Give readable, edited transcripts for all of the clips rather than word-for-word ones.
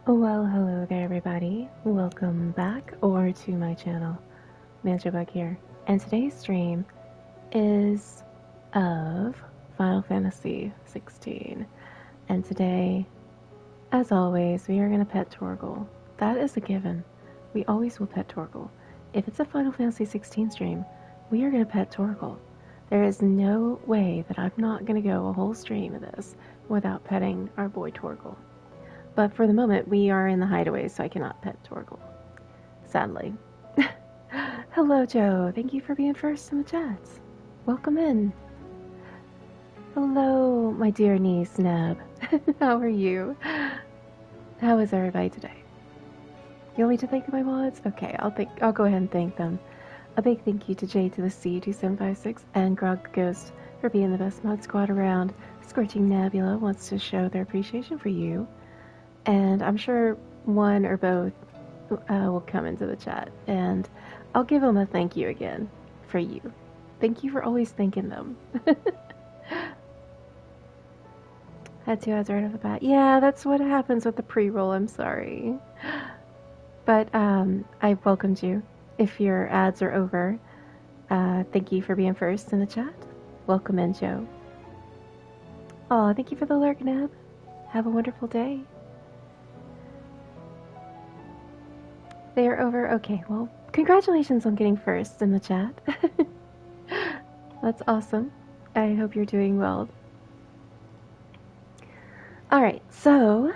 Well, hello there everybody. Welcome back or to my channel. Manjobug here. And today's stream is of Final Fantasy XVI. And today, as always, we are going to pet Torgal. That is a given. We always will pet Torgal. If it's a Final Fantasy XVI stream, we are going to pet Torgal. There is no way that I'm not going to go a whole stream of this without petting our boy Torgal. But for the moment, we are in the hideaway, so I cannot pet Torgal. Sadly. Hello, Joe. Thank you for being first in the chat. Welcome in. Hello, my dear niece, Neb. How are you? How is everybody today? You want me to thank my mods? Okay, I'll go ahead and thank them. A big thank you to J to the C 2756 and Grog the Ghost for being the best mod squad around. Scorching Nebula wants to show their appreciation for you. And I'm sure one or both will come into the chat. And I'll give them a thank you again for you. Thank you for always thanking them. Had 2 ads right off the bat. Yeah, that's what happens with the pre-roll. I'm sorry. But I welcomed you. If your ads are over, thank you for being first in the chat. Welcome in, Joe. Oh, thank you for the lurk, Neb. Have a wonderful day. They are over? Okay, well, congratulations on getting first in the chat. That's awesome. I hope you're doing well. Alright, so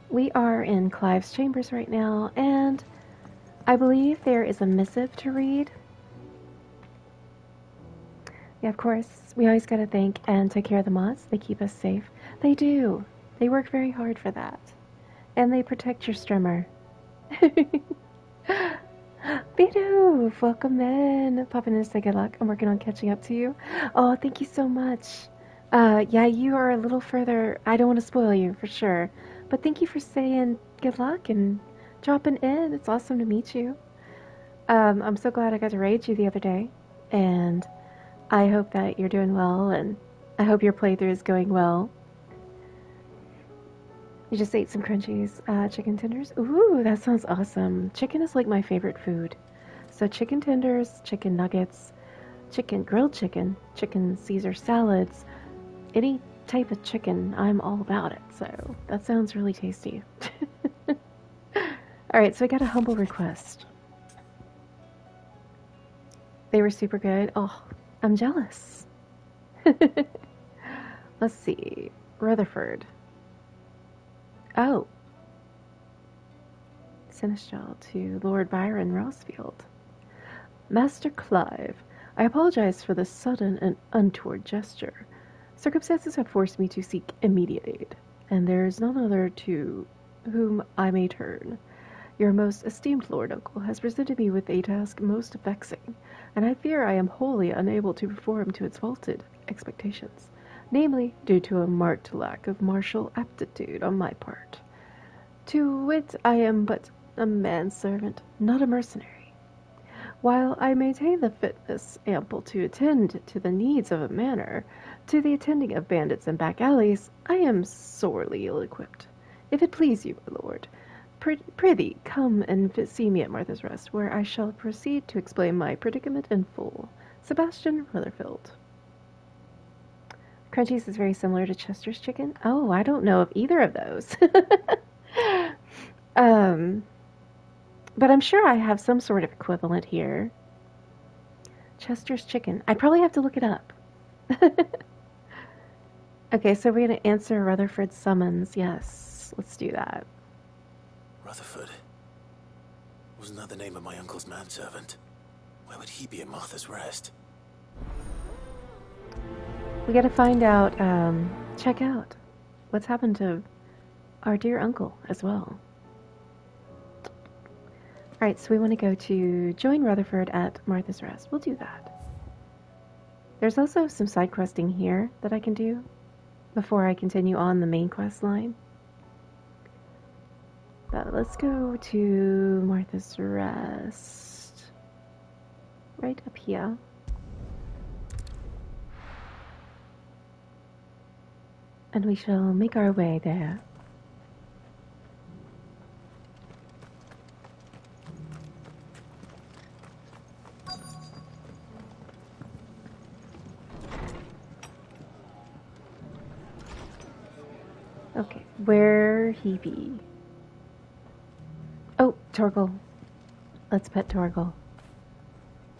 we are in Clive's chambers right now, and I believe there is a missive to read. Yeah, of course, we always gotta thank and take care of the mods. They keep us safe. They do. They work very hard for that. And they protect your streamer. Bidoof, welcome in. Popping in to say good luck. I'm working on catching up to you. Oh, thank you so much. Yeah, you are a little further. I don't want to spoil you for sure, but thank you for saying good luck and dropping in. It's awesome to meet you. I'm so glad I got to raid you the other day, and I hope that you're doing well, and I hope your playthrough is going well. You just ate some Crunchies chicken tenders. Ooh, that sounds awesome. Chicken is like my favorite food. So chicken tenders, chicken nuggets, grilled chicken, chicken Caesar salads, any type of chicken, I'm all about it. So that sounds really tasty. Alright, so I got a humble request. They were super good. Oh, I'm jealous. Let's see. Rutherford. Oh. Seneschal to Lord Byron Rossfield. Master Clive, I apologize for this sudden and untoward gesture. Circumstances have forced me to seek immediate aid, and there is none other to whom I may turn. Your most esteemed Lord Uncle has presented me with a task most vexing, and I fear I am wholly unable to perform to its vaulted expectations, namely, due to a marked lack of martial aptitude on my part. To wit, I am but a manservant, not a mercenary. While I maintain the fitness ample to attend to the needs of a manor, to the attending of bandits and back alleys, I am sorely ill-equipped. If it please you, my lord, prithee come and see me at Martha's Rest, where I shall proceed to explain my predicament in full. Sebastian Rutherfield. Crunchies is very similar to Chester's chicken. Oh, I don't know of either of those. But I'm sure I have some sort of equivalent here. Chester's chicken. I'd probably have to look it up. Okay, so we're going to answer Rutherford's summons. Yes, let's do that. Rutherford? Wasn't that the name of my uncle's manservant? Why would he be at Martha's Rest? We got to find out, check out what's happened to our dear uncle as well. Alright, so we want to go to join Rutherford at Martha's Rest. We'll do that. There's also some side questing here that I can do before I continue on the main quest line. But let's go to Martha's Rest. Right up here. And we shall make our way there. Where he be? Oh, Torgal. Let's pet Torgal.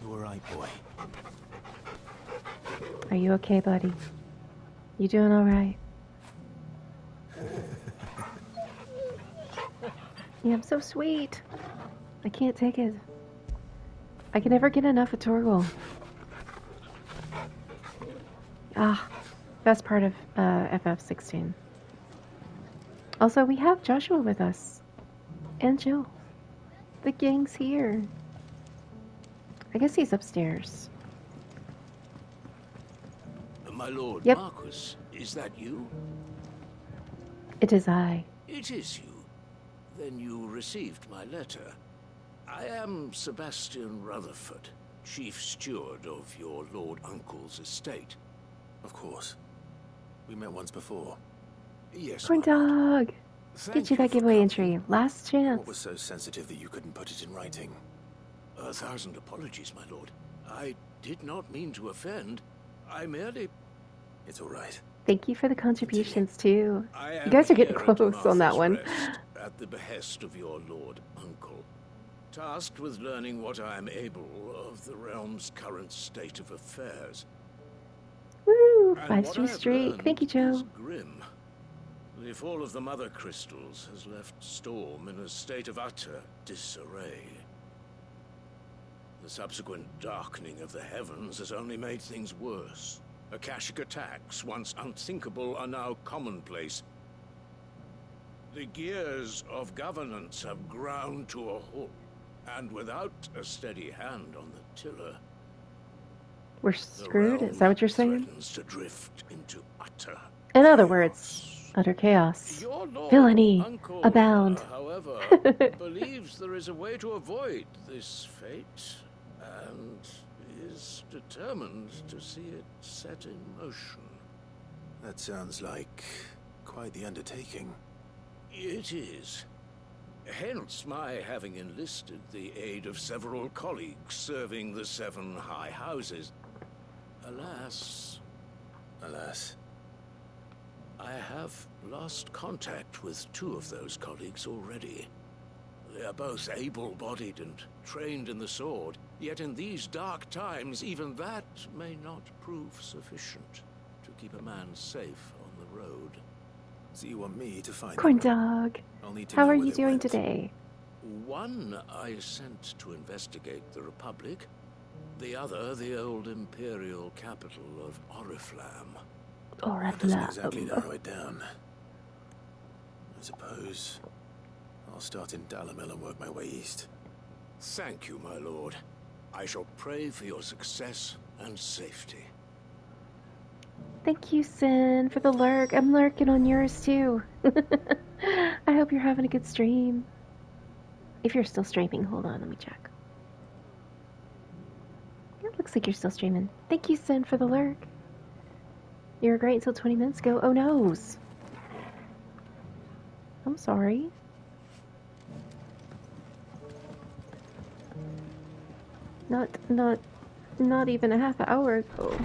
You alright, boy? Are you okay, buddy? You doing alright? Yeah, I'm so sweet. I can't take it. I can never get enough of Torgal. Ah, best part of FF16. Also, we have Joshua with us. And Jill. The gang's here. I guess he's upstairs. My lord, yep. Marquis, is that you? It is I. It is you. Then you received my letter. I am Sebastian Rutherford, chief steward of your lord uncle's estate. Of course. We met once before. Yes, Corn dog! Get you that giveaway entry. Last chance. What was so sensitive that you couldn't put it in writing? 1,000 apologies, my lord. I did not mean to offend. I merely... It's all right. Thank you for the contributions, too. You guys are getting close on that one. At the behest of your lord uncle, tasked with learning what I am able of the realm's current state of affairs. Woo! 5-street streak. Thank you, Joe. Grim. The fall of the Mother Crystals has left Storm in a state of utter disarray. The subsequent darkening of the heavens has only made things worse. Akashic attacks, once unthinkable, are now commonplace. The gears of governance have ground to a halt, and without a steady hand on the tiller, we're screwed? Is that what you're saying? To drift into utter In other words, utter chaos. Villainy uncle, abound. However, believes there is a way to avoid this fate, and is determined to see it set in motion. That sounds like quite the undertaking. It is. Hence my having enlisted the aid of several colleagues serving the 7 high houses. Alas, I have lost contact with 2 of those colleagues already. They are both able-bodied and trained in the sword, yet in these dark times, even that may not prove sufficient to keep a man safe on the road. So you want me to find Corn them? dog. Need to How know are where you they doing went. today? One I sent to investigate the Republic, the other the old imperial capital of Oriflamme. That doesn't exactly narrow it down. I suppose I'll start in Dalamel and work my way east. Thank you, my lord. I shall pray for your success and safety. Thank you, Sin, for the lurk. I'm lurking on yours, too. I hope you're having a good stream. If you're still streaming, hold on, let me check. It looks like you're still streaming. Thank you, Sin, for the lurk. You were great until 20 minutes ago. Oh, noes. I'm sorry. Not even a half hour ago.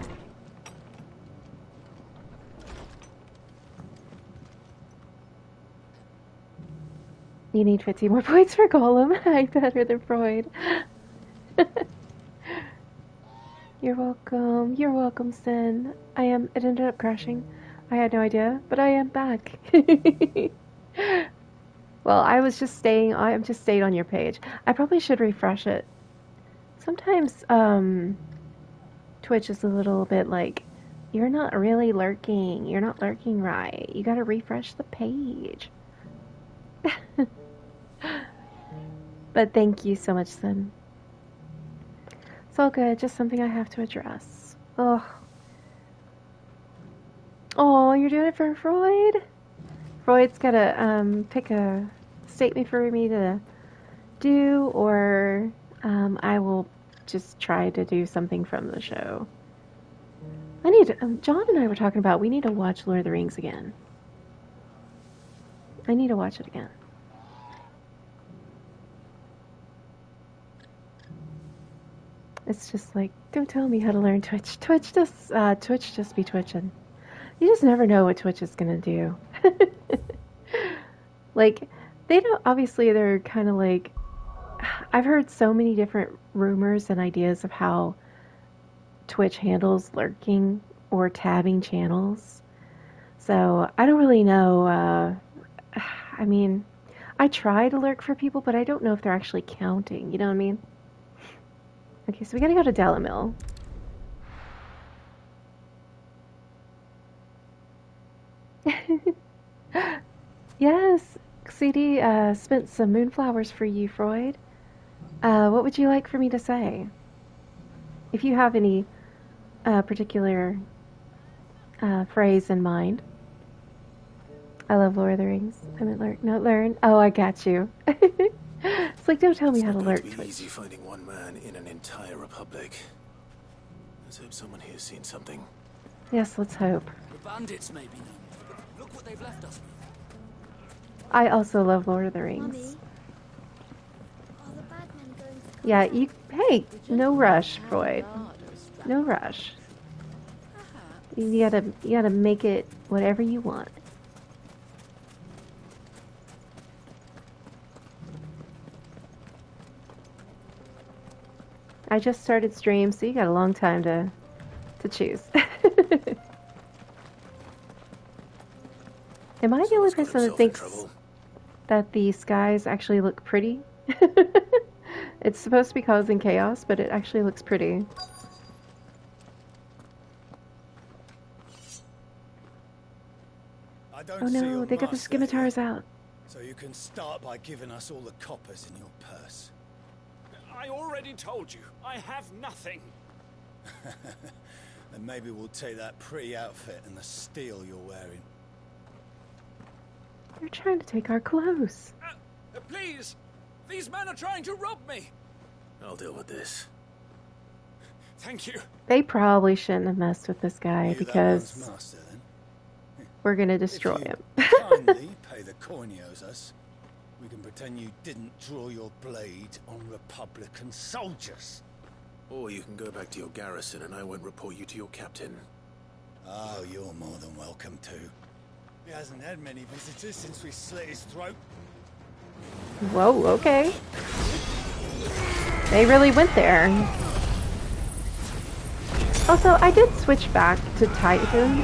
You need 50 more points for Gollum. I better than Freud. You're welcome. You're welcome, Sin. It ended up crashing. I had no idea, but I am back. Well, I'm just staying on your page. I probably should refresh it. Sometimes, Twitch is a little bit like, you're not really lurking. You're not lurking right. You gotta refresh the page. But thank you so much, Sin. It's all good, just something I have to address. Oh, you're doing it for Freud? Freud's gotta pick a statement for me to do, or I will just try to do something from the show. John and I were talking about we need to watch Lord of the Rings again. I need to watch it again. It's just like, don't tell me how to learn Twitch. Twitch just be twitching. You just never know what Twitch is gonna do. Like, they don't, obviously, they're kind of like, I've heard so many different rumors and ideas of how Twitch handles lurking or tabbing channels. So I don't really know. I mean, I try to lurk for people, but I don't know if they're actually counting. You know what I mean? Okay, so we gotta go to Delamil. Yes, CD spent some moonflowers for you, Freud. What would you like for me to say? If you have any particular phrase in mind. I love Lord of the Rings. I meant lurk, not learn. Oh, I got you. It's like, don't tell me how to lurk. It's not going to be easy finding one man in an entire republic. Let's hope someone here's seen something. Yes, let's hope. The bandits may be known. Look what they've left us with. I also love Lord of the Rings. Mummy, are the bad men going to come Yeah, back? you. Hey, no rush, Freud. No rush. You gotta make it whatever you want. I just started stream, so you got a long time to choose. Am I the only Someone's got person that himself in thinks trouble. that the skies actually look pretty? It's supposed to be causing chaos, but it actually looks pretty. I don't Oh see no, your they got the master here, scimitars out. so you can start by giving us all the coppers in your purse. I already told you, I have nothing. And maybe we'll take that pretty outfit and the steel you're wearing. They're trying to take our clothes. Please! These men are trying to rob me! I'll deal with this. Thank you. They probably shouldn't have messed with this guy You that because one's master, then? we're gonna destroy If him. you kindly pay the coin he owes us, we can pretend you didn't draw your blade on Republican soldiers. Or you can go back to your garrison and I won't report you to your captain. Oh, you're more than welcome to. He hasn't had many visitors since we slit his throat. Whoa, okay. They really went there. Also, I did switch back to Titan.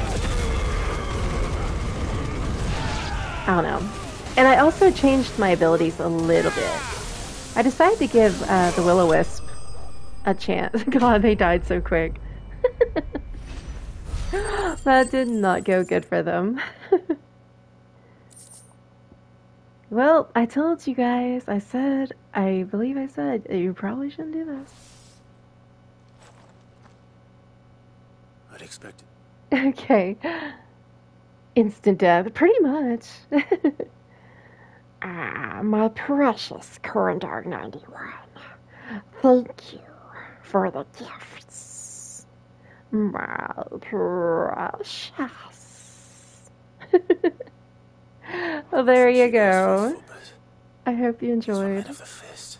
I don't know. And I also changed my abilities a little bit. I decided to give the Will-O-Wisp a chance. God, they died so quick. That did not go good for them. Well, I told you guys, I believe I said, you probably shouldn't do this. I'd expect it. Okay. Instant death, pretty much. My precious Corndog 91. Thank you for the gifts. My precious. Well, there you go. I hope you enjoyed. Of the fist.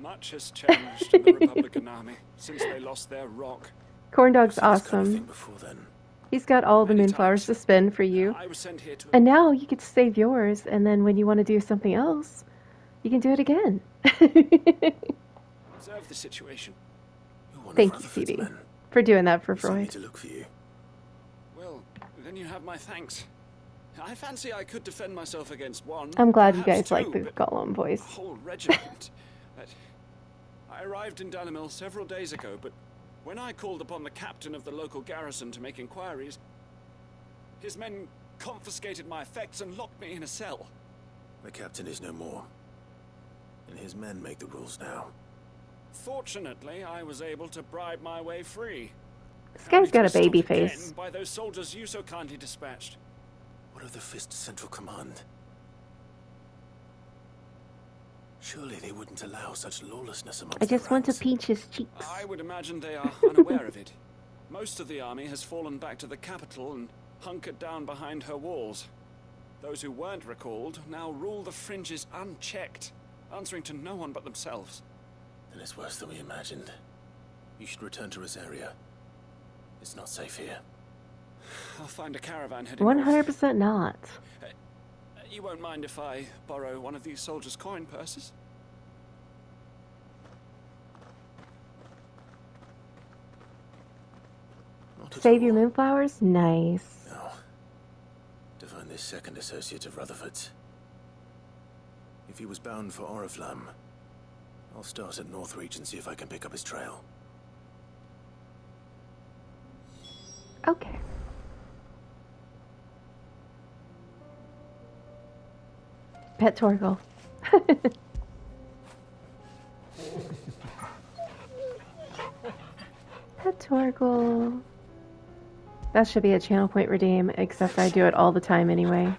Much has changed in the Republican army since they lost their rock. Corndog's Seen this kind of thing awesome. before then. He's got all the Many moonflowers to times. spend for you. I was sent here to And now you get to save yours, and then when you want to do something else, you can do it again. observe the situation. You're one of Thank you, Rutherford's CD, men. for doing that for He sent me Freud. to look for you. Well, then you have my thanks. I fancy I could defend myself against one. I'm glad you perhaps guys like two, the but Gollum a voice. whole regiment. I arrived in Dalamil several days ago, but when I called upon the captain of the local garrison to make inquiries, his men confiscated my effects and locked me in a cell. The captain is no more. And his men make the rules now. Fortunately, I was able to bribe my way free. This guy's Only got a to be baby stopped again face. by those soldiers you so kindly dispatched. What of the Fist's central command? Surely they wouldn't allow such lawlessness amongst I just their want to ranks. pinch his cheeks. I would imagine they are unaware of it. Most of the army has fallen back to the capital and hunkered down behind her walls. Those who weren't recalled now rule the fringes unchecked, answering to no one but themselves. Then it's worse than we imagined. You should return to Rosaria. It's not safe here. I'll find a caravan heading north. 100% not. You won't mind if I borrow one of these soldiers' coin purses? Not at Save your all. moonflowers? Nice. No. To find this second associate of Rutherford's. If he was bound for Oriflamme, I'll start at Northreach and see if I can pick up his trail. Okay. Pet Torgal. Pet Torgal. That should be a channel point redeem, except I do it all the time anyway.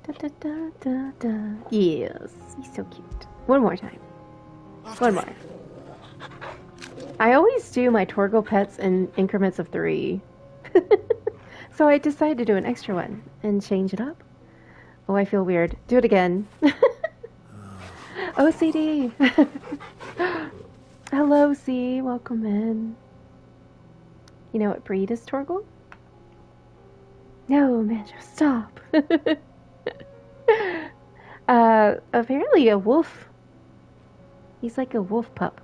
Da, da, da, da, da. Yes, he's so cute. One more time. One more. I always do my Torgal pets in increments of 3. So I decided to do an extra one and change it up. Oh, I feel weird. Do it again. OCD. Hello, C. Welcome in. You know what breed is Torgal? No, Manjo, stop. Apparently a wolf. He's like a wolf pup.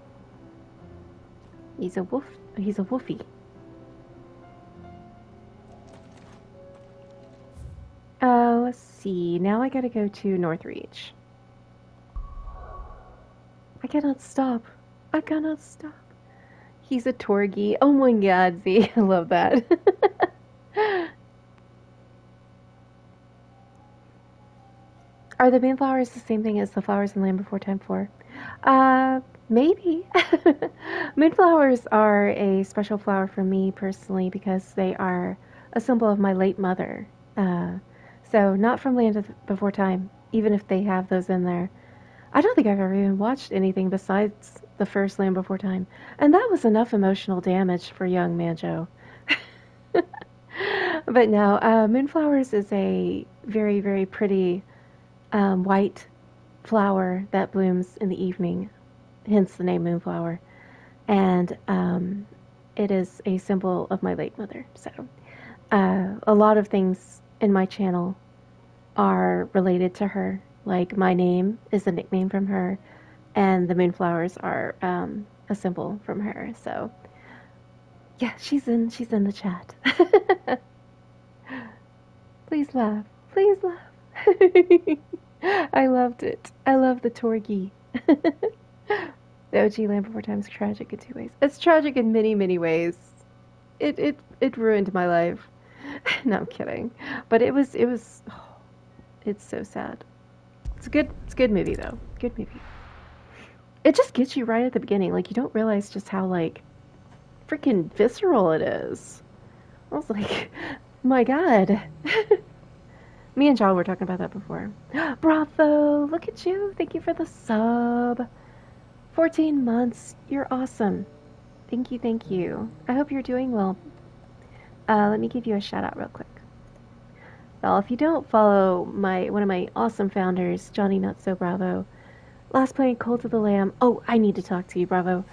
He's a wolf. He's a wolfie. Let's see. Now I gotta go to Northreach. I cannot stop. I cannot stop. He's a Torgie. Oh my god, Z. I love that. Are the moonflowers the same thing as the flowers in Land Before Time 4? Maybe. Moonflowers are a special flower for me personally because they are a symbol of my late mother. So not from Land Before Time, even if they have those in there. I don't think I've ever even watched anything besides the first Land Before Time. And that was enough emotional damage for young Manjo. But no, Moonflowers is a very, very pretty white flower that blooms in the evening, hence the name Moonflower. And it is a symbol of my late mother. So a lot of things in my channel are related to her. Like my name is a nickname from her, and the moonflowers are a symbol from her. So yeah, she's in the chat. Please laugh. Please laugh. I loved it. I love the Torgie. The OG Land Before Time is tragic in 2 ways. It's tragic in many, many ways. It ruined my life. No, I'm kidding. But it was oh, it's so sad. It's a good movie though. Good movie. It just gets you right at the beginning. Like you don't realize just how like freaking visceral it is. I was like, my god. Me and John were talking about that before. Bravo! Look at you. Thank you for the sub. 14 months. You're awesome. Thank you, thank you. I hope you're doing well. Let me give you a shout out real quick. Well, if you don't follow one of my awesome founders, Johnny Not So Bravo, last playing Cult of the Lamb. Oh, I need to talk to you, Bravo.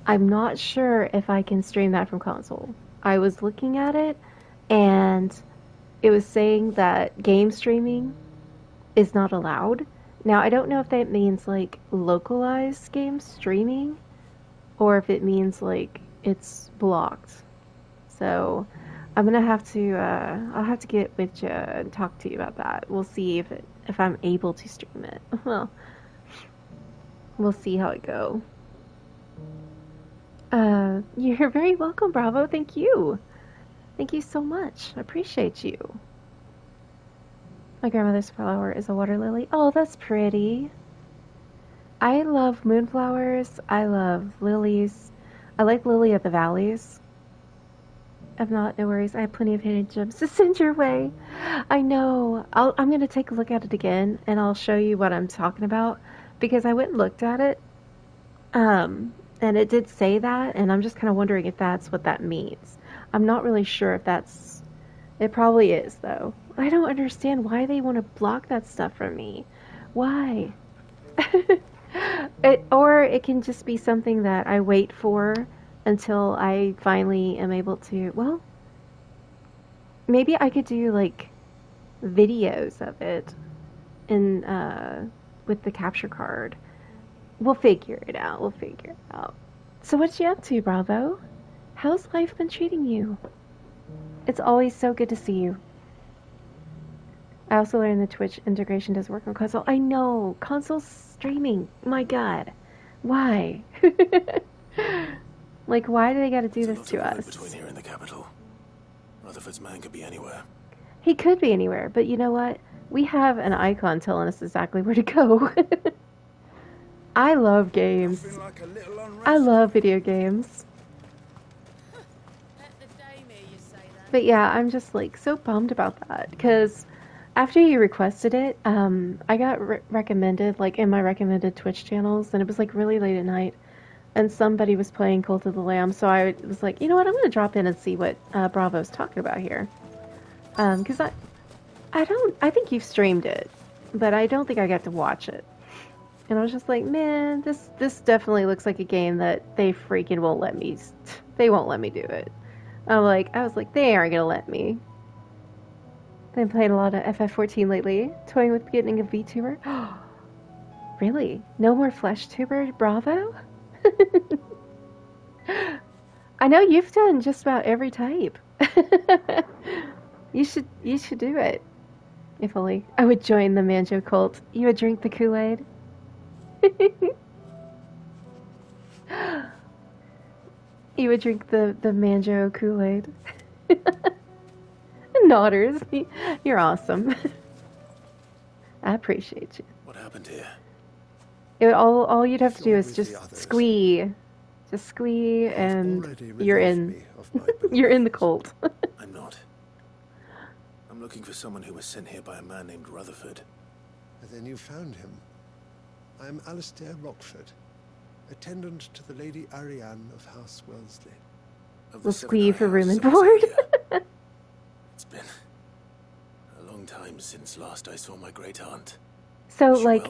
I'm not sure if I can stream that from console. I was looking at it, and it was saying that game streaming is not allowed. Now, I don't know if that means, like, localized game streaming, or if it means, like, it's blocked. So I'm gonna have to, I'll have to get with you and talk to you about that. We'll see if I'm able to stream it. Well, we'll see how it go. You're very welcome, Bravo. Thank you. Thank you so much. I appreciate you. My grandmother's flower is a water lily. Oh, that's pretty. I love moonflowers. I love lilies. I like lily of the valleys. If not, no worries. I have plenty of hidden gems to send your way. I know. I'm going to take a look at it again, and I'll show you what I'm talking about, because I went and looked at it, and it did say that, and I'm just kind of wondering if that's what that means. I'm not really sure if that's... It probably is, though. I don't understand why they want to block that stuff from me. Why? Or it can just be something that I wait for until I finally am able to. Well, maybe I could do like videos of it in with the capture card. We'll figure it out. We'll figure it out. So what you up to, Bravo? How's life been treating you? It's always so good to see you. I also learned the Twitch integration does work on console. I know. Console streaming. My god. Why? Like, why do they gotta do this to us? Between here and the capital. Rutherford's man could be anywhere. He could be anywhere, but you know what? We have an icon telling us exactly where to go. I love games. Like I love video games. But yeah, I'm just like so bummed about that because after you requested it, I got recommended like in my recommended Twitch channels, and it was like really late at night, and somebody was playing Cult of the Lamb, so I was like, you know what, I'm gonna drop in and see what Bravo's talking about here, because I think you've streamed it, but I don't think I got to watch it, and I was just like, man, this definitely looks like a game that they freaking won't let me, they won't let me do it. I was like, they aren't gonna let me. Been playing a lot of FF14 lately, toying with getting a VTuber. Really? No more FleshTuber? Bravo? I know you've done just about every type. You should do it. If only I would join the Manjo cult. You would drink the Kool-Aid. You would drink the Manjo Kool-Aid. Nodders, you're awesome. I appreciate you. What happened here? All you'd have to do is just squee. Just squee and you're in. You're in the cult. I'm not. I'm looking for someone who was sent here by a man named Rutherford. And then you found him. I am Alistair Rockford, attendant to the Lady Ariane of House Wellesley. We'll squee for room and board. It's been a long time since last I saw my great aunt. So, like,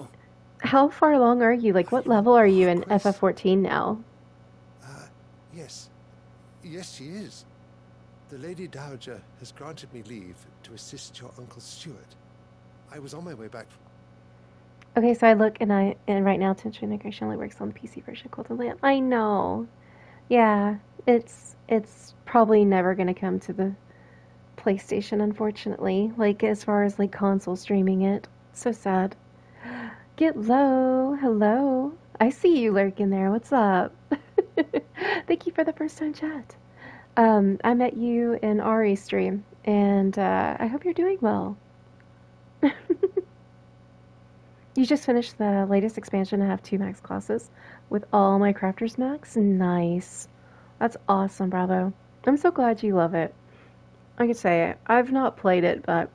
how far along are you? Like, what level are you in FF14 now? Yes. Yes, she is. The Lady Dowager has granted me leave to assist your Uncle Stuart. I was on my way back from... Okay, so I look and right now Twitch integration only works on the PC version of Cult of the Lamb. I know. Yeah, it's probably never gonna come to the PlayStation, unfortunately. Like, as far as like console streaming it. So sad. Get low. Hello. I see you lurking there. What's up? Thank you for the first time chat. I met you in Ari's stream, and I hope you're doing well. You just finished the latest expansion. I have 2 max classes with all my crafters max. Nice. That's awesome, Bravo. I'm so glad you love it. I can say I've not played it, but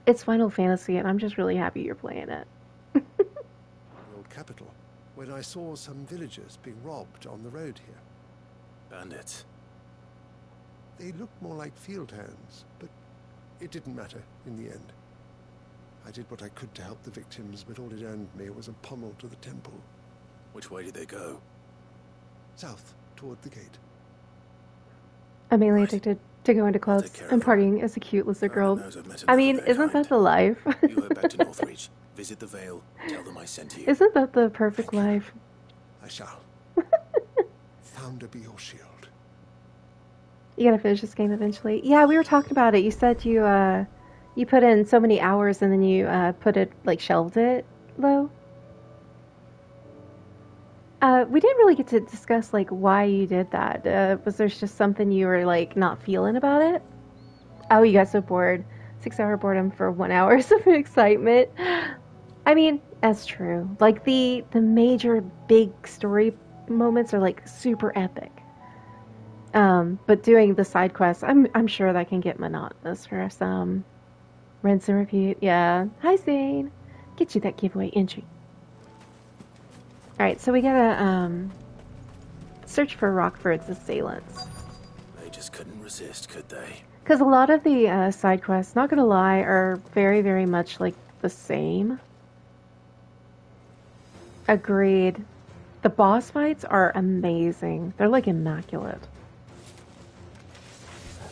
it's Final Fantasy, and I'm just really happy you're playing it. World capital, when I saw some villagers being robbed on the road here. Bandits. They looked more like field hands, but it didn't matter in the end. I did what I could to help the victims, but all it earned me was a pommel to the temple. Which way did they go? South, toward the gate. I'm mainly addicted to going to clubs and partying as a cute lizard girl. I mean, isn't that the life? You head back to Northreach, visit the Vale, tell them I sent you. Isn't that the perfect life? I shall. Founder be your shield. You gotta finish this game eventually. Yeah, we were talking about it. You said you put in so many hours and then you put it, like, shelved it low. We didn't really get to discuss, like, why you did that. Was there just something you were, like, not feeling about it? Oh, you got so bored. 6-hour boredom for 1 hour of excitement. I mean, that's true. Like, the major big story moments are, like, super epic. But doing the side quests, I'm sure that can get monotonous for some. Rinse and repeat. Yeah. Hi, Zane. Get you that giveaway entry. Alright, so we gotta, search for Rockford's assailants. They just couldn't resist, could they? Because a lot of the side quests, not gonna lie, are very, very much like the same. Agreed. The boss fights are amazing. They're like immaculate.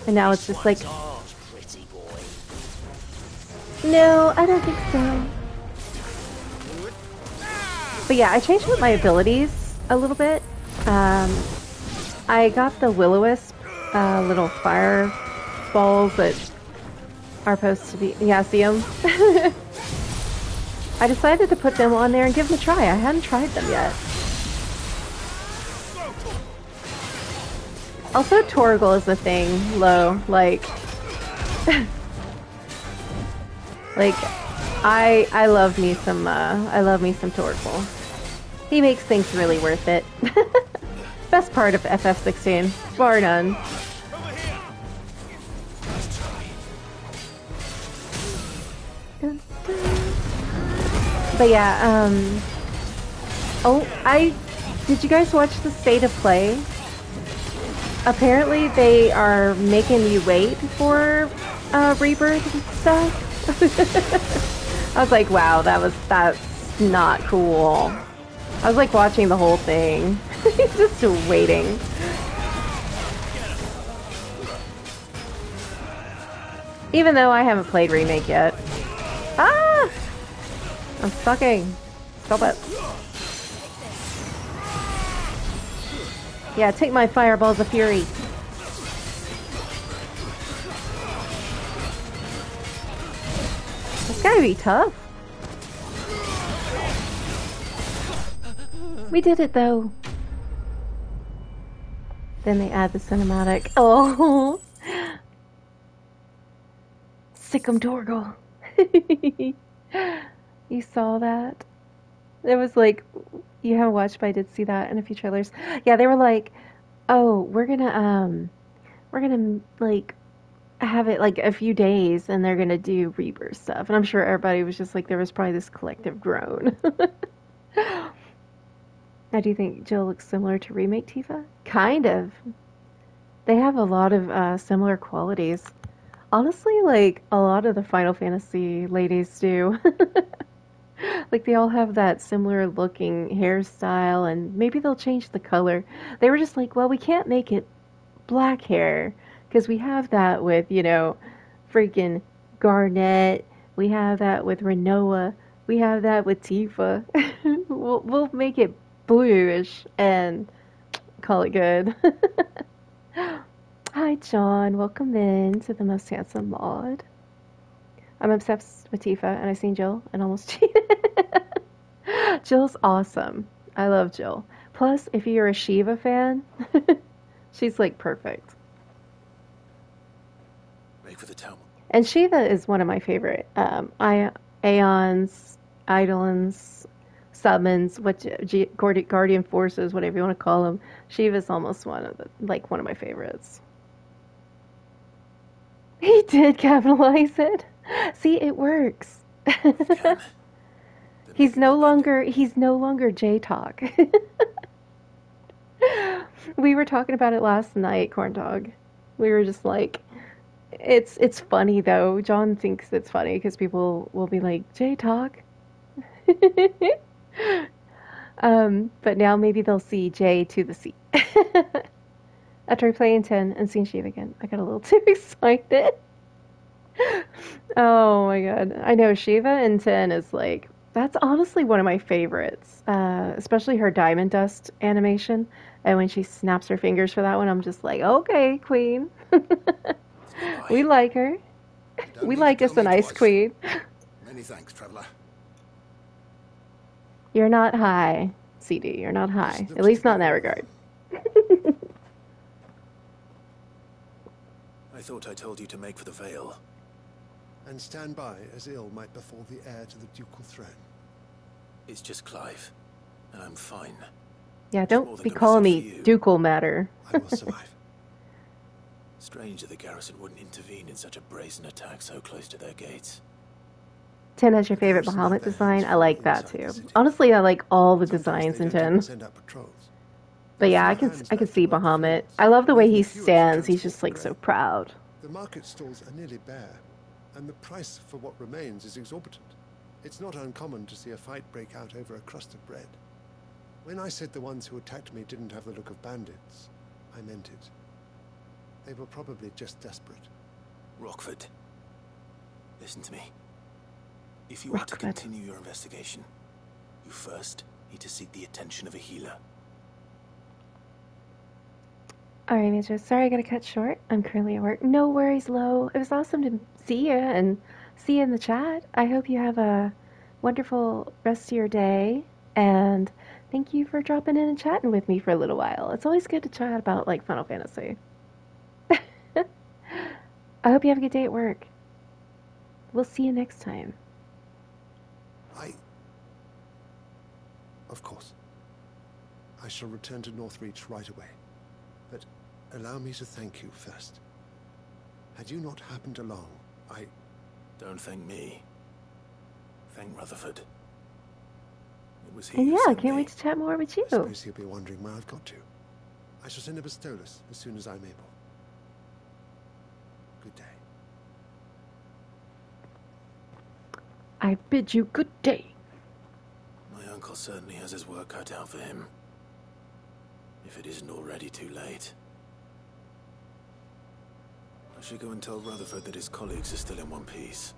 And now it's just like, Ours, pretty boy. no, I don't think so. But yeah, I changed up my abilities a little bit. I got the Will-O-Wisp little fire balls that are supposed to be, yeah, see them? I decided to put them on there and give them a try. I hadn't tried them yet. Also, Torgal is the thing, low, like, like, I love me some Torgal. He makes things really worth it. Best part of FF16, bar none. But yeah, did you guys watch the State of Play? Apparently they are making you wait for Rebirth and stuff. I was like, wow, that's not cool. I was like watching the whole thing. Just waiting. Even though I haven't played Remake yet. Ah! I'm sucking. Stop it. Yeah, take my fireballs of fury. It's gotta be tough. We did it though. Then they add the cinematic. Oh, Sick'em Torgal. You saw that? It was like, you haven't watched, but I did see that in a few trailers. Yeah, they were like, oh, we're gonna like have it like a few days, and they're gonna do Rebirth stuff. And I'm sure everybody was just like, there was probably this collective groan. Now, do you think Jill looks similar to Remake Tifa? Kind of. They have a lot of similar qualities. Honestly, like, a lot of the Final Fantasy ladies do. Like, they all have that similar looking hairstyle, and maybe they'll change the color. They were just like, well, we can't make it black hair, because we have that with, you know, freaking Garnet. We have that with Renoa. We have that with Tifa. We'll make it bluish and call it good. Hi, John. Welcome in to the Most Handsome Mod. I'm obsessed with Tifa, and I seen Jill and almost cheated. Jill's awesome. I love Jill. Plus, if you're a Shiva fan, she's like perfect. Make for the town. And Shiva is one of my favorite Aeons, Eidolons, summons, Guardian Forces, whatever you want to call them. Shiva's almost one of my favorites. He did capitalize it. See, it works. He's no longer J-Talk. We were talking about it last night, Corn Dog. We were just like, it's funny though. John thinks it's funny because people will be like, J-Talk. But now maybe they'll see J to the C. After playing 10 and seeing Shiva again, I got a little too excited. Oh my god. I know Shiva and 10 is like, that's honestly one of my favorites. Especially her Diamond Dust animation. And when she snaps her fingers for that one, I'm just like, okay, queen. We like her. We like us a nice queen. Many thanks, traveler. You're not high, CD. You're not high. At least not in that regard. I thought I told you to make for the Vale. And stand by as ill might befall the heir to the ducal throne. It's just Clive, and I'm fine. Yeah, don't be calling me ducal matter. I will survive. Strange that the garrison wouldn't intervene in such a brazen attack so close to their gates. 10 has your favorite Bahamut design. I like that too. Honestly, I like all the designs in 10. But yeah, I can see Bahamut. I love the way he stands. He's just like so proud. The market stalls are nearly bare, and the price for what remains is exorbitant. It's not uncommon to see a fight break out over a crust of bread. When I said the ones who attacked me didn't have the look of bandits, I meant it. They were probably just desperate. Rockford, listen to me. If you are to continue your investigation, you first need to seek the attention of a healer. Alright, Major. Sorry I gotta cut short. I'm currently at work. No worries, Lo. It was awesome to see you and see you in the chat. I hope you have a wonderful rest of your day. And thank you for dropping in and chatting with me for a little while. It's always good to chat about, like, Final Fantasy. I hope you have a good day at work. We'll see you next time. Of course. I shall return to Northreach right away. But allow me to thank you first. Had you not happened along, I... Don't thank me. Thank Rutherford. It was he And who yeah, I sent can't me. wait to chat more with you. I suppose he'll be wondering where I've got to. I shall send a Bistolus as soon as I'm able. Good day. I bid you good day. My uncle certainly has his work cut out for him. If it isn't already too late. I should go and tell Rutherford that his colleagues are still in one piece.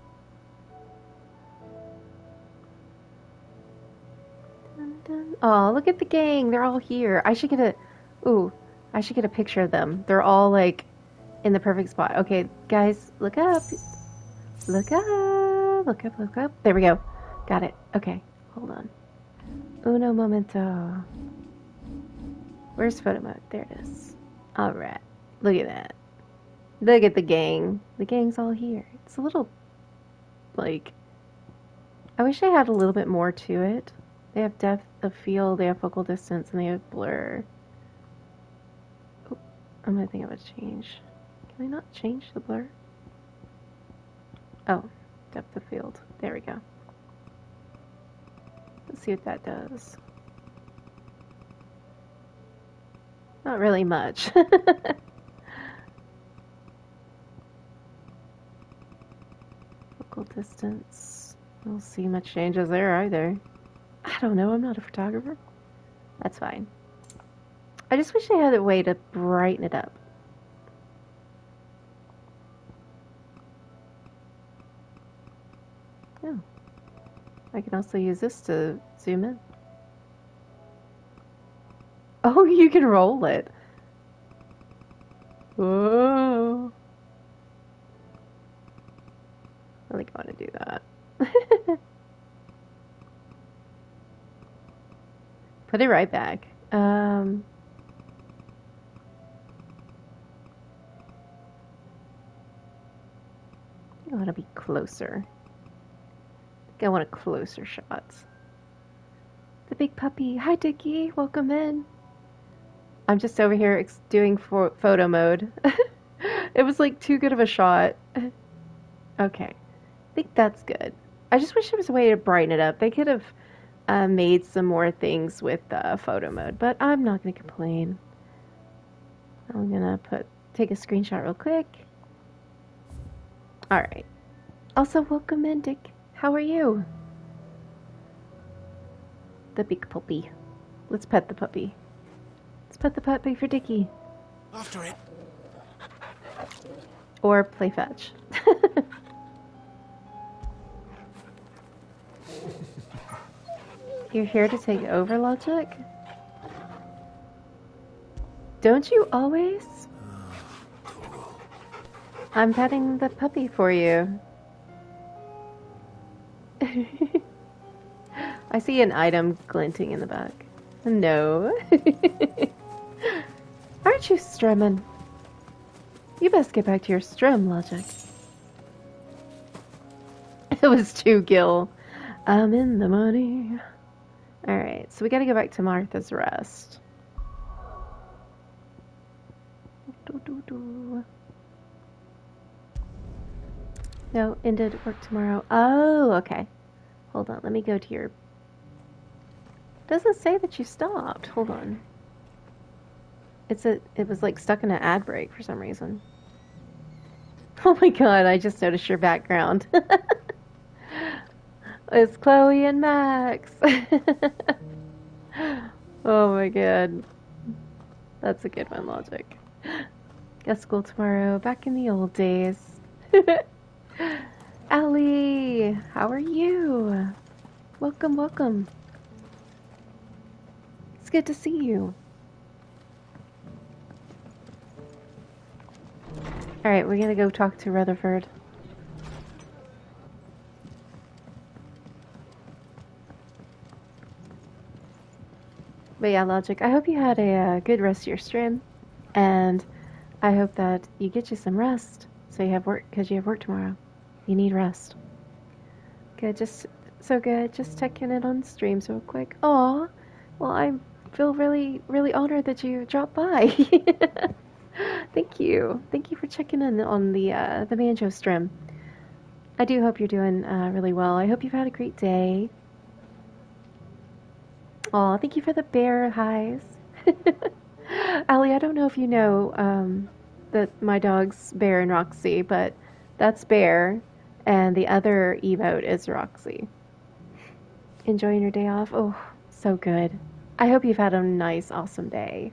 Dun, dun. Oh, look at the gang. They're all here. I should get a picture of them. They're all, like, in the perfect spot. Okay, guys, look up. Look up. Look up, look up. There we go. Got it. Okay, hold on. Uno momento. Where's photo mode? There it is. Alright. Look at that. Look at the gang. The gang's all here. It's a little, like... I wish they had a little bit more to it. They have depth of field, they have focal distance, and they have blur. Oh, I'm gonna think of a change. Can I not change the blur? Oh, depth of field. There we go. Let's see what that does. Not really much. Focal distance. I don't see much changes there either. I don't know, I'm not a photographer. That's fine. I just wish I had a way to brighten it up. Oh. I can also use this to zoom in. Oh, you can roll it. Whoa. I think I want to do that. Put it right back. I want to be closer. I think I want a closer shot. The big puppy. Hi, Dickie. Welcome in. I'm just over here doing photo mode. It was like too good of a shot. Okay. I think that's good. I just wish there was a way to brighten it up. They could have made some more things with photo mode, but I'm not going to complain. I'm going to take a screenshot real quick. Alright. Also, welcome in, Dick. How are you? The big puppy. Let's pet the puppy. Let's pet the puppy for Dickie. After it. Or play fetch. You're here to take over, Logic? Don't you always? I'm petting the puppy for you. I see an item glinting in the back. No. Aren't you strumming? You best get back to your strum, Logic. It was too Gil. I'm in the money. Alright, so we gotta go back to Martha's Rest. No, ended work tomorrow. Oh, okay. Hold on, let me go to your... Doesn't say that you stopped. Hold on. It was like stuck in an ad break for some reason. Oh my god, I just noticed your background. It's Chloe and Max. Oh my god. That's a good one, Logic. Got school tomorrow. Back in the old days. Ellie, how are you? Welcome, welcome. It's good to see you. Alright, we're gonna go talk to Rutherford. But yeah, Logic, I hope you had a good rest of your stream. And I hope that you get you some rest. So you have work, because you have work tomorrow. You need rest. Good, just so good. Just checking in on streams real quick. Aw, well, I feel really, really honored that you dropped by. Thank you. Thank you for checking in on the Manjo stream. I do hope you're doing really well. I hope you've had a great day. Aw, thank you for the bear highs. Allie, I don't know if you know that my dog's Bear and Roxy, but that's Bear, and the other emote is Roxy. Enjoying your day off? Oh, so good. I hope you've had a nice, awesome day.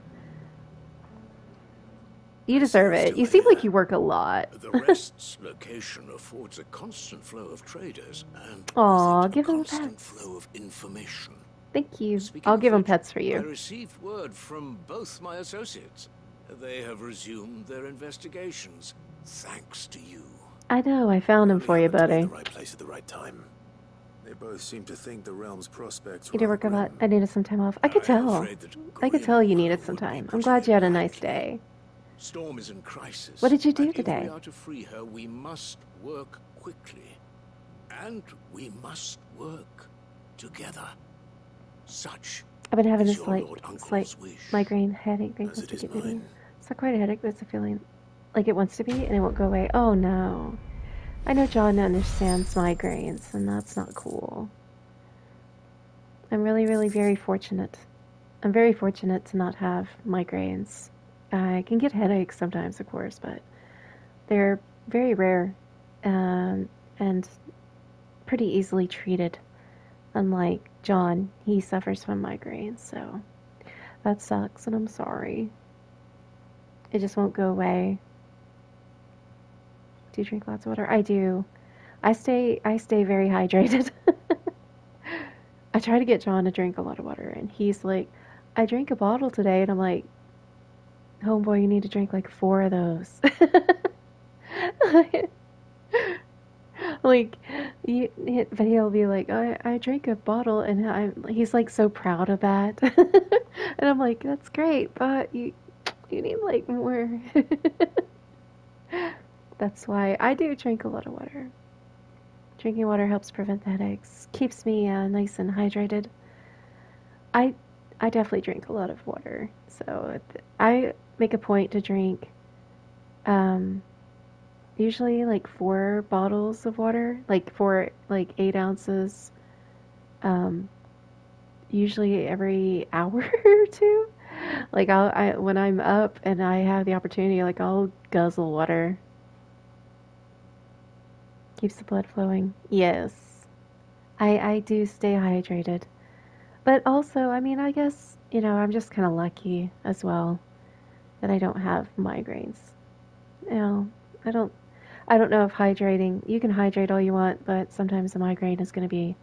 You deserve it. You seem like you work a lot. The rest's location affords a constant flow of traders and Aw, with it, give a them constant pets. flow of information. Thank you. Speaking I'll of give them which, pets for I you. received word from both my associates. They have resumed their investigations, thanks to you. I know. I found him for you, Happened to be in buddy. the right place at the right time. They both seem to think the realm's prospects You did rather work a lot. grim. I needed some time off. I could I am tell. afraid that I could tell you grim needed some would be time. I'm putting glad it you had a nice lightly. day. Storm is in crisis. What did you do and today? If we are to free her, we must work quickly. And we must work together. Such I've been having is this your like Lord Uncle's slight wish. migraine headache thing As since it we is get meeting. mine. It's not quite a headache, but it's a feeling like it wants to be, and it won't go away. Oh no. I know John understands migraines, and that's not cool. I'm really, really very fortunate. I'm very fortunate to not have migraines. I can get headaches sometimes, of course, but they're very rare and pretty easily treated. Unlike John, he suffers from migraines, so that sucks, and I'm sorry. It just won't go away. Do you drink lots of water? I do. I stay very hydrated. I try to get John to drink a lot of water, and he's like, I drank a bottle today, and I'm like, homeboy, you need to drink like 4 of those. Like, but he'll be like, I drank a bottle, and he's like so proud of that. And I'm like, that's great, but you need like more. That's why I do drink a lot of water. Drinking water helps prevent the headaches, keeps me nice and hydrated. I definitely drink a lot of water, so I make a point to drink usually like 4 bottles of water, like 8 ounces, usually every hour or 2. Like when I'm up and I have the opportunity, like I'll guzzle water. Keeps the blood flowing. Yes. I do stay hydrated. But also, I mean, I guess, I'm just kind of lucky as well that I don't have migraines. I don't know if hydrating, you can hydrate all you want, but sometimes the migraine is going to be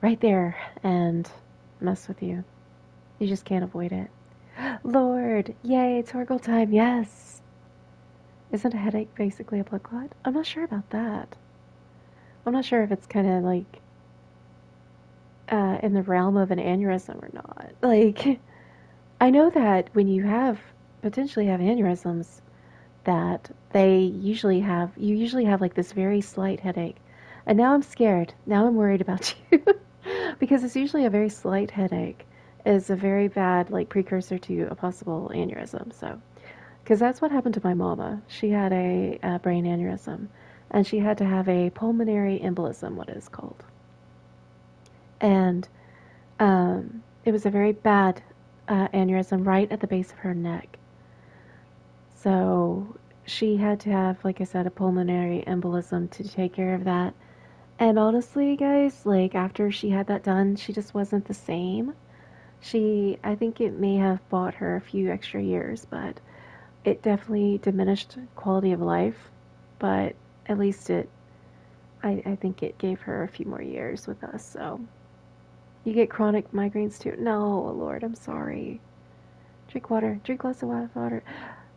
right there and mess with you. You just can't avoid it. Lord, yay, torgal time, yes. Isn't a headache basically a blood clot? I'm not sure about that. I'm not sure if it's kind of like in the realm of an aneurysm or not. Like, I know that when you potentially have aneurysms, that you usually have like this very slight headache. And now I'm scared. Now I'm worried about you. Because it's usually a very slight headache is a very bad like precursor to a possible aneurysm. So, because that's what happened to my mama. She had a brain aneurysm, and she had to have a pulmonary embolism, what it is called. And it was a very bad aneurysm right at the base of her neck. So she had to have, like I said, a pulmonary embolism to take care of that. And honestly, guys, like after she had that done, she just wasn't the same. I think it may have bought her a few extra years, but it definitely diminished quality of life. But at least I think it gave her a few more years with us. So you get chronic migraines too. No, Lord, I'm sorry. Drink water. Drink lots of water.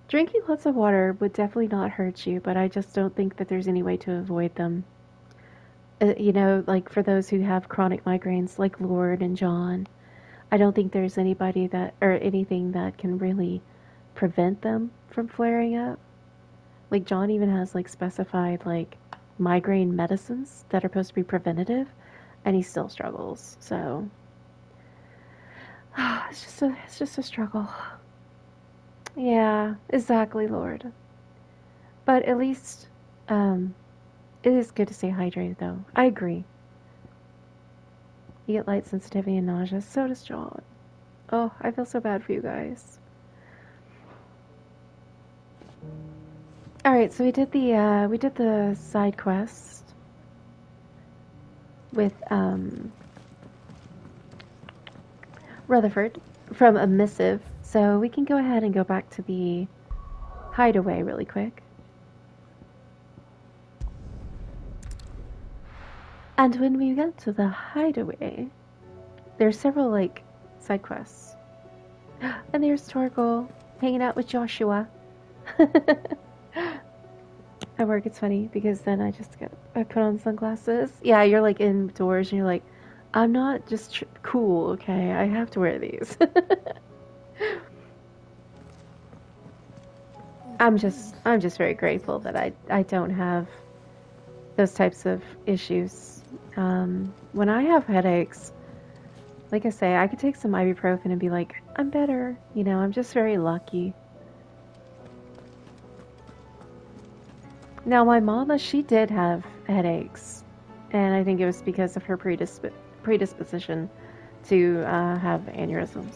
Drinking lots of water would definitely not hurt you, but I just don't think that there's any way to avoid them. You know, like for those who have chronic migraines, like Lord and John, I don't think there's anybody that, or anything that can really prevent them from flaring up. Like John even has like specified like migraine medicines that are supposed to be preventative, and he still struggles. So it's just a struggle. Yeah, exactly, Lord. But at least it is good to stay hydrated, though. I agree. You get light sensitivity and nausea. So does John. Oh, I feel so bad for you guys. All right, so we did the side quest with Rutherford from a missive. So we can go ahead and go back to the hideaway really quick. And when we get to the hideaway, there's several like side quests. And there's Torgal hanging out with Joshua. At work it's funny because then I put on sunglasses. Yeah, you're like indoors and you're like, I'm not just cool, okay? I have to wear these. I'm just very grateful that I don't have those types of issues. When I have headaches, like I say, I could take some ibuprofen and be like, I'm better. You know, I'm just very lucky. Now, my mama, she did have headaches, and I think it was because of her predisposition to have aneurysms.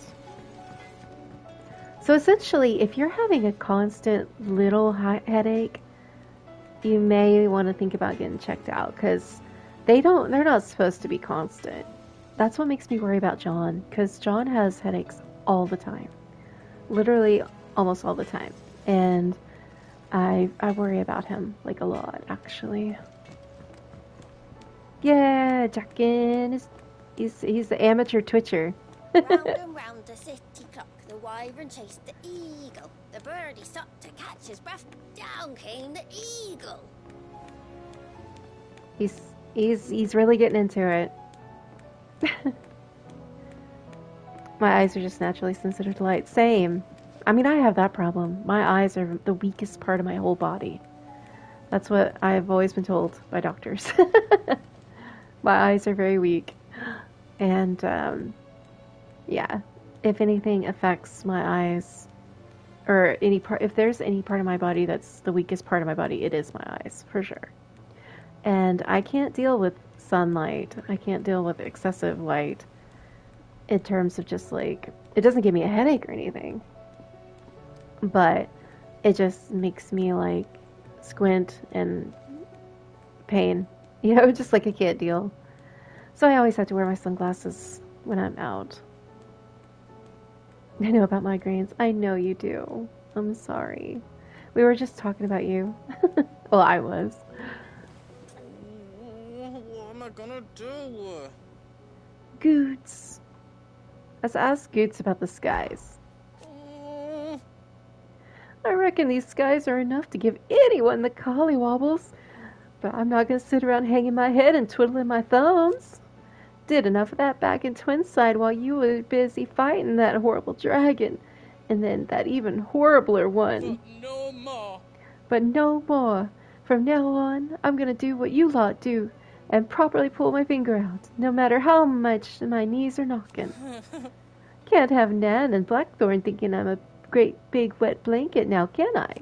So essentially, if you're having a constant little headache, you may want to think about getting checked out, because they're not supposed to be constant. That's what makes me worry about John, because John has headaches all the time. Literally almost all the time. And I worry about him, like, a lot, actually. Yeah, Jackin he's the amateur twitcher. Round and round the city clock, the wyvern chased the eagle. The birdie stopped to catch his breath. Down came the eagle. He's really getting into it. My eyes are just naturally sensitive to light. Same. I mean, I have that problem. My eyes are the weakest part of my whole body. That's what I've always been told by doctors. My eyes are very weak. And, yeah. If anything affects my eyes, or if there's any part of my body that's the weakest part of my body, it is my eyes, for sure. And I can't deal with sunlight. I can't deal with excessive light in terms of just like, it doesn't give me a headache or anything. But it just makes me like squint and pain. You know, just like I can't deal. So I always have to wear my sunglasses when I'm out. I know about migraines. I know you do. I'm sorry. We were just talking about you. Well, I was. What am I gonna do? Goots. Let's ask Goots about the skies. I reckon these skies are enough to give anyone the collywobbles. But I'm not gonna sit around hanging my head and twiddling my thumbs. Did enough of that back in Twinside while you were busy fighting that horrible dragon. And then that even horribler one. But no more. But no more. From now on, I'm gonna do what you lot do. And properly pull my finger out, no matter how much my knees are knocking. Can't have Nan and Blackthorn thinking I'm a great big wet blanket now, can I?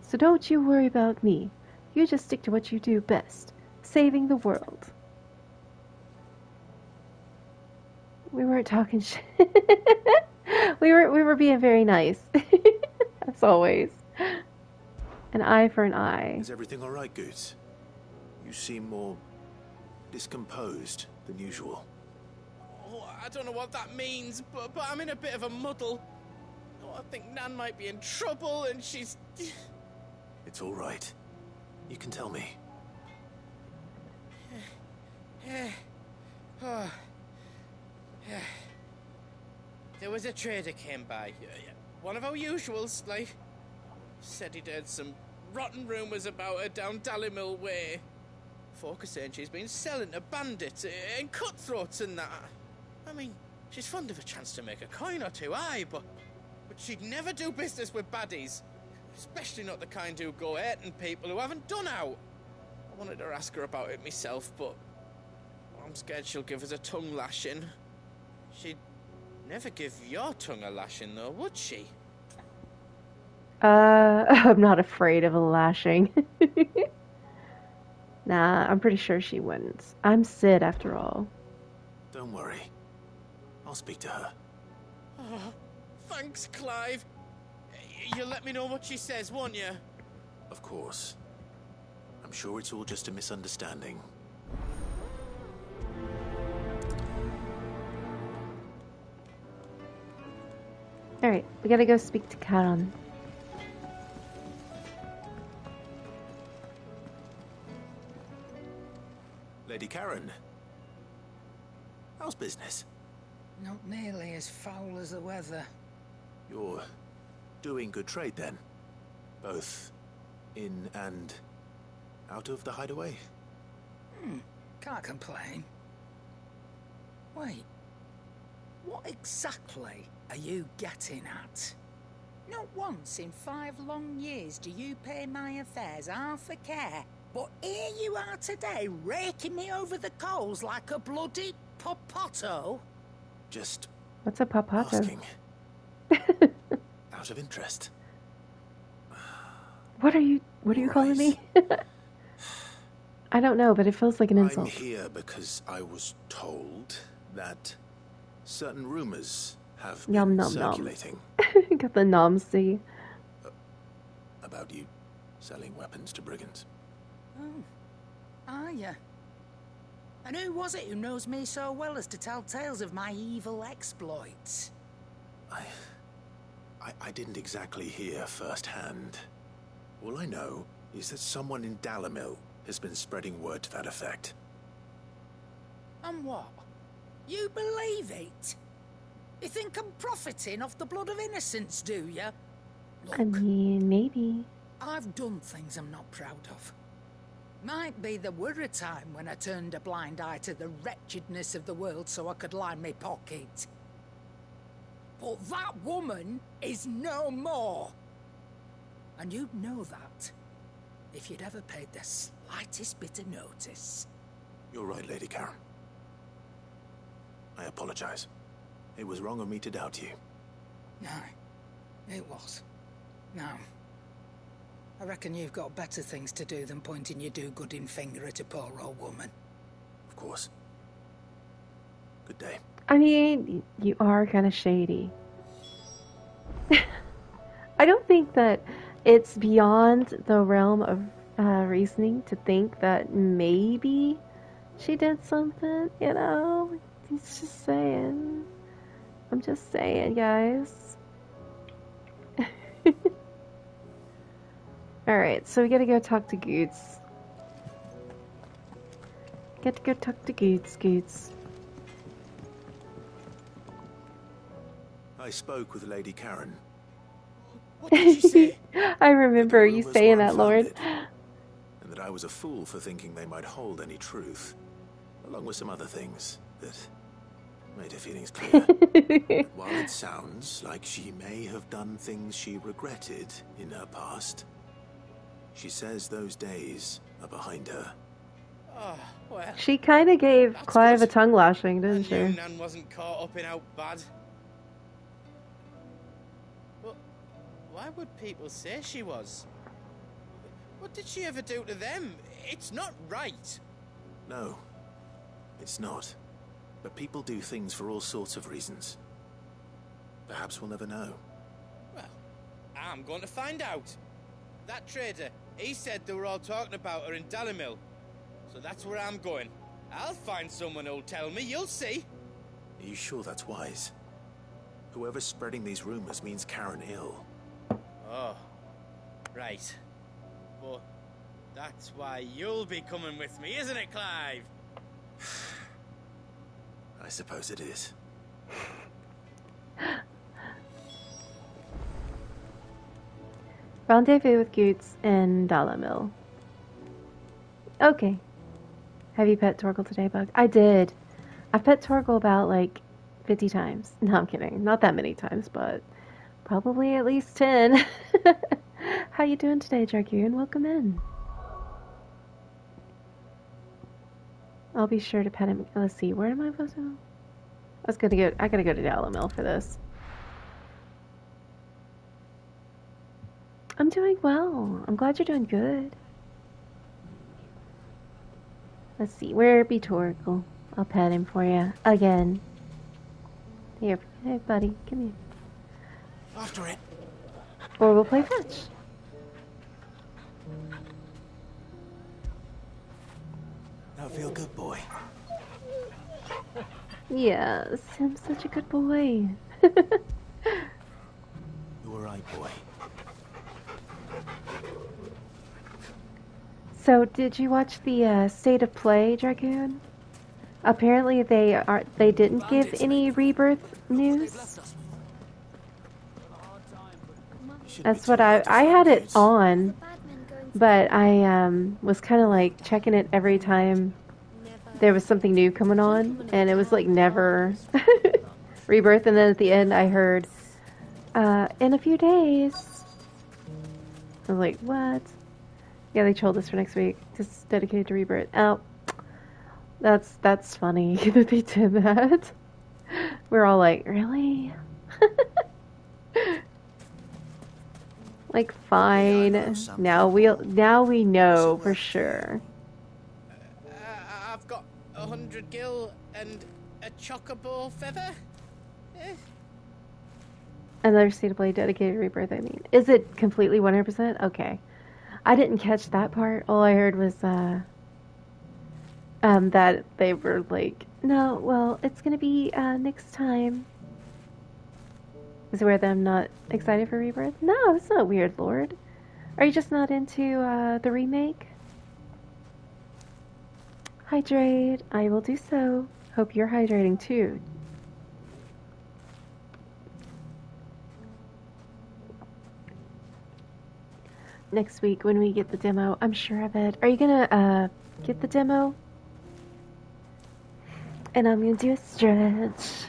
So don't you worry about me. You just stick to what you do best, saving the world. We weren't talking shit. we were being very nice, as always. An eye for an eye. Is everything all right, Goose? You seem more discomposed than usual. Oh, I don't know what that means, but I'm in a bit of a muddle. Oh, I think Nan might be in trouble, and she's... It's all right. You can tell me. Oh. There was a trader came by. One of our usuals, like... Said he'd heard some rotten rumours about her down Dallimil Way. Folk are saying she's been selling to bandits and cutthroats and that. I mean, she's fond of a chance to make a coin or two, aye, but she'd never do business with baddies. Especially not the kind who go hurting people who haven't done out. I wanted to ask her about it myself, but I'm scared she'll give us a tongue lashing. She'd never give your tongue a lashing, though, would she? I'm not afraid of a lashing. Nah, I'm pretty sure she wouldn't. I'm Sid, after all. Don't worry. I'll speak to her. Oh, thanks, Clive. You'll let me know what she says, won't you? Of course. I'm sure it's all just a misunderstanding. Alright, we gotta go speak to Karen. Lady Karen. How's business? Not nearly as foul as the weather. You're doing good trade then? Both in and out of the hideaway? Can't complain. Wait. What exactly are you getting at? Not once in 5 long years do you pay my affairs half a care. But here you are today, raking me over the coals like a bloody popoto. Just What's a papato? asking. Out of interest. What are you calling me? I don't know, but it feels like an I'm insult. here because I was told that certain rumors have Yum been nom nom. circulating Got the nomsy. about you selling weapons to brigands. Oh, are ya? And who was it who knows me so well as to tell tales of my evil exploits? I didn't exactly hear firsthand. All I know is that someone in Dallimil has been spreading word to that effect. And what? You believe it? You think I'm profiting off the blood of innocents, do you? I mean, maybe. I've done things I'm not proud of. Might be there were a time when I turned a blind eye to the wretchedness of the world so I could line my pocket. But that woman is no more. And you'd know that if you'd ever paid the slightest bit of notice. You're right, Lady Karen. I apologize. It was wrong of me to doubt you. No, it was. Now, I reckon you've got better things to do than pointing your do-gooding finger at a poor old woman. Of course. Good day. I mean, you are kind of shady. I don't think that it's beyond the realm of reasoning to think that maybe she did something, you know? He's just saying. I'm just saying, guys. Alright, so we gotta go talk to Goots. Got to go talk to Goots. I spoke with Lady Karen. What did she say? I remember The you rumors saying were that, Lord. unfounded, and that I was a fool for thinking they might hold any truth, along with some other things that made her feelings clear. While it sounds like she may have done things she regretted in her past, she says those days are behind her. Oh, well. She kind of gave That's Clive good. a tongue lashing, I didn't knew she? Nan wasn't caught up in out bad. But why would people say she was? What did she ever do to them? It's not right. No, it's not. But people do things for all sorts of reasons. Perhaps we'll never know. Well, I'm going to find out. That trader, he said they were all talking about her in Dallimil. So that's where I'm going. I'll find someone who'll tell me, you'll see. Are you sure that's wise? Whoever's spreading these rumors means Karen ill. Oh, right. But that's why you'll be coming with me, isn't it, Clive? I suppose it is. Rendezvous with Goots in Dalamil. Okay. Have you pet Torgal today, Bug? I did. I've pet Torgal about like 50 times. No, I'm kidding. Not that many times, but probably at least 10. How you doing today, Dragoon? Welcome in. I'll be sure to pet him. Let's see, where am I supposed to go? I gotta go to Dalamil for this. I'm doing well. I'm glad you're doing good. Let's see, where be Torgal? I'll pet him for you. Again. Here, hey buddy, come here. After it. Or we'll play fetch. That feel good, boy. Yes, I'm such a good boy. You were right, boy. So, did you watch the State of Play, Dragoon? Apparently, they didn't give any rebirth news. That's what I had it on, but I was kind of like checking it every time there was something new coming on, and it was like never rebirth. And then at the end, I heard in a few days. I was like, what? Yeah, they told us for next week, just dedicated to rebirth. Oh, that's funny that they did that. We're all like, really? Like, fine. Now we know for sure. I've got 100 gil and a chocobo feather. Another State of Play dedicated to rebirth. I mean, is it completely 100%? Okay. I didn't catch that part. All I heard was that they were like, no, well, it's gonna be next time. Is it weird that I'm not excited for rebirth? No, it's not weird, Lord. Are you just not into the remake? Hydrate. I will do so. Hope you're hydrating too. Next week when we get the demo, I'm sure of it. Are you gonna get the demo? And I'm gonna do a stretch.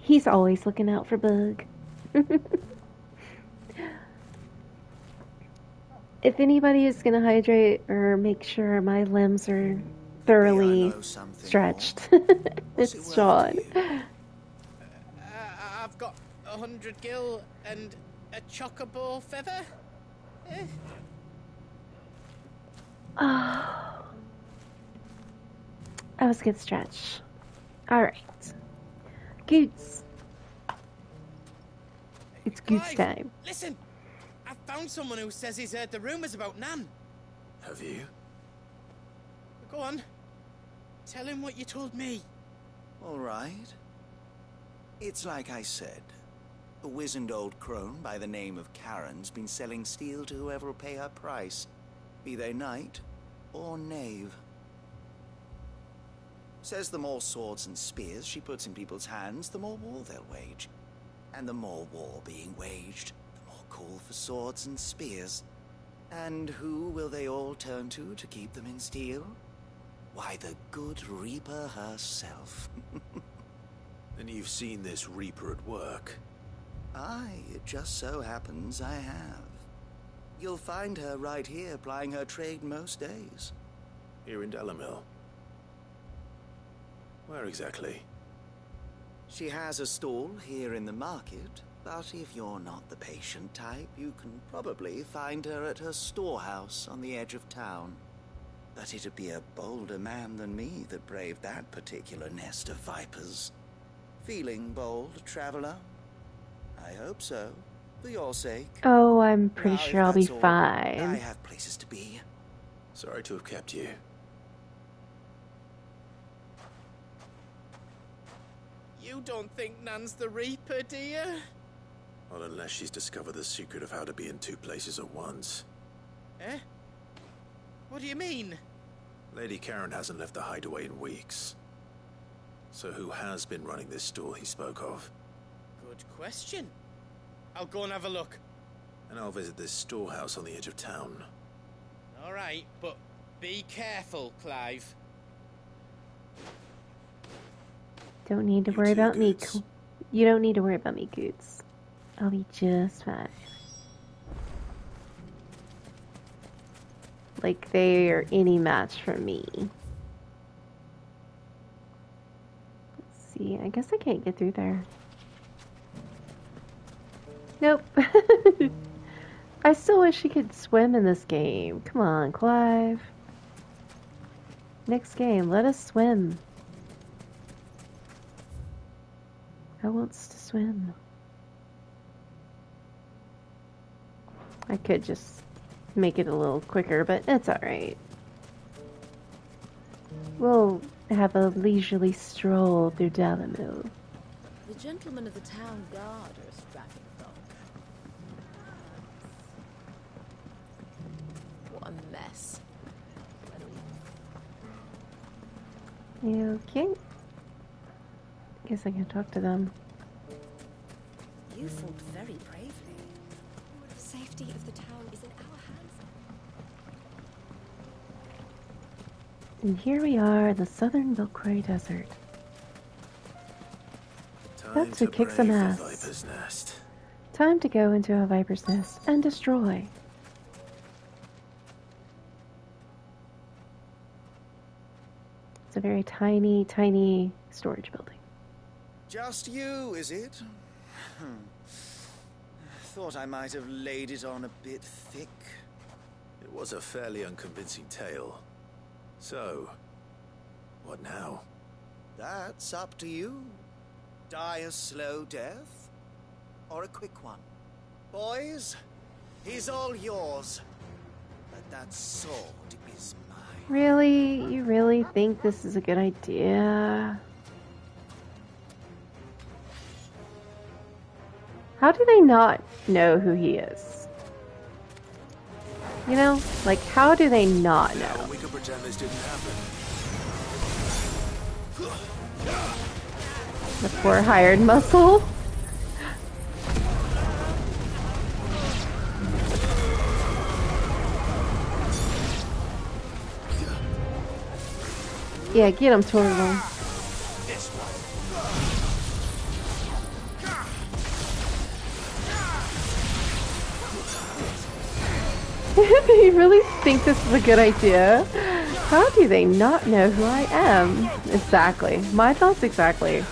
He's always looking out for Bug. If anybody is gonna hydrate or make sure my limbs are thoroughly stretched, it's Sean. I've got 100 gil and a chocobo feather. Oh, that was a good stretch. Alright. Goots. It's Goots time. Listen! I found someone who says he's heard the rumors about Nan. Have you? Go on. Tell him what you told me. All right. It's like I said. A wizened old crone by the name of Karen's been selling steel to whoever will pay her price, be they knight or knave. Says the more swords and spears she puts in people's hands, the more war they'll wage. And the more war being waged, the more call for swords and spears. And who will they all turn to keep them in steel? Why, the good Reaper herself. And you've seen this Reaper at work? Aye, it just so happens I have. You'll find her right here plying her trade most days. Here in Dalamil? Where exactly? She has a stall here in the market, but if you're not the patient type, you can probably find her at her storehouse on the edge of town. But it'd be a bolder man than me that braved that particular nest of vipers. Feeling bold, traveler? I hope so. For your sake. Oh, I'm pretty Now, if sure I'll be that's all, I fine. have places to be. Sorry to have kept you. You don't think Nan's the Reaper, do you? Not unless she's discovered the secret of how to be in two places at once. Eh? What do you mean? Lady Karen hasn't left the hideaway in weeks. So who has been running this store he spoke of? Good question. I'll go and have a look. And I'll visit this storehouse on the edge of town. All right, but be careful, Clive. Don't need to You worry too, about me. Goots. You don't need to worry about me, Goots. I'll be just fine. Like they are any match for me. Let's see, I guess I can't get through there. Nope. I still wish you could swim in this game. Come on, Clive. Next game, let us swim. I wants to swim. I could just make it a little quicker, but it's alright. We'll have a leisurely stroll through Dalamil. The gentlemen of the town guard are a strapping folk. What a mess. Okay. Guess I can talk to them. You fought very bravely. The safety of the town is in our hands. And here we are in the southern Belcray Desert. That's to kick some brave the ass. Viper's Nest. Time to go into a viper's nest and destroy. It's a very tiny, tiny storage building. Just you, is it? Thought I might have laid it on a bit thick. It was a fairly unconvincing tale. So, what now? That's up to you. Die a slow death, or a quick one. Boys, he's all yours. But that sword is mine. Really? You really think this is a good idea? How do they not know who he is? You know? Like, how do they not know? Now we can pretend this didn't happen. The poor hired muscle. Yeah, get him, Torgal. Do you really think this is a good idea? How do they not know who I am? Exactly. My thoughts exactly.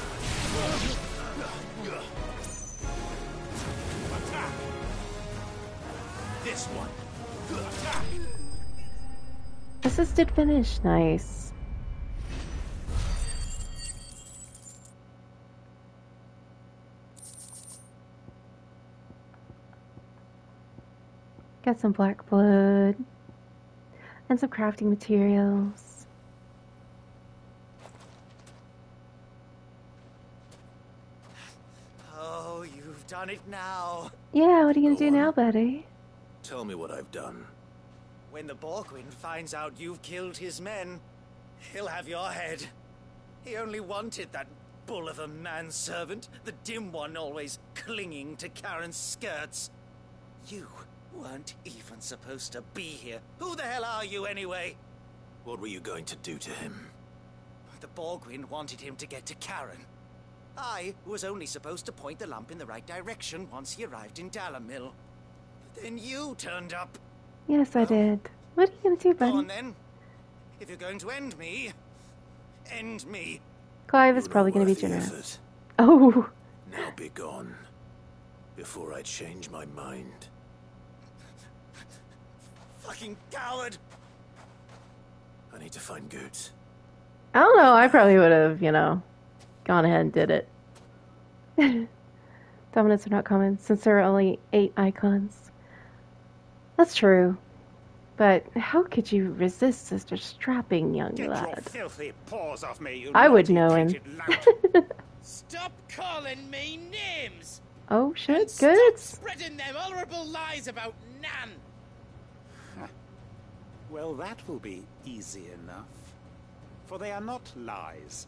Assisted finish. Nice. Got some black blood and some crafting materials. Oh, you've done it now. Yeah, what are you gonna Go do on. now, buddy? Tell me what I've done. When the Borgwin finds out you've killed his men, he'll have your head. He only wanted that bull of a manservant, the dim one always clinging to Karen's skirts. You weren't even supposed to be here. Who the hell are you anyway? What were you going to do to him? The Borgwin wanted him to get to Karen. I was only supposed to point the lamp in the right direction once he arrived in Dalamil. But then you turned up. Yes, I did. What are you gonna do, Go on buddy? then. If you're going to end me, end me. Clive is You're probably not gonna be worth the generous. effort. Oh, Now be gone. Before I change my mind. Fucking coward! I need to find Goots. I don't know. I probably would have, you know, gone ahead and did it. Dominants are not common, since there are only 8 icons. That's true. But how could you resist such a strapping young Get your lad? filthy paws off me, you I would naughty, know him. painted lout. Stop calling me names! Oh shit, And stop good. spreading them horrible lies about Nan! Well, that will be easy enough. For they are not lies.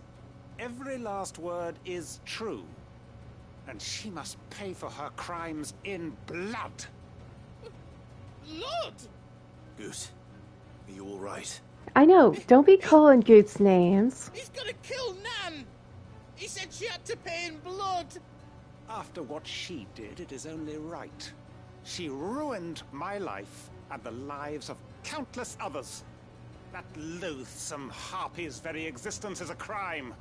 Every last word is true. And she must pay for her crimes in blood. Blood? Goose, are you all right? I know, don't be calling Goose names. He's gonna kill Nan! He said she had to pay in blood! After what she did, it is only right. She ruined my life and the lives of countless others. That loathsome harpy's very existence is a crime,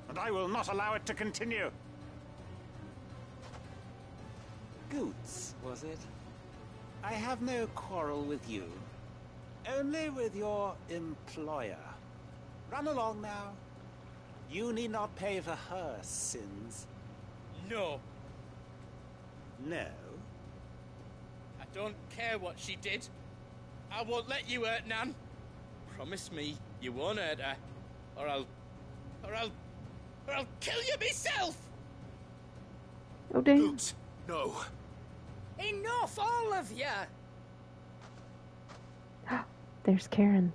and I will not allow it to continue. Goots, was it? I have no quarrel with you. Only with your employer. Run along now. You need not pay for her sins. No. No? I don't care what she did. I won't let you hurt Nan. Promise me you won't hurt her, or I'll kill you myself! Oh damn. Goots, no. Enough, all of you! There's Karen.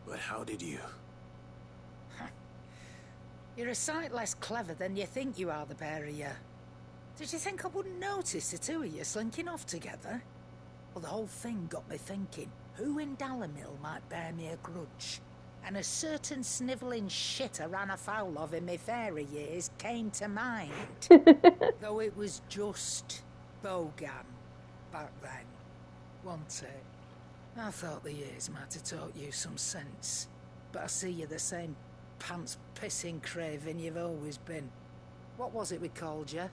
But how did you? You're a sight less clever than you think you are, the pair of you. Did you think I wouldn't notice the two of you slinking off together? Well, the whole thing got me thinking, who in Dalimil might bear me a grudge? And a certain snivelling shit I ran afoul of in my fairy years came to mind. Though it was just Bogan back then, wasn't it? I thought the years might have taught you some sense, but I see you're the same pants-pissing craven you've always been. What was it we called you?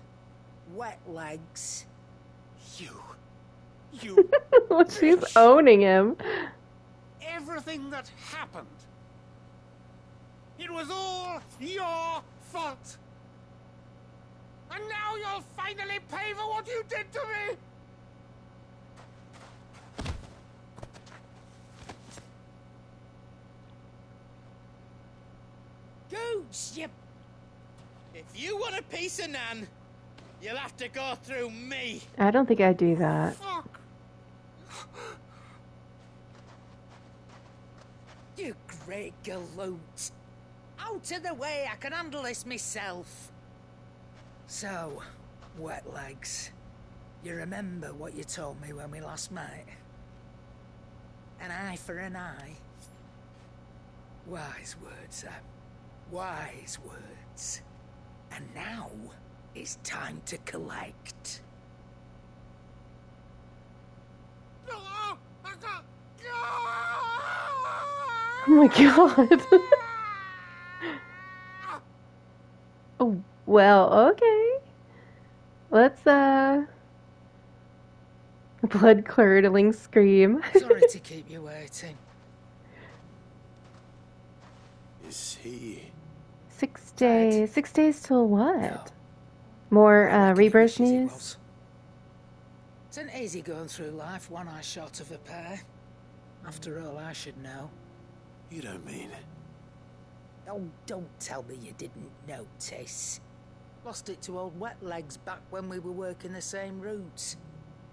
Wet legs. You She's owning him. Everything that happened. It was all your fault. And now you'll finally pay for what you did to me. Gooch, you... If you want a piece of Nan, you'll have to go through me. I don't think I'd do that. Fuck. You great galoot. Out of the way, I can handle this myself. So, wet legs. You remember what you told me when we last met? An eye for an eye. Wise words, Sam. Wise words. And now, it's time to collect. Oh my god. Oh, well, okay. Let's, blood-curdling scream. Sorry to keep you waiting. Is he... 6 days. 6 days till what? No. More, rebirth Wishes it news? was. It's an easy going through life, one eye short of a pair. After all, I should know. You don't mean... Oh, don't tell me you didn't notice. Lost it to old Wet Legs back when we were working the same routes.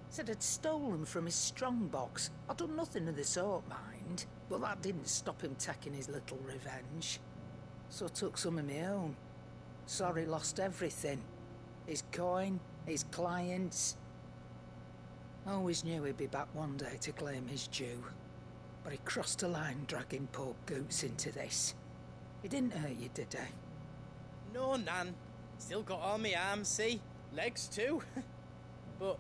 Said I'd stolen from his strongbox. I'd done nothing of the sort, mind. But that didn't stop him taking his little revenge. So I took some of my own. Sorry, lost everything. His coin, his clients. Always knew he'd be back one day to claim his due. But he crossed a line dragging poor Goots into this. He didn't hurt you, did he? No, Nan. Still got all my arms, see? Legs too. But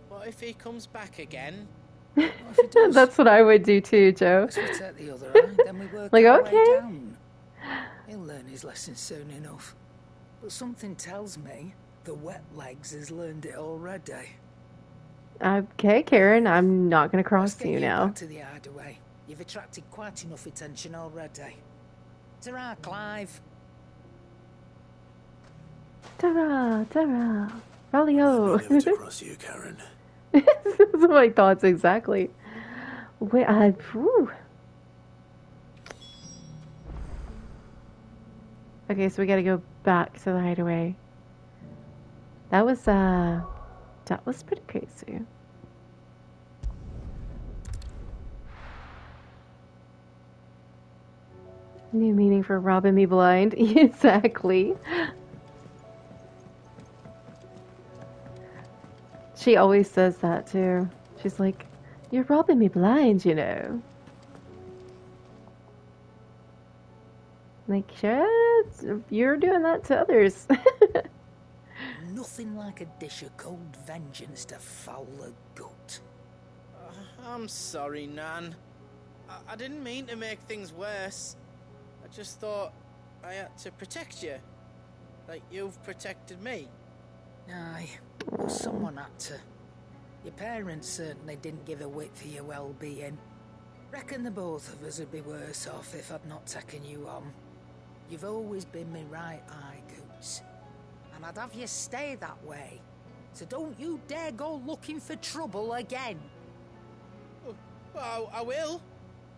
what if he comes back again? What if he does? That's what I would do too, Joe. So we take the other eye, then we work Like, our okay. way down. He'll learn his lesson soon enough. But something tells me the Wet Legs has learned it already. Okay, Karen, I'm not gonna Let's cross get you now. back to the hideaway. You've attracted quite enough attention already. Ta-ra, Clive. Ta-ra! Ta-ra! Rally-ho! I've never across you, Karen. Those are my thoughts exactly. Wait, whew. Okay, so we gotta go back to the hideaway. That was pretty crazy. New meaning for robbing me blind. Exactly. She always says that too. She's like, "You're robbing me blind, you know." Like, shit, you're doing that to others. Nothing like a dish of cold vengeance to foul the gut. I'm sorry, Nan. I didn't mean to make things worse. I just thought I had to protect you. Like you've protected me. Aye, well, someone had to. Your parents certainly didn't give a whit for your well-being. Reckon the both of us would be worse off if I'd not taken you on. You've always been me right eye, Goots. And I'd have you stay that way. So don't you dare go looking for trouble again. Oh, I will.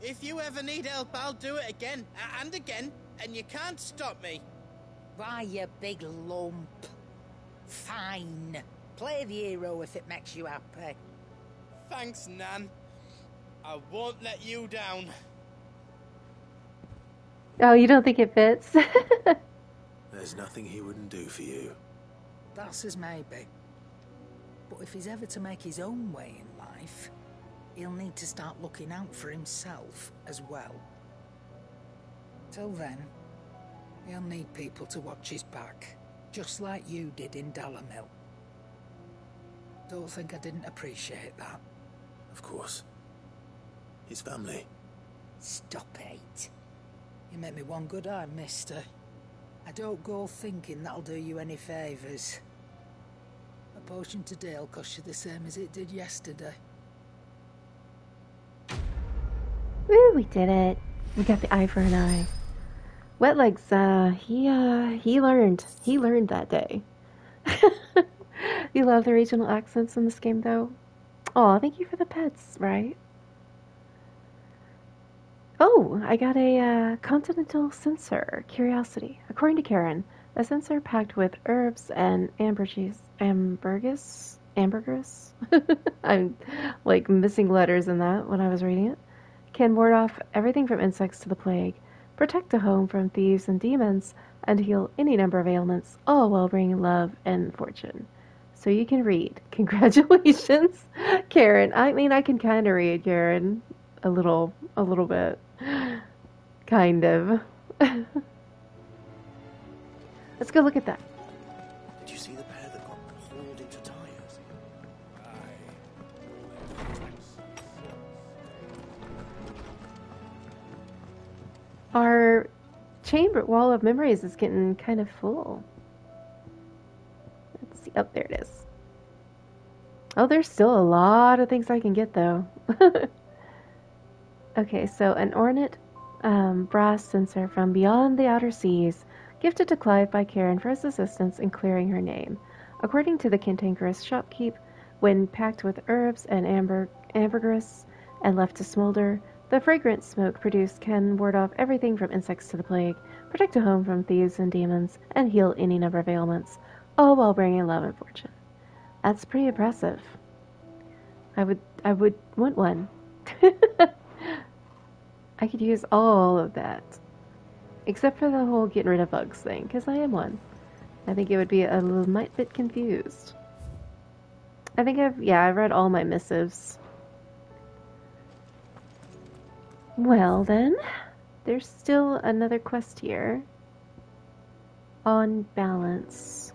If you ever need help, I'll do it again and again, and you can't stop me. Why, you big lump. Fine. Play the hero if it makes you happy. Thanks, Nan. I won't let you down. Oh, you don't think it fits? There's nothing he wouldn't do for you. That's as maybe. But if he's ever to make his own way in life, he'll need to start looking out for himself as well. Till then, he'll need people to watch his back, just like you did in Dalamil. Don't think I didn't appreciate that. Of course. His family. Stop it. You make me one good eye, mister. I don't go thinking that'll do you any favours. A potion today'll cost you the same as it did yesterday. Woo, we did it. We got the eye for an eye. Wetlegs, he learned. He learned that day. You love the regional accents in this game, though? Oh, thank you for the pets, right? Oh, I got a continental censer. Curiosity. According to Karen, a censer packed with herbs and ambergris. I'm like missing letters in that when I was reading it. Can ward off everything from insects to the plague, protect a home from thieves and demons, and heal any number of ailments, all while bringing love and fortune. So you can read. Congratulations, Karen. I mean, I can kind of read, Karen. A little bit. Kind of. Let's go look at that. Did you see the pair that got hauled into tires? Our chamber wall of memories is getting kind of full. Let's see. Oh, there it is. Oh, there's still a lot of things I can get, though. Okay, so an ornate brass censer from beyond the outer seas, gifted to Clive by Karen for his assistance in clearing her name. According to the cantankerous shopkeep, when packed with herbs and ambergris and left to smolder, the fragrant smoke produced can ward off everything from insects to the plague, protect a home from thieves and demons, and heal any number of ailments, all while bringing love and fortune. That's pretty impressive. I would want one. I could use all of that. Except for the whole getting rid of bugs thing, because I am one. I think it would be a little bit confused. I think I've read all my missives. Well then, there's still another quest here. On balance.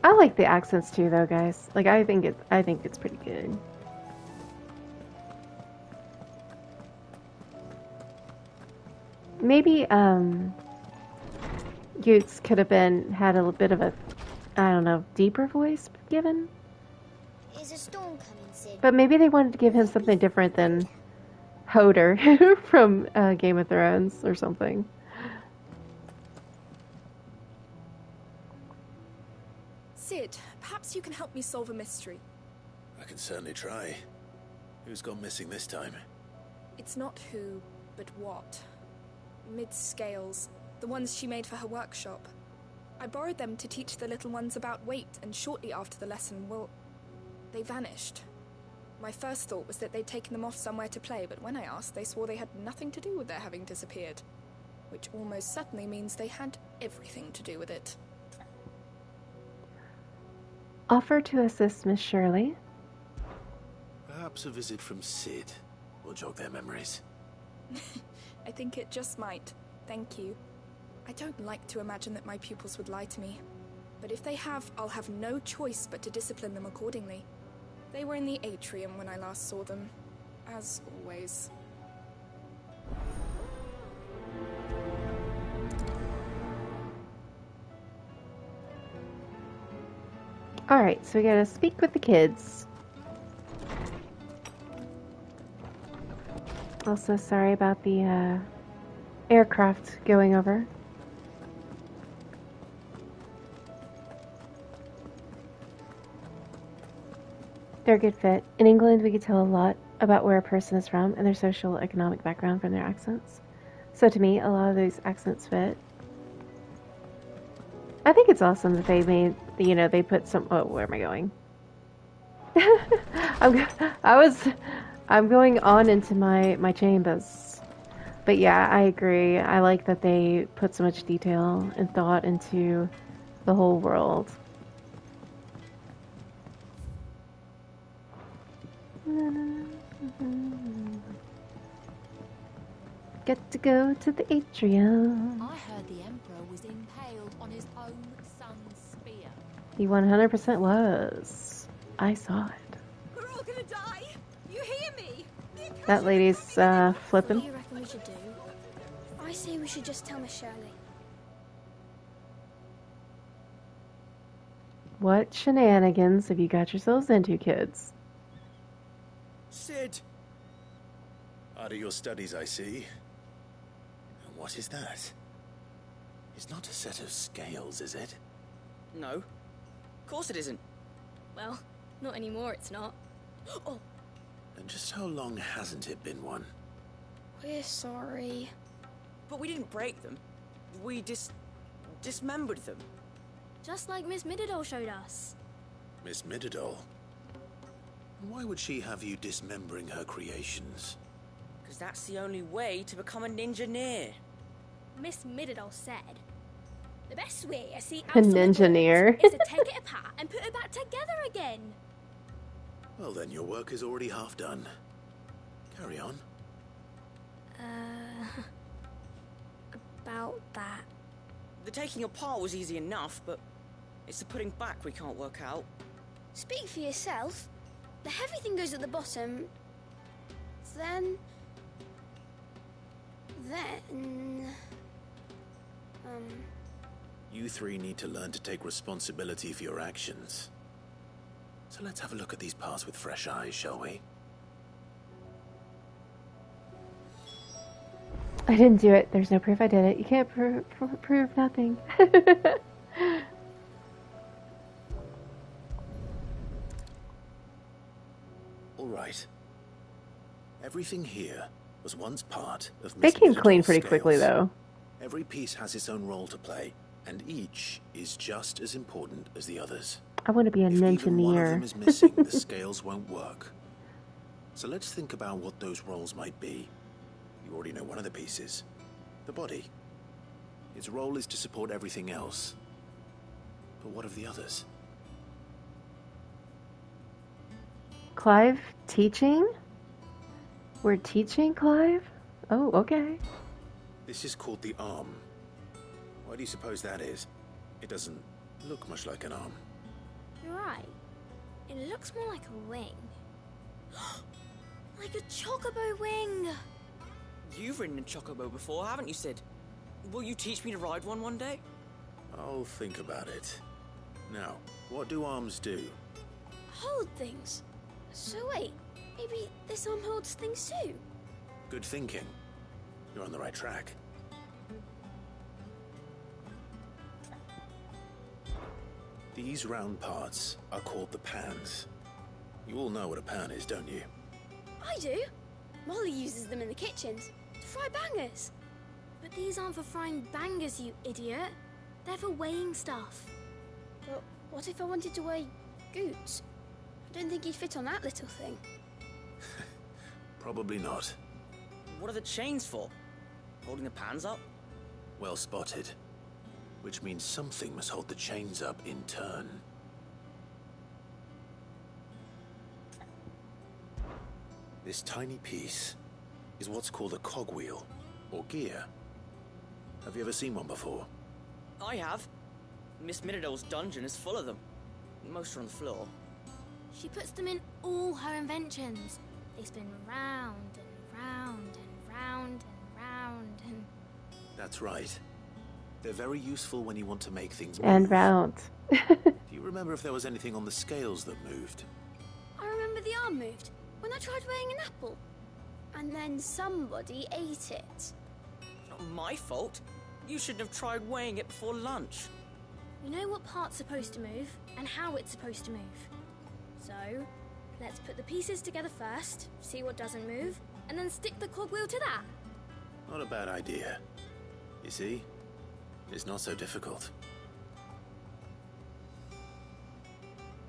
I like the accents too, though, guys. Like, I think it's pretty good. Maybe Goots could have had a bit of a, I don't know, deeper voice given. Is a storm coming, Sid? But maybe they wanted to give him something different than Hodor from Game of Thrones or something. Sid, perhaps you can help me solve a mystery. I can certainly try. Who's gone missing this time? It's not who, but what. Mid's scales, the ones she made for her workshop. I borrowed them to teach the little ones about weight, and shortly after the lesson, well, they vanished. My first thought was that they'd taken them off somewhere to play, but when I asked, they swore they had nothing to do with their having disappeared. Which almost certainly means they had everything to do with it. Offer to assist Miss Shirley. Perhaps a visit from Sid will jog their memories. I think it just might. Thank you. I don't like to imagine that my pupils would lie to me. But if they have, I'll have no choice but to discipline them accordingly. They were in the atrium when I last saw them. As always. Alright, so we gotta speak with the kids. Also, sorry about the aircraft going over. They're a good fit. In England, we could tell a lot about where a person is from and their social economic background from their accents. So to me, a lot of those accents fit. I think it's awesome that they made, you know, they put some, oh, where am I going? I'm going on into my chambers. But yeah, I agree. I like that they put so much detail and thought into the whole world. Get to go to the atrium. I heard the Emperor was impaled on his own son's spear. He 100% was. I saw it. We're all gonna die. You hear me? That lady's What flipping. do you reckon we should do? I say we should just tell Miss Shirley. What shenanigans have you got yourselves into, kids? Sid! Out of your studies, I see. And what is that? It's not a set of scales, is it? No. Of course it isn't. Well, not anymore, it's not. Oh, And just how long hasn't it been one? we're sorry. But we didn't break them. We dismembered them. Just like Miss Middledore showed us. Miss Middledore? Why would she have you dismembering her creations? Because that's the only way to become a ninja-neer. Miss Middledore said, The best way I see A ninja-neer. is to take it apart and put it back together again. Well then, your work is already half done. Carry on. About that. The taking apart was easy enough, but it's the putting back we can't work out. Speak for yourself. The heavy thing goes at the bottom. Then... You three need to learn to take responsibility for your actions. So let's have a look at these parts with fresh eyes, shall we? I didn't do it. There's no proof I did it. You can't prove nothing. All right. Everything here was once part of They Miss came clean Middleton's pretty quickly, scales. though. Every piece has its own role to play, and each is just as important as the others. I want to be a If even one of ninja-neer. them is missing, the scales won't work. So let's think about what those roles might be. You already know one of the pieces. The body. Its role is to support everything else. But what of the others? Clive teaching? We're teaching Clive? Oh, okay. This is called the arm. Why do you suppose that is? It doesn't look much like an arm. You're right. It looks more like a wing. Like a chocobo wing! You've ridden a chocobo before, haven't you, Sid? Will you teach me to ride one day? I'll think about it. Now, what do arms do? Hold things. So wait, maybe this arm holds things too? Good thinking. You're on the right track. These round parts are called the pans. You all know what a pan is, don't you? I do. Molly uses them in the kitchens to fry bangers. But these aren't for frying bangers, you idiot. They're for weighing stuff. But what if I wanted to weigh goods? I don't think he'd fit on that little thing. Probably not. What are the chains for? Holding the pans up? Well spotted. Which means something must hold the chains up in turn. This tiny piece is what's called a cogwheel, or gear. Have you ever seen one before? I have. Miss Minidol's dungeon is full of them. Most are on the floor. She puts them in all her inventions. They spin round and round and round and round and... That's right. They're very useful when you want to make things move. And round. Do you remember if there was anything on the scales that moved? I remember the arm moved when I tried weighing an apple. And then somebody ate it. Not my fault. You shouldn't have tried weighing it before lunch. You know what part's supposed to move and how it's supposed to move. So, let's put the pieces together first, see what doesn't move, and then stick the cogwheel to that. Not a bad idea. You see? It's not so difficult.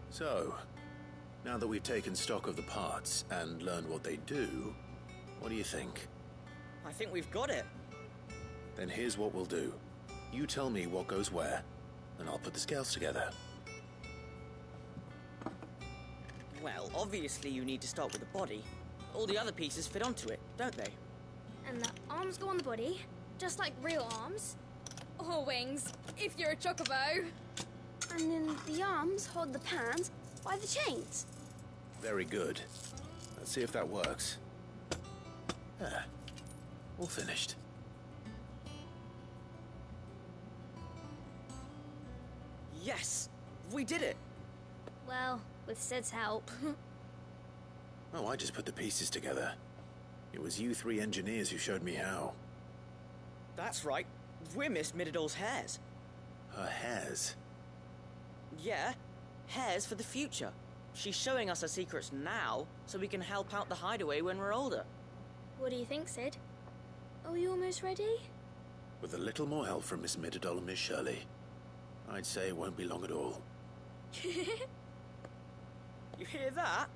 So, now that we've taken stock of the parts and learned what they do, what do you think? I think we've got it. Then here's what we'll do. You tell me what goes where, and I'll put the scales together. Well, obviously you need to start with the body. All the other pieces fit onto it, don't they? And the arms go on the body, just like real arms. Or wings, if you're a chocobo. And then the arms hold the pans by the chains. Very good. Let's see if that works. Ah, all finished. Yes! We did it! Well, with Sid's help. Oh, I just put the pieces together. It was you three engineers who showed me how. That's right. We're Miss Minidol's hairs. Her hairs? Yeah, hairs for the future. She's showing us her secrets now, so we can help out the hideaway when we're older. What do you think, Sid? Are we almost ready? With a little more help from Miss Mididol and Miss Shirley, I'd say it won't be long at all. You hear that?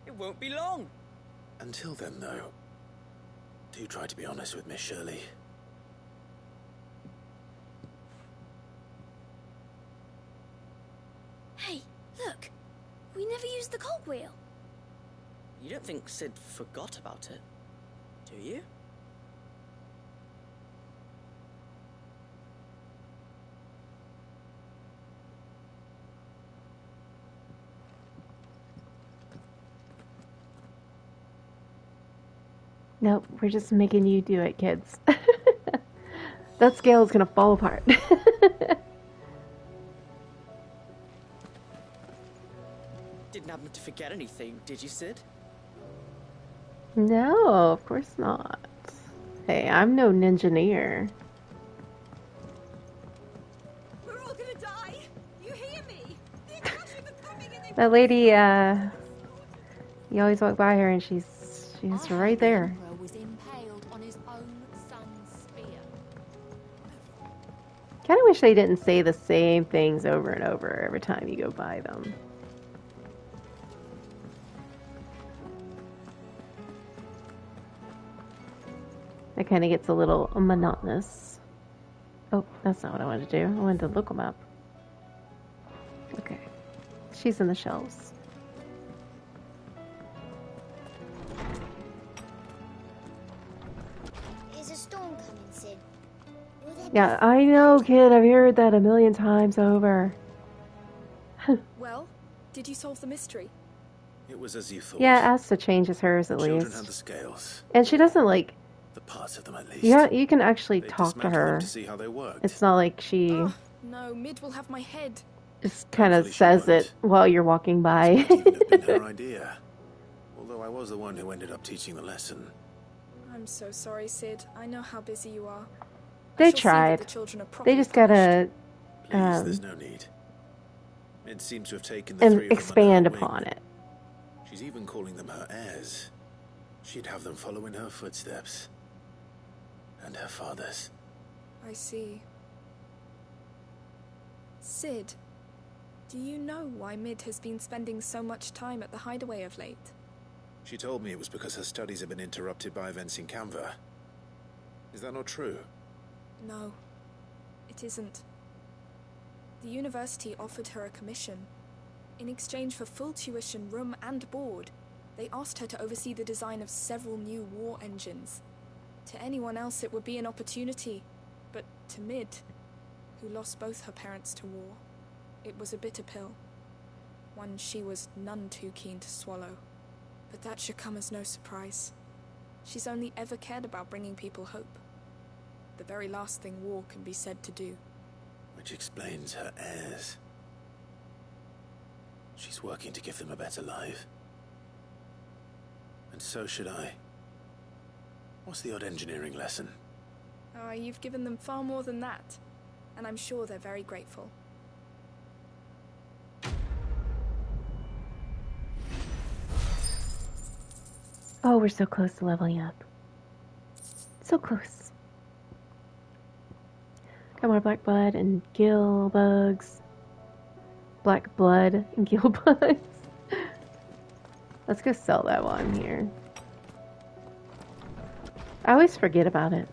It won't be long. Until then, though, do try to be honest with Miss Shirley. Hey, look! We never used the cogwheel. You don't think Sid forgot about it, do you? Nope, we're just making you do it, kids. That scale is gonna fall apart. Didn't happen to forget anything, did you, Sid? No, of course not. Hey, I'm no ninja-neer. We're all gonna die. You hear me? The Akashic are coming and they... That lady, you always walk by her and she's right there. Was impaled on his own son's spear. Kind of wish they didn't say the same things over and over every time you go by them. That kind of gets a little monotonous. Oh, that's not what I wanted to do. I wanted to look them up. Okay. She's in the shelves. Is a storm coming, Sid? Will there be... Yeah, I know, kid. I've heard that a million times over. Well, did you solve the mystery? It was as you thought. Yeah, Asta changes hers at Children least. had the scales. And she doesn't like... The parts of them at least. Yeah, you can actually They talk to dismantled her. them to see how they worked. It's not like she No, Mid will have my head. just kind of says it while you're walking by. Been her idea. Although I was the one who ended up teaching the lesson. I'm so sorry, Sid. I know how busy you are. They I shall see that tried. the children are They properly just gotta... Please, there's no need. Mid seems to have taken the and three of them expand under her upon wing. it. She's even calling them her heirs. She'd have them follow in her footsteps. And her father's. I see. Sid, do you know why Mid has been spending so much time at the hideaway of late? She told me it was because her studies have been interrupted by events in Canva. Is that not true? No, it isn't. The university offered her a commission. In exchange for full tuition, room and board, they asked her to oversee the design of several new war engines. To anyone else it would be an opportunity, but to Mid, who lost both her parents to war, it was a bitter pill. One she was none too keen to swallow. But that should come as no surprise. She's only ever cared about bringing people hope. The very last thing war can be said to do. Which explains her heirs. She's working to give them a better life. And so should I. What's the odd engineering lesson? Oh, you've given them far more than that. And I'm sure they're very grateful. Oh, we're so close to leveling up. So close. Got more black blood and gill bugs. Black blood and gill bugs. Let's go sell that one here. I always forget about it.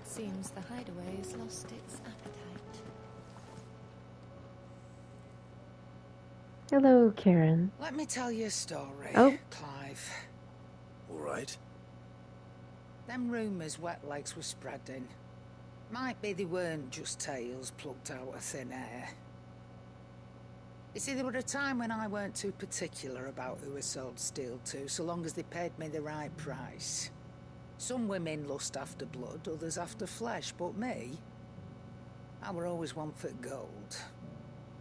Seems the hideaway has lost its appetite. Hello, Karen. Let me tell you a story, Oh. Clive. All right. Them rumours wet legs were spreading. Might be they weren't just tales plucked out of thin air. You see, there were a time when I weren't too particular about who I sold steel to, so long as they paid me the right price. Some women lust after blood, others after flesh, but me, I were always one for gold.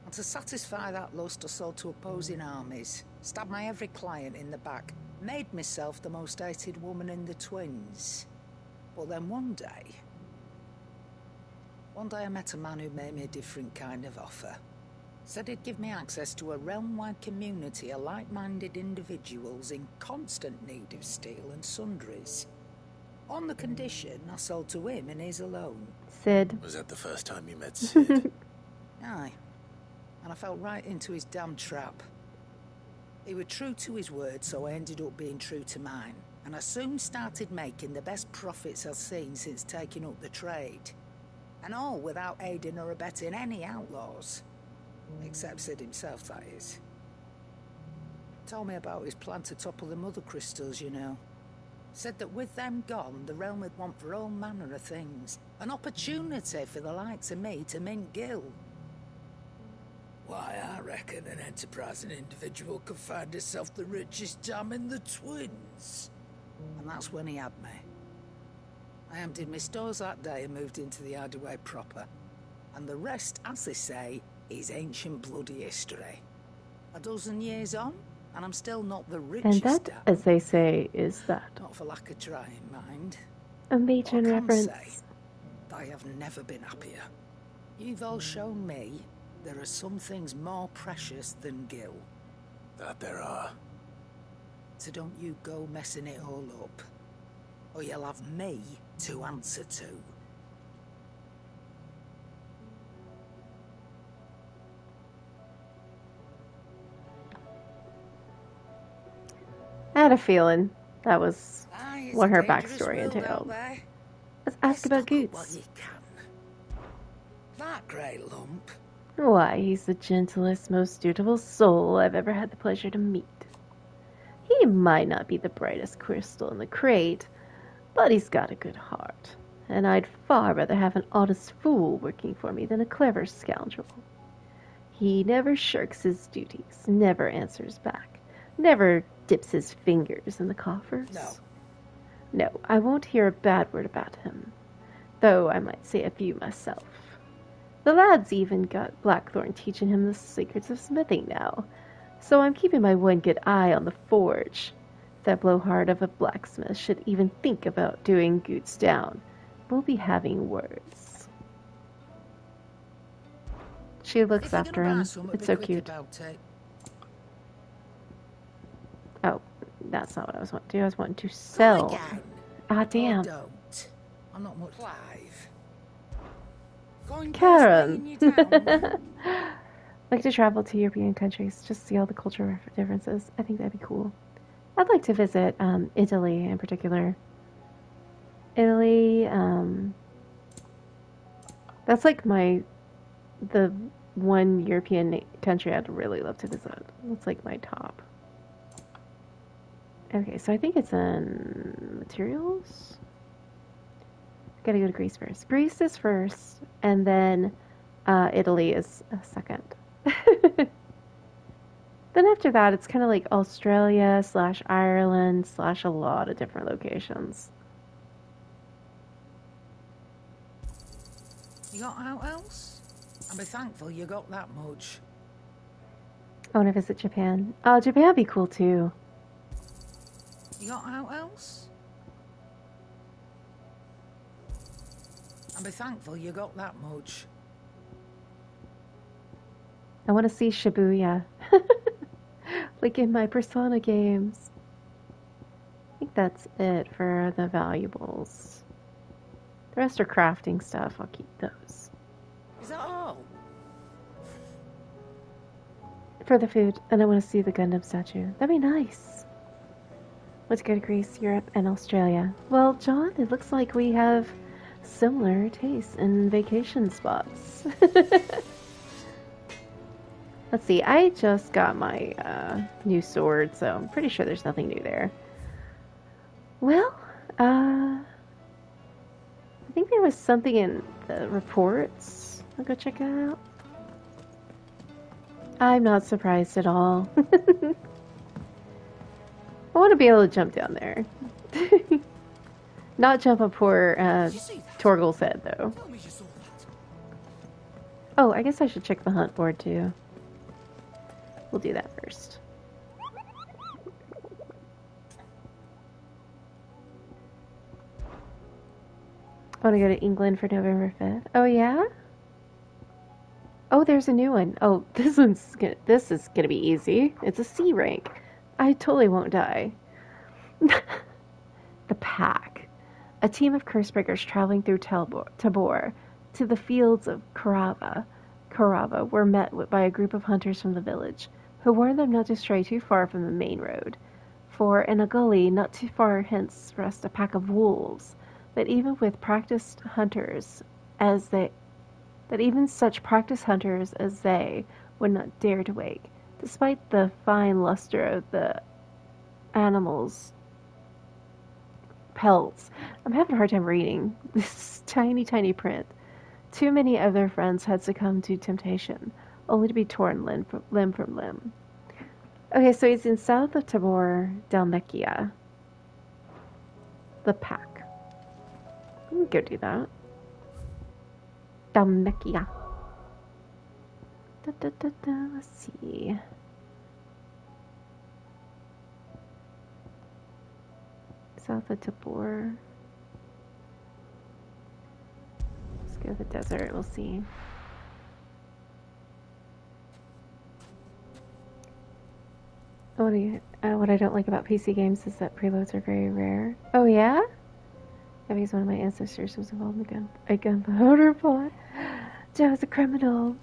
And to satisfy that lust, I sold to opposing armies, stabbed my every client in the back, made myself the most hated woman in the twins. But then one day I met a man who made me a different kind of offer. Said he'd give me access to a realm-wide community of like-minded individuals in constant need of steel and sundries. On the condition I sold to him and his alone. Sid. Was that the first time you met Sid? Aye. And I fell right into his damn trap. He was true to his word, so I ended up being true to mine. And I soon started making the best profits I've seen since taking up the trade. And all without aiding or abetting any outlaws. Except Sid himself, that is. Told me about his plan to topple the mother crystals, you know. Said that with them gone, the realm would want for all manner of things. An opportunity for the likes of me to mint gil. Why, I reckon an enterprising individual could find himself the richest dam in the twins. And that's when he had me. I emptied my stores that day and moved into the hideaway proper. And the rest, as they say, is ancient bloody history. A dozen years on, and I'm still not the richest. And that, as they say, is that. Not for lack of trying, mind. A major reference. Say, I have never been happier. You've all shown me there are some things more precious than gil. That there are. So don't you go messing it all up, or you'll have me to answer to. I had a feeling that was what her backstory entailed. Let's ask about Goots. That grey lump. Why, he's the gentlest, most dutiful soul I've ever had the pleasure to meet. He might not be the brightest crystal in the crate, but he's got a good heart, and I'd far rather have an honest fool working for me than a clever scoundrel. He never shirks his duties, never answers back, never dips his fingers in the coffers. No, I won't hear a bad word about him, though I might say a few myself. The lad's even got Blackthorn teaching him the secrets of smithing now, so I'm keeping my one good eye on the forge. If that blowhard of a blacksmith should even think about doing Goots down, we'll be having words. She looks If you're after gonna buy him. something, It's be so quick cute. about it. Oh, that's not what I was wanting to do. I was wanting to Go sell. again. Ah, Or damn. don't. I'm not much. Clive. Going Karen. in your town. Like to travel to European countries, just see all the cultural differences. I think that'd be cool. I'd like to visit Italy in particular. Italy, that's like the one European country I'd really love to visit. That's like my top. Okay, so I think it's in materials. Gotta go to Greece first. Greece is first, and then Italy is a second. Then after that, it's kind of like Australia / Ireland / a lot of different locations. You got out else? I'll be thankful you got that much. I want to visit Japan. Oh, Japan would be cool too. You got out else? I'll be thankful you got that much. I want to see Shibuya. Like in my Persona games. I think that's it for the valuables. The rest are crafting stuff. I'll keep those. Is that all? For the food, and I want to see the Gundam statue. That'd be nice. Let's go to Greece, Europe, and Australia. Well, John, it looks like we have similar tastes in vacation spots. Let's see, I just got my new sword, so I'm pretty sure there's nothing new there. Well, I think there was something in the reports. I'll go check it out. I'm not surprised at all. I want to be able to jump down there. Not jump up poor Torgal's head, though. Oh, I guess I should check the hunt board, too. We'll do that first. I want to go to England for November 5th. Oh, yeah? Oh, there's a new one. Oh, this is gonna be easy. It's a C rank. I totally won't die. The Pack. A team of cursebreakers traveling through Tabor to the fields of Carava were met by a group of hunters from the village, who warned them not to stray too far from the main road. For in a gully not too far hence rest a pack of wolves, that even such practiced hunters as they would not dare to wake, despite the fine luster of the animals' pelts. I'm having a hard time reading this tiny, tiny print. Too many of their friends had succumbed to temptation, only to be torn limb from limb. Okay, so he's in south of Tabor, Dalmatia. The Pack. Let me go do that. Dalmatia. Let's see. South of Tabor. Let's go to the desert. We'll see. What I don't like about PC games is that preloads are very rare. Oh yeah? That means one of my ancestors was involved in a gunpowder plot. Joe is a criminal.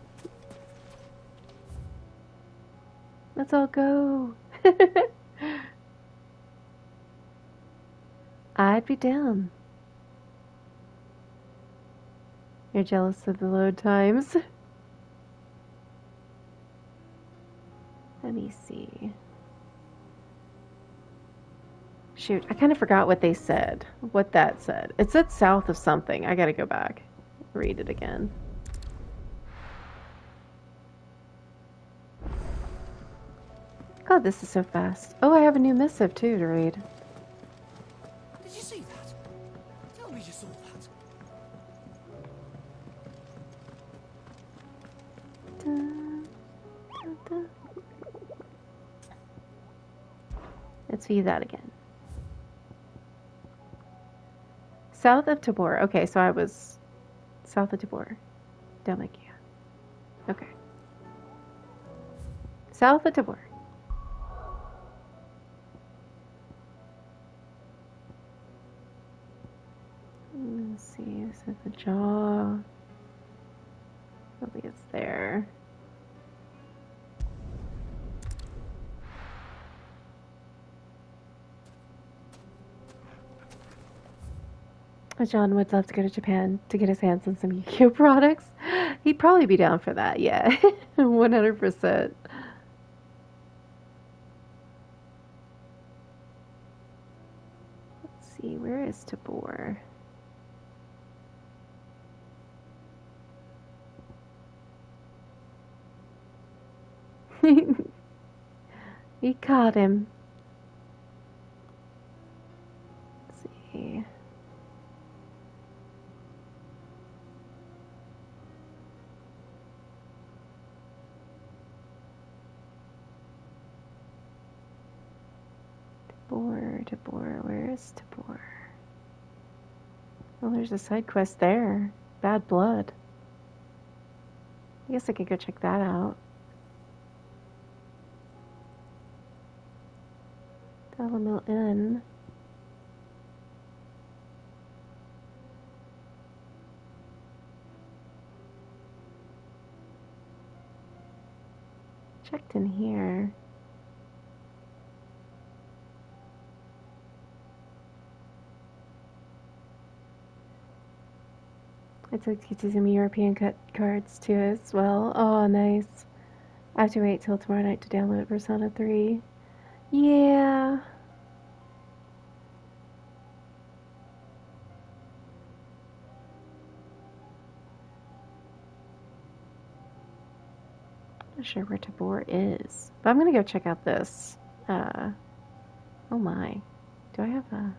Let's all go. I'd be down. You're jealous of the load times. Let me see. Shoot, I kind of forgot what they said. What that said. It said south of something. I gotta go back. Read it again. God, this is so fast. Oh, I have a new missive too to read. Did you see that? Tell me you saw that. Let's view that again. South of Tabor. Okay, so I was south of Tabor. Dalmatia. Okay. south of Tabor. Let's see, this is the jaw. Hopefully it's there. John would love to go to Japan to get his hands on some Yu-Gi-Oh products. He'd probably be down for that, yeah. 100%. Let's see, where is Tabor? He caught him. Let's see. Tabor, where is Tabor? Well, there's a side quest there. Bad Blood. I guess I could go check that out. Dalamil Inn. Checked in here. It takes you to some European cut cards too as well. Oh, nice. I have to wait till tomorrow night to download Persona 3. Yeah. Not sure where Tabor is, but I'm gonna go check out this. Oh my. Do I have a...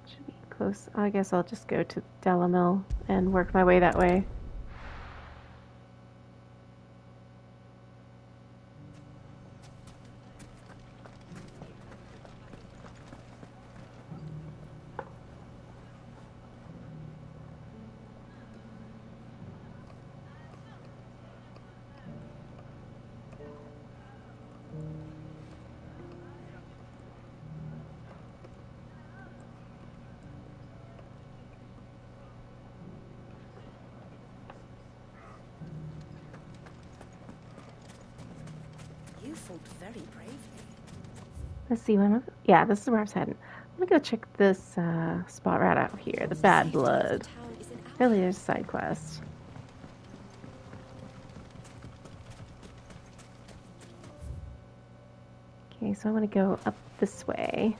Should be close. I guess I'll just go to Dalamil and work my way that way. Very bravely. Let's see, yeah, this is where I was heading. I'm gonna go check this spot right out here, the Bad Blood. Really, there's a side quest. Okay, so I'm gonna go up this way.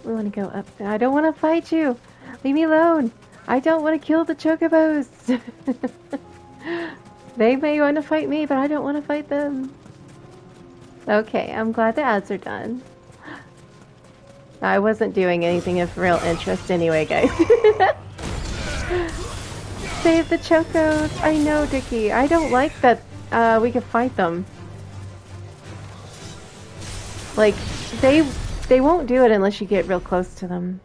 We want to go up there. I don't want to fight you. Leave me alone. I don't want to kill the chocobos. They may want to fight me, but I don't want to fight them. Okay, I'm glad the ads are done. I wasn't doing anything of real interest anyway, guys. Save the chocos. I know, Dickie. I don't like that we can fight them. Like, they won't do it unless you get real close to them.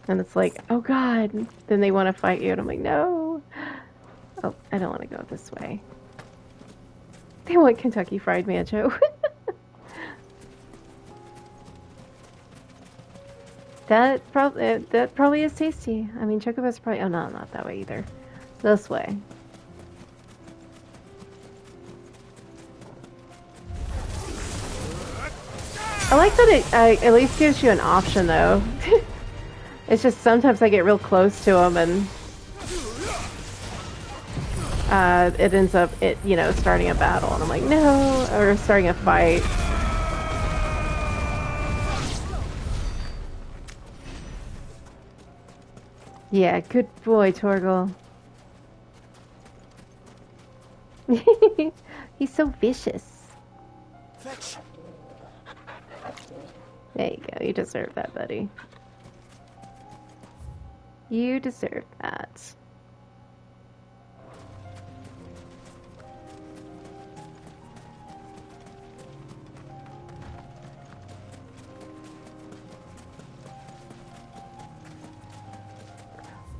And it's like, oh god, then they want to fight you, and I'm like, no. Oh, I don't want to go this way. They want Kentucky Fried Manjo. That probably is tasty. I mean, Chocobo's probably, oh no, not that way either. This way. I like that it at least gives you an option, though. It's just sometimes I get real close to them and it ends up, starting a battle, and I'm like, no, or starting a fight. Yeah, good boy, Torgal. He's so vicious. Fetch. There you go. You deserve that, buddy. You deserve that.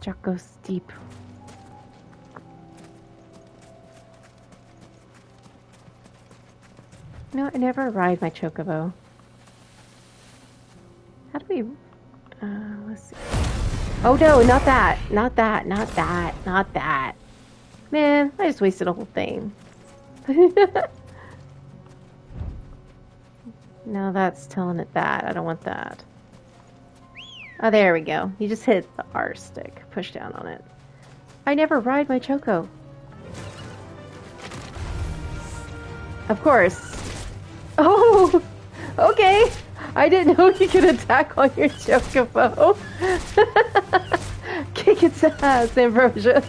Choco Steep. No, I never ride my chocobo. How do we... let's see. Oh no, not that. Not that, not that, not that. Man, I just wasted a whole thing. No, that's telling it that. I don't want that. Oh, there we go. You just hit the R stick. Push down on it. I never ride my choco. Of course. Oh, okay. I didn't know you could attack on your chocobo. Kick its ass, Ambrosia.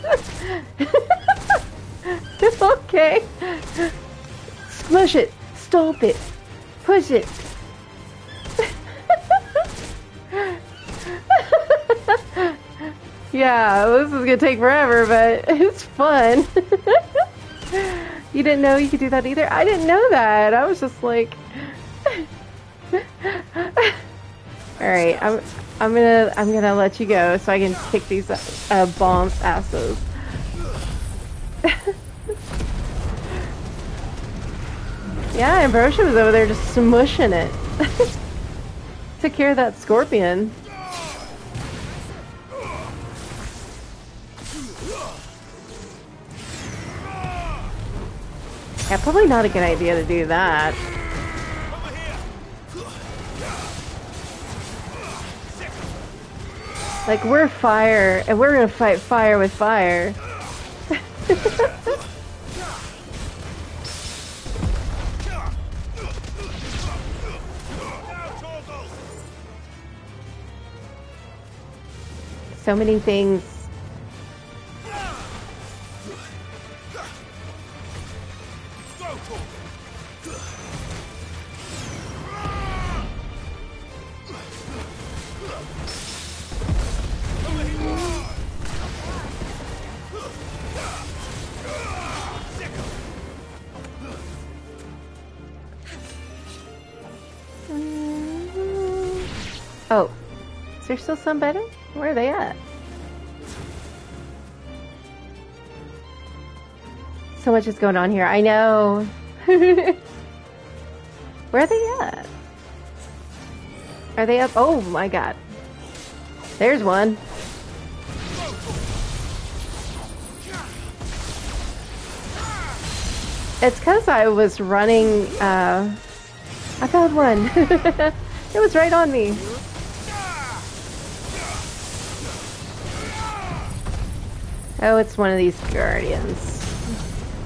Okay. Smush it. Stomp it. Push it. Yeah, this is gonna take forever, but it's fun. You didn't know you could do that either? I didn't know that. I was just like... Alright, I'm gonna let you go so I can kick these bombs' asses. Yeah, Ambrosia was over there just smushing it. Took care of that scorpion. Yeah, probably not a good idea to do that. Like, we're fire, and we're gonna fight fire with fire. So many things. Oh, is there still some better? Where are they at? So much is going on here. I know. Where are they at? Are they up? Oh my god. There's one. It's because I was running, I found one. It was right on me. Oh, it's one of these guardians.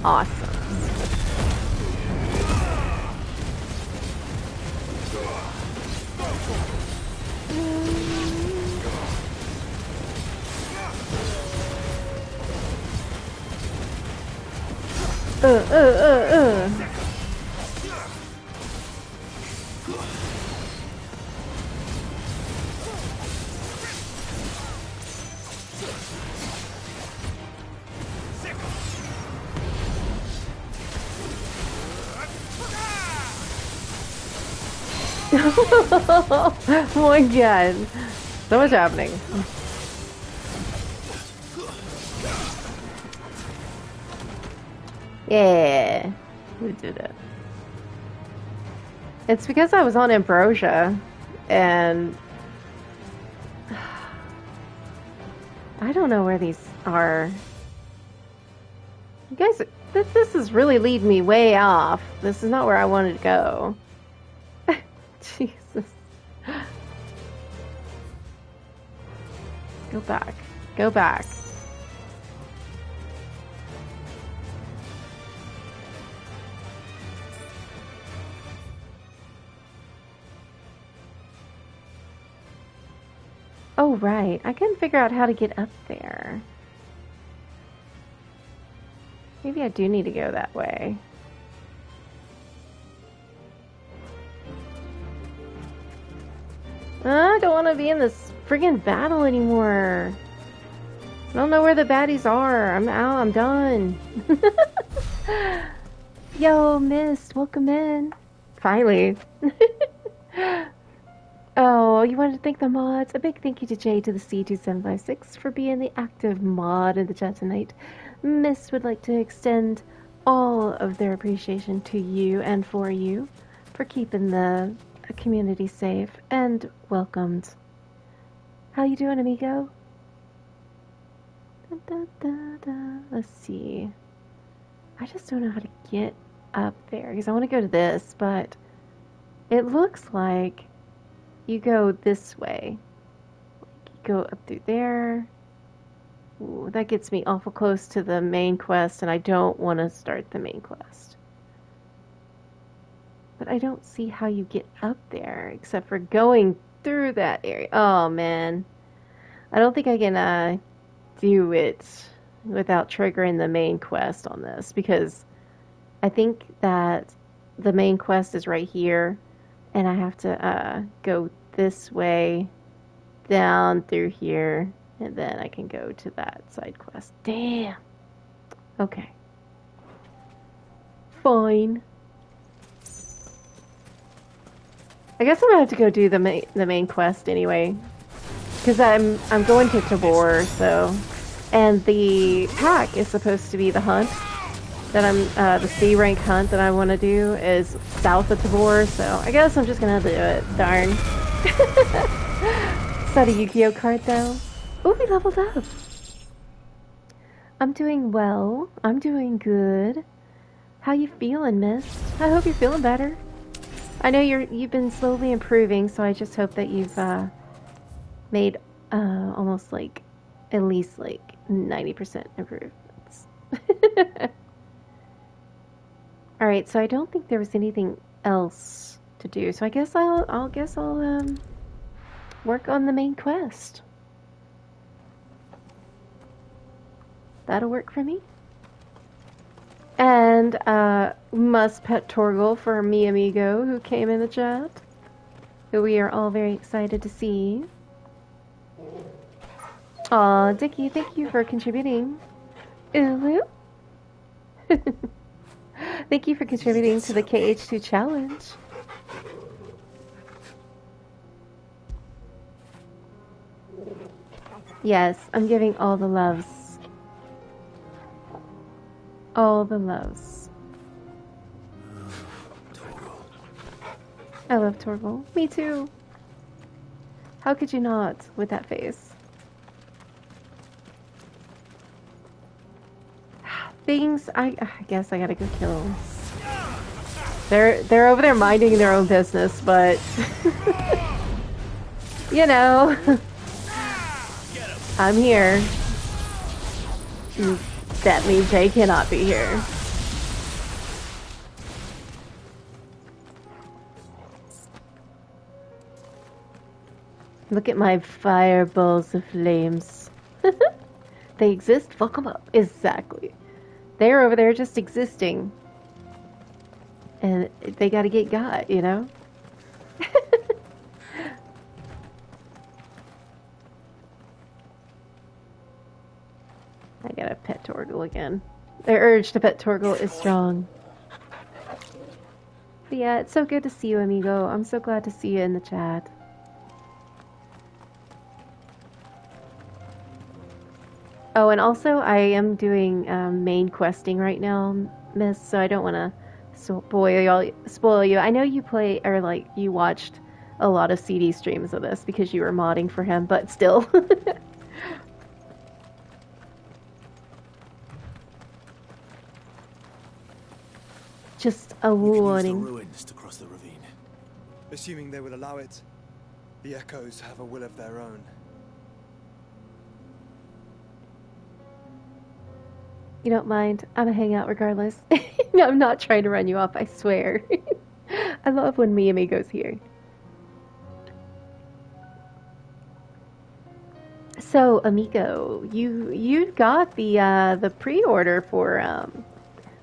Awesome. Oh my god. So much happening. Yeah. We did it. It's because I was on Ambrosia and I don't know where these are. You guys, this is really leading me way off. This is not where I wanted to go. Jesus. Go back. Go back. Oh, right. I couldn't figure out how to get up there. Maybe I do need to go that way. I don't want to be in this friggin' battle anymore. I don't know where the baddies are. I'm out. I'm done. Yo, Mist. Welcome in. Finally. Oh, you wanted to thank the mods. A big thank you to Jay to the C2756 for being the active mod in the chat tonight. Miss would like to extend all of their appreciation to you and for you for keeping the community safe and welcomed. How you doing, amigo? Da, da, da, da. Let's see. I just don't know how to get up there because I want to go to this, but it looks like you go this way. Like you go up through there. Ooh, that gets me awful close to the main quest, and I don't want to start the main quest. But I don't see how you get up there except for going through that area. Oh, man. I don't think I can do it without triggering the main quest on this, because I think that the main quest is right here, and I have to go this way down through here, and then I can go to that side quest. Damn. Okay. Fine. I guess I'm gonna have to go do the main quest anyway, because I'm going to Tabor, so, and the pack is supposed to be the hunt that I'm the C rank hunt that I want to do is south of Tabor, so I guess I'm just gonna have to do it. Darn. Is that a Yu-Gi-Oh card though? Ooh, we leveled up. I'm doing well. I'm doing good. How you feeling, miss? I hope you're feeling better. I know you've been slowly improving, so I just hope that you've made almost like at least like 90% improvements. All right, so I don't think there was anything else to do, so I guess I'll work on the main quest. That'll work for me. And must pet Torgal for mi amigo who came in the chat, who we are all very excited to see. Aw, Dickie, thank you for contributing. Ulu. Thank you for contributing to the KH2 challenge. Yes, I'm giving all the loves. All the loves. I love Torgal. Me too. How could you not with that face? Things I guess I gotta go kill them. They're over there minding their own business, but you know, I'm here. That means Jay cannot be here. Look at my fireballs of flames. They exist? Fuck them up. Exactly. They're over there just existing. And they gotta get got, you know? I gotta pet Torgal again. The urge to pet Torgal is strong. But yeah, it's so good to see you, amigo. I'm so glad to see you in the chat. Oh, and also I am doing main questing right now, miss, so I don't want to spoil you. I know you play, or like, you watched a lot of CD streams of this because you were modding for him, but still. Just a warning. Use the ruins to cross the ravine. Assuming they will allow it. The echoes have a will of their own. You don't mind? I'm gonna hang out regardless. I'm not trying to run you off, I swear. I love when mi amigo's here. So, amigo, you got the pre-order for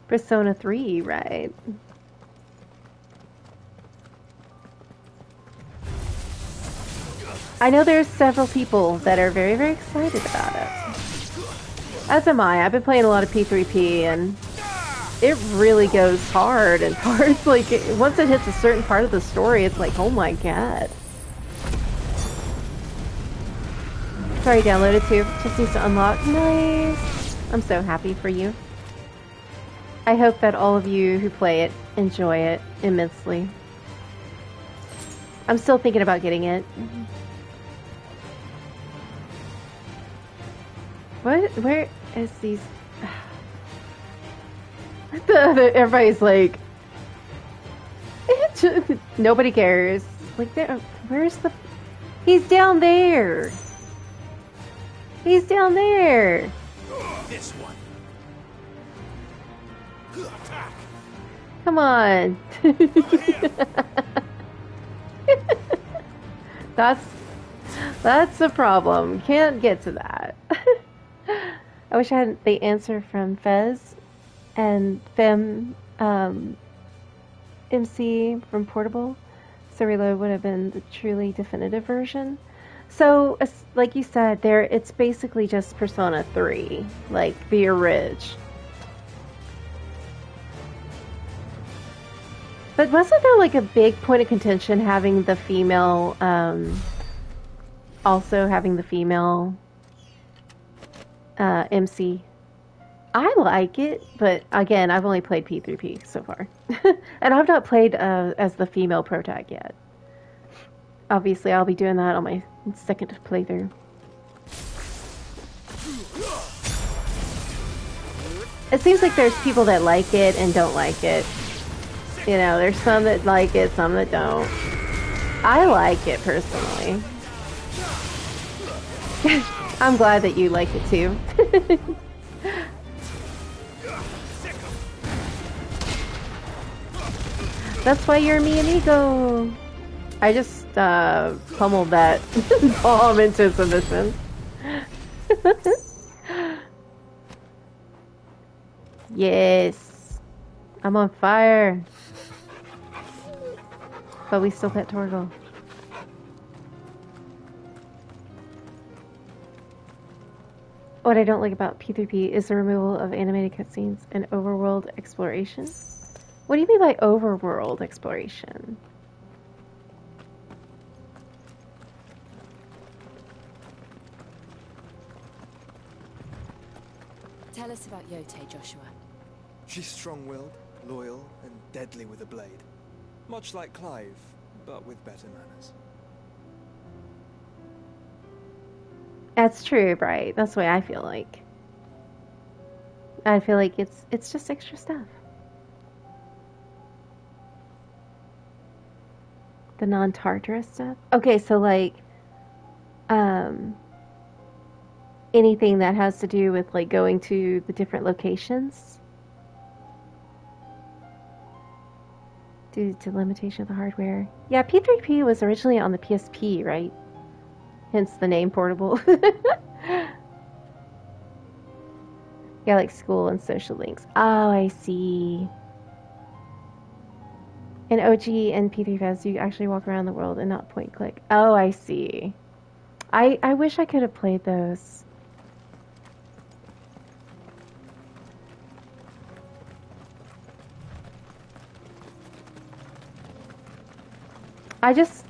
Persona 3, right? I know there's several people that are very, very excited about it. As am I. I've been playing a lot of P3P, and it really goes hard and parts. Like, once it hits a certain part of the story, it's like, oh my god. already downloaded too. Just needs to unlock. Nice. I'm so happy for you. I hope that all of you who play it enjoy it immensely. I'm still thinking about getting it. What? Where is these? Everybody's like, nobody cares. Like, where's the? He's down there. He's down there. This one. Attack. Come on. That's the problem. Can't get to that. I wish I had the answer from Fez and Fem MC from Portable. So Reload would have been the truly definitive version. So, like you said, it's basically just Persona 3, like the orig. But wasn't there like a big point of contention having the female, also having the female MC? I like it, but again, I've only played P3P so far. And I've not played as the female protag yet. Obviously, I'll be doing that on my second playthrough. It seems like there's people that like it and don't like it. You know, there's some that like it, some that don't. I like it personally. I'm glad that you like it too. That's why you're mi amigo. I just pummeled that bomb into submission. Yes. I'm on fire. But we still pet Torgal. What I don't like about P3P is the removal of animated cutscenes and overworld exploration. What do you mean by overworld exploration? Tell us about Yote, Joshua. She's strong-willed, loyal, and deadly with a blade. Much like Clive, but with better manners. That's true, right? That's the way I feel like. I feel like it's just extra stuff. The non-Tartarus stuff? Okay, so like anything that has to do with like going to the different locations due to limitation of the hardware. Yeah, P3P was originally on the PSP, right? Hence the name Portable. Yeah, like school and social links. Oh, I see. In OG and P3Fest, you actually walk around the world and not point click. Oh, I see. I wish I could have played those.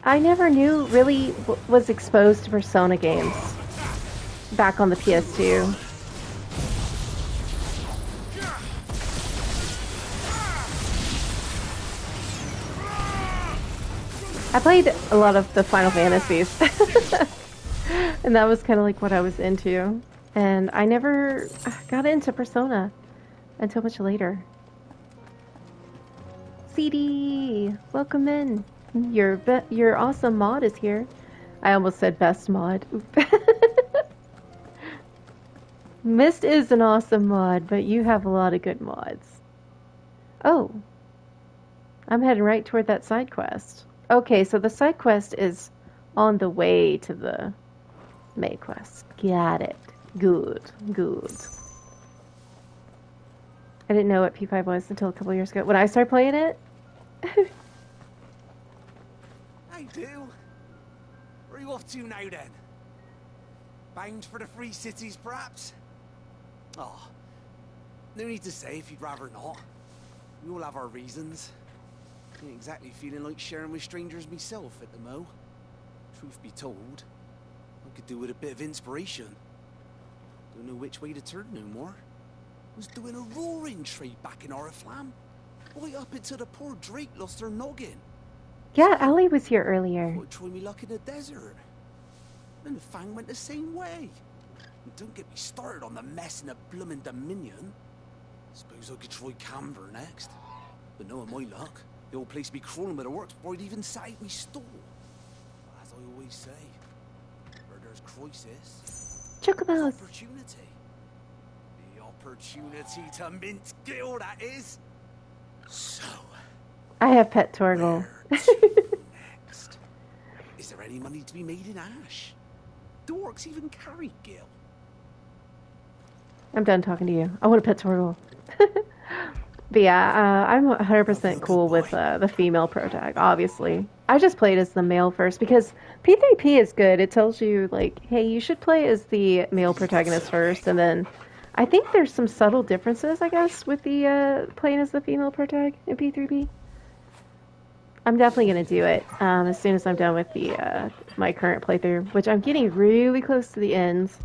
I never knew really was exposed to Persona games back on the PS2. I played a lot of the Final Fantasies. And that was kind of like what I was into. And I never got into Persona until much later. CD, welcome in. Your awesome mod is here. I almost said best mod. Mist is an awesome mod, but you have a lot of good mods. Oh. I'm heading right toward that side quest. Okay, so the side quest is on the way to the main quest. Got it. Good, good. I didn't know what P5 was until a couple years ago. When I started playing it... I do. Where are you off to now, then? Bound for the Free Cities, perhaps? Oh, no need to say if you'd rather not. We all have our reasons. Ain't exactly feeling like sharing with strangers myself at the mo. Truth be told, I Could do with a bit of inspiration. Don't know which way to turn no more. Was doing a roaring trade back in Oriflamme. Right up until the poor Drake lost her noggin. Yeah, Allie was here earlier. Thought I'd try me luck in the desert. And the Fang went the same way. And don't get me started on the mess in the bloomin' Dominion. Suppose I could try Camber next. But knowing my luck, the old place be crawling with the works before I'd even set out me store. As I always say, where there's crisis, Chocobos. opportunity. The opportunity to mint gil, that is. So, I have pet Torgal. is there any money to be made in Ash? Do orcs even carry gil? I'm done talking to you. I want to pet Torgal. But yeah, I'm 100% cool with the female protag, obviously. I just played as the male first because P3P is good. It tells you, like, hey, you should play as the male protagonist first, and then I think there's some subtle differences, I guess, with the playing as the female protag in P3P. I'm definitely going to do it as soon as I'm done with the my current playthrough, which I'm getting really close to the ends.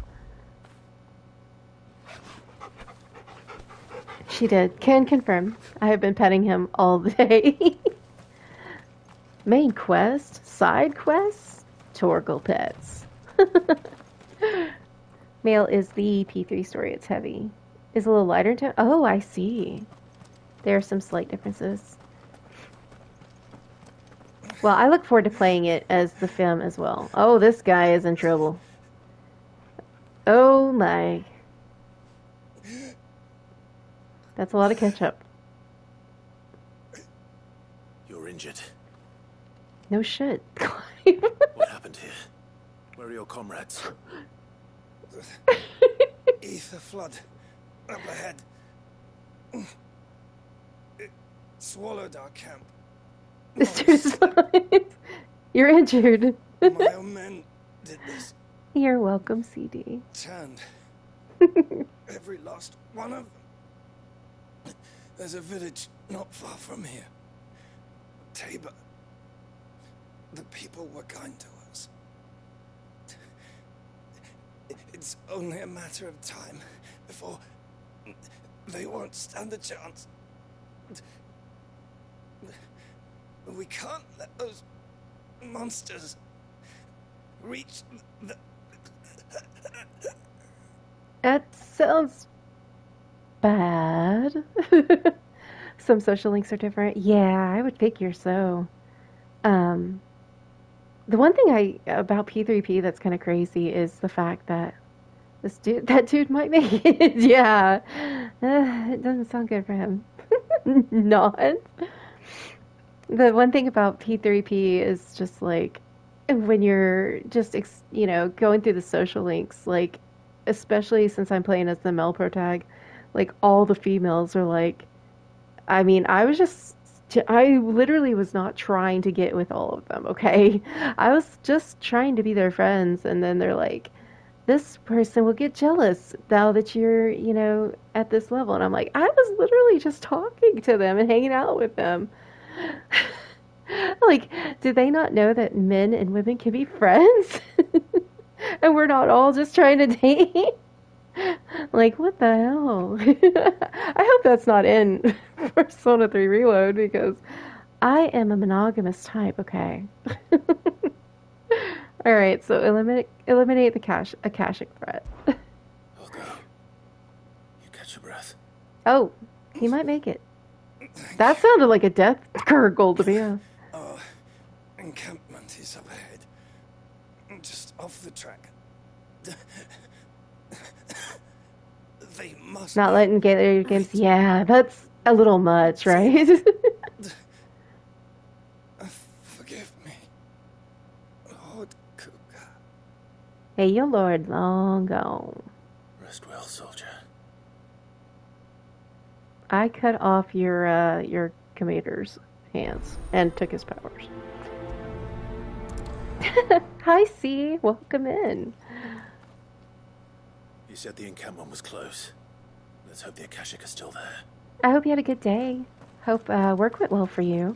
She did. Can confirm. I have been petting him all day. Main quest, side quests, Torgal pets. Male is the P3 story. It's heavy. Is a little lighter in tone. Oh, I see. There are some slight differences. Well, I look forward to playing it as the femme as well. Oh, this guy is in trouble. Oh my. That's a lot of ketchup. You're injured. No shit. What happened here? Where are your comrades? Ether flood. Up ahead. It swallowed our camp. This dude is fine. You're injured. My own men did this. You're welcome, CD. Turned. Every last one of them. There's a village not far from here. Tabor. The people were kind to us. It's only a matter of time before they won't stand a chance. We can't let those monsters reach the... That sounds bad. Some social links are different. Yeah, I would figure so. The one thing about P3P that's kind of crazy is the fact that that dude might make it. Yeah. It doesn't sound good for him. Not. The one thing about P3P is just like when you're just, going through the social links, like, especially since I'm playing as the male protag, like, all the females are like, I mean, I literally was not trying to get with all of them, okay? I was just trying to be their friends, and then they're like, this person will get jealous now that you're, at this level. And I'm like, I was literally just talking to them and hanging out with them. Like, do they not know that men and women can be friends? And we're not all just trying to date? Like, what the hell? I hope that's not in Persona 3 Reload, because I am a monogamous type, okay? Alright, so eliminate the Akashic threat. I'll go. You catch your breath. Oh, he might make it. That sounded like a death gurgle to me. Our encampment is up ahead. Just off the track. They must not letting get games. Yeah, that's a little much, right? Forgive me, Lord Kuka. Hey, your lord long gone. Rest well, soldier. I cut off your commander's hands and took his powers. Hi, C. Welcome in. You said the encampment was close. Let's hope the Akashic is still there. I hope you had a good day. Hope work went well for you.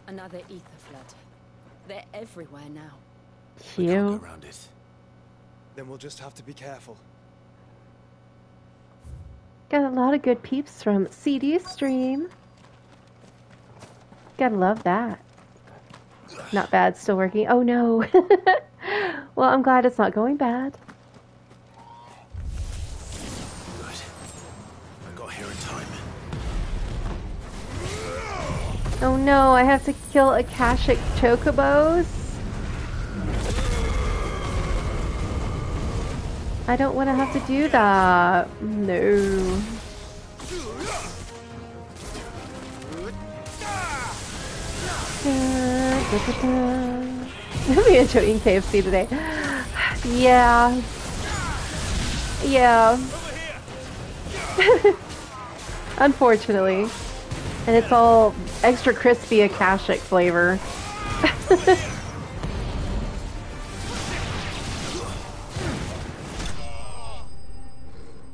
Another ether flood. They're everywhere now. Cute. Around it. Then we'll just have to be careful. Got a lot of good peeps from CD stream. Gotta love that. Not bad, still working. Oh no. Well, I'm glad it's not going bad. Good. I got here in time. Oh no, I have to kill Akashic Chocobos. I don't want to have to do that. No. We enjoyed eating KFC today. Yeah. Yeah. Unfortunately. And it's all extra crispy Akashic flavor.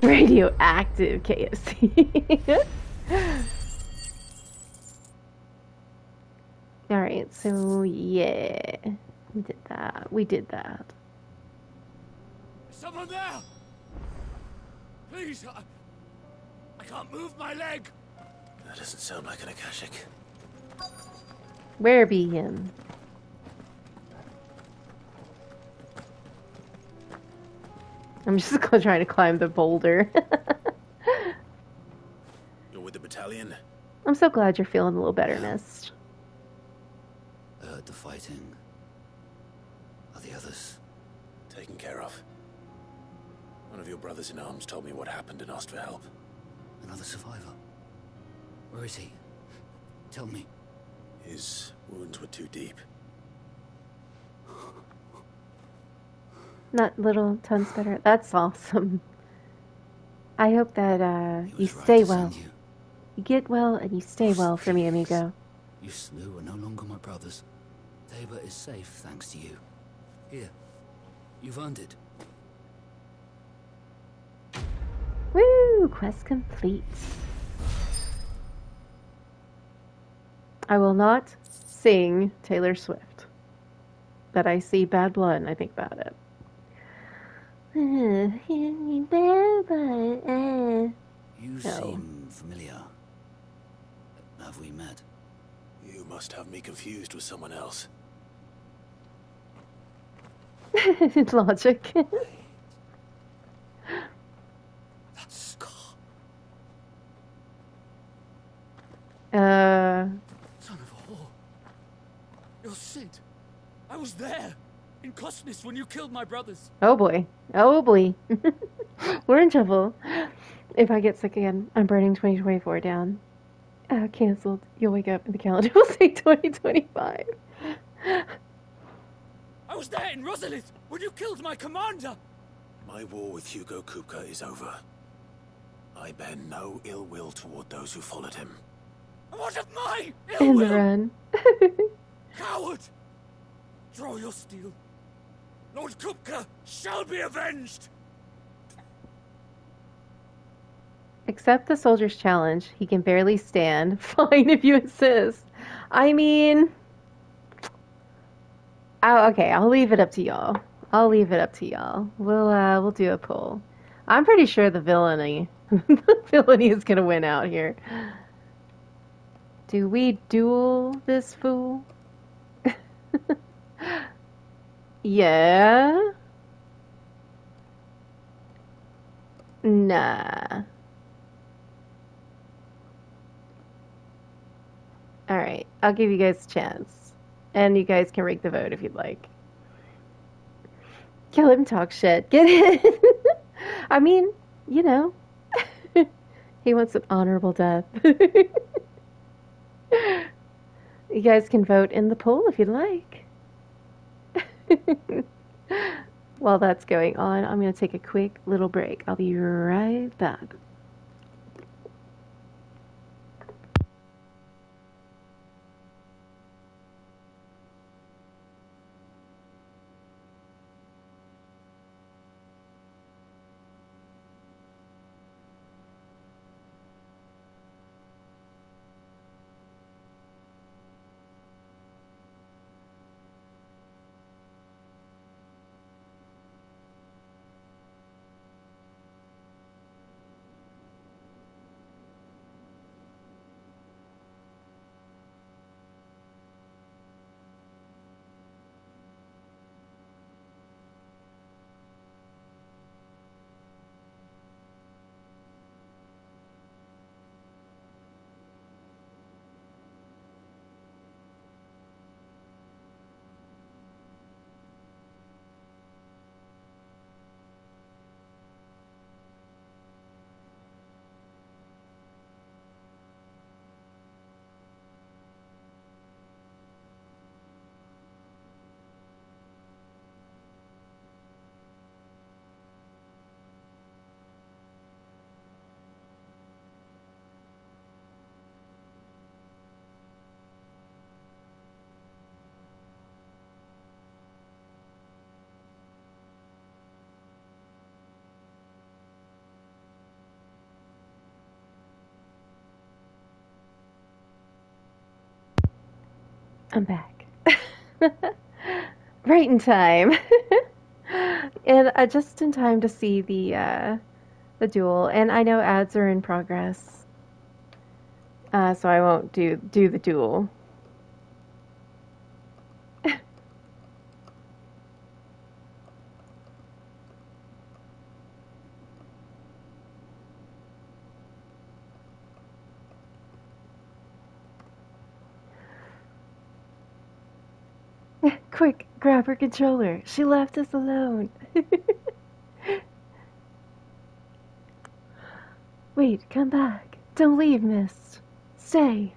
Radioactive KFC. Alright, so yeah. We did that. We did that. Is someone there? Please, I can't move my leg. That doesn't sound like an Akashic. Where be him? I'm just gonna try to climb the boulder. You're with the battalion? I'm so glad you're feeling a little better, Mist. I heard the fighting. Are the others? Taken care of. One of your brothers in arms told me what happened and asked for help. Another survivor? Where is he? Tell me. His wounds were too deep. Not little, tons better. That's awesome. I hope that you stay well. You get well and you stay well for me, amigo. You slew are no longer my brothers. Tabor is safe thanks to you. Here, you've earned it. Woo! Quest complete. I will not sing Taylor Swift. But I see bad blood and I think about it. You No. seem familiar. Have we met? You must have me confused with someone else. Logic. That scar. Son of a whore. You're Sid. I was there. In Cosnis when you killed my brothers. Oh boy. Oh boy. We're in trouble. If I get sick again, I'm burning 2024 down. Cancelled. You'll wake up and the calendar will say 2025. I was there in Rosalith when you killed my commander. My war with Hugo Kupka is over. I bear no ill will toward those who followed him. What of my ill In the will? run. Coward! Draw your steel. Lord Kupka shall be avenged! Accept the soldier's challenge. He can barely stand. Fine if you insist. I mean... Oh, okay, I'll leave it up to y'all. I'll leave it up to y'all. We'll do a poll. I'm pretty sure the villainy is gonna win out here. Do we duel this fool? Yeah? Nah. Alright, I'll give you guys a chance. And you guys can rake the vote if you'd like. Kill him, talk shit. Get it? I mean, you know. He wants an honorable death. You guys can vote in the poll if you'd like. While that's going on, I'm going to take a quick little break. I'll be right back. I'm back. Right in time. And just in time to see the duel. And I know ads are in progress. So I won't do the duel. Quick, grab her controller. She left us alone. Wait, come back. Don't leave, miss. Stay.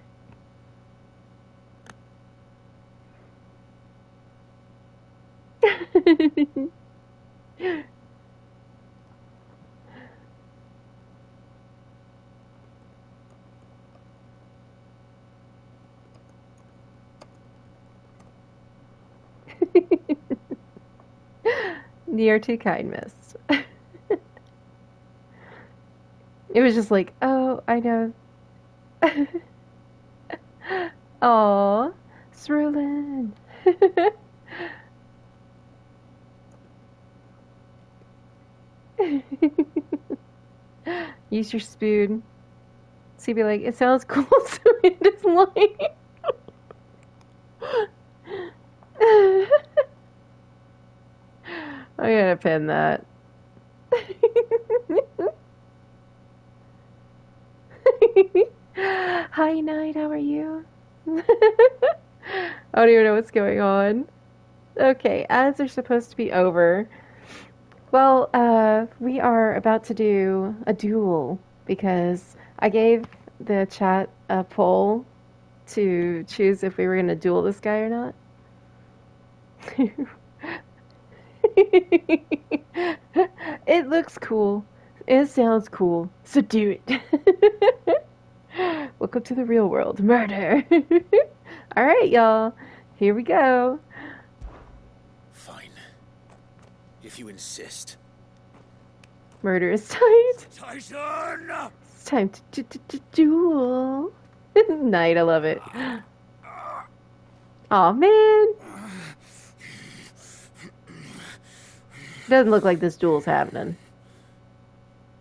You're too kind, miss. It was just like, oh, I know. Aw, Srulin. Use your spoon. So you'd be like, it sounds cool, so it is lying. I gotta pin that. Hi, Night, how are you? I don't even know what's going on. Okay, ads are supposed to be over. Well, we are about to do a duel because I gave the chat a poll to choose if we were going to duel this guy or not. It looks cool. It sounds cool. So do it. Welcome to the real world. Murder. Alright, y'all. Here we go. Fine. If you insist. Murder is tight. Tyson! It's time to duel. Night, I love it. Aw, man. Doesn't look like this duel's happening.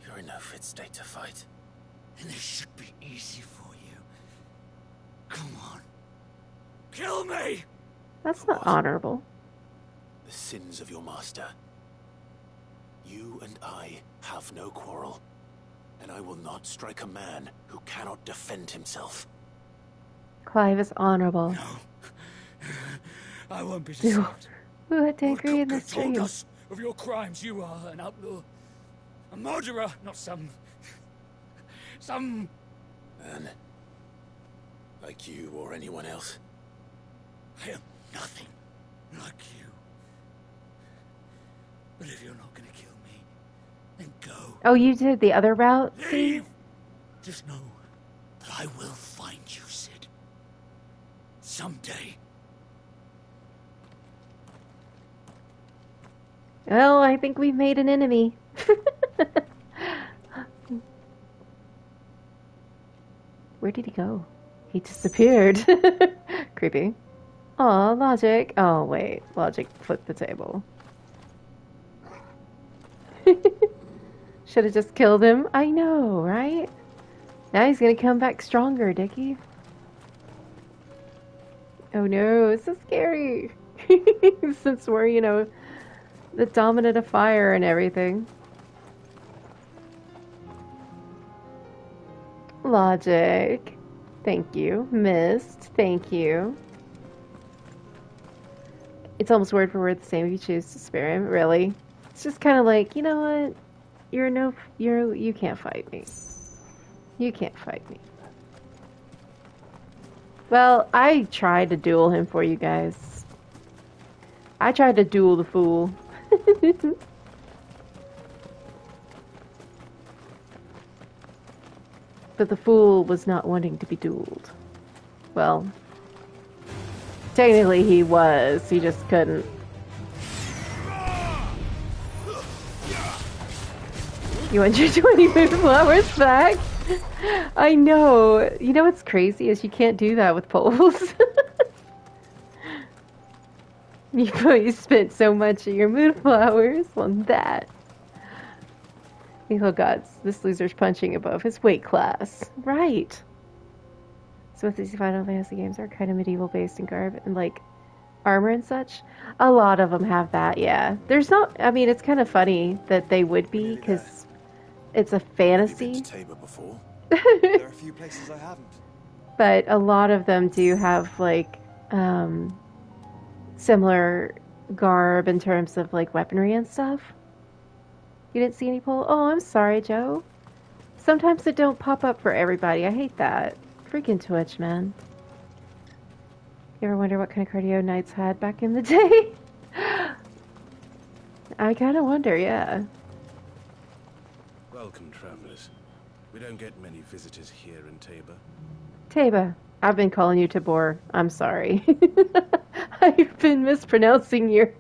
You're in no fit state to fight. And this should be easy for you. Come on. Kill me! That's not honorable. The sins of your master. You and I have no quarrel, and I will not strike a man who cannot defend himself. Clive is honorable. No. I won't be deceived. Who had to agree in this told dream? us of your crimes. You are an outlaw. A murderer, not some Man. Like you or anyone else. I am nothing like you. But if you're not gonna kill me, then go. Oh, you did the other route? Leave! Just know that I will find you, Sid. Someday. Well, I think we've made an enemy. Where did he go? He disappeared. Creepy. Aw, Logic. Oh, wait. Logic flipped the table. Should have just killed him. I know, right? Now he's gonna come back stronger, Dickie. Oh no, it's so scary. Since we're, you know, the dominant of fire and everything. Logic. Thank you. Mist. Thank you. It's almost word for word the same if you choose to spare him. Really? It's just kind of like, you know what? You can't fight me. You can't fight me. Well, I tried to duel him for you guys. I tried to duel the fool. But the fool was not wanting to be dueled. Well, technically he was. He just couldn't. You want your 20 food flowers back? I know. You know what's crazy is you can't do that with poles. You spent so much of your moonflowers on that. Oh gods, this loser's punching above his weight class. Right. So with these Final Fantasy games are kind of medieval based in garb and like armor and such. A lot of them have that, yeah. There's not, I mean, it's kind of funny that they would be because it's a fantasy. Have you been to Tabor before? There are a few places I haven't. But a lot of them do have like similar garb in terms of like weaponry and stuff. You didn't see any pull? Oh, I'm sorry, Joe. Sometimes it don't pop up for everybody. I hate that. Freaking Twitch, man. You ever wonder what kind of cardio knights had back in the day? I kind of wonder, yeah. Welcome, travelers. We don't get many visitors here in Tabor. Tabor. I've been calling you Tabor. I'm sorry. I've been mispronouncing your...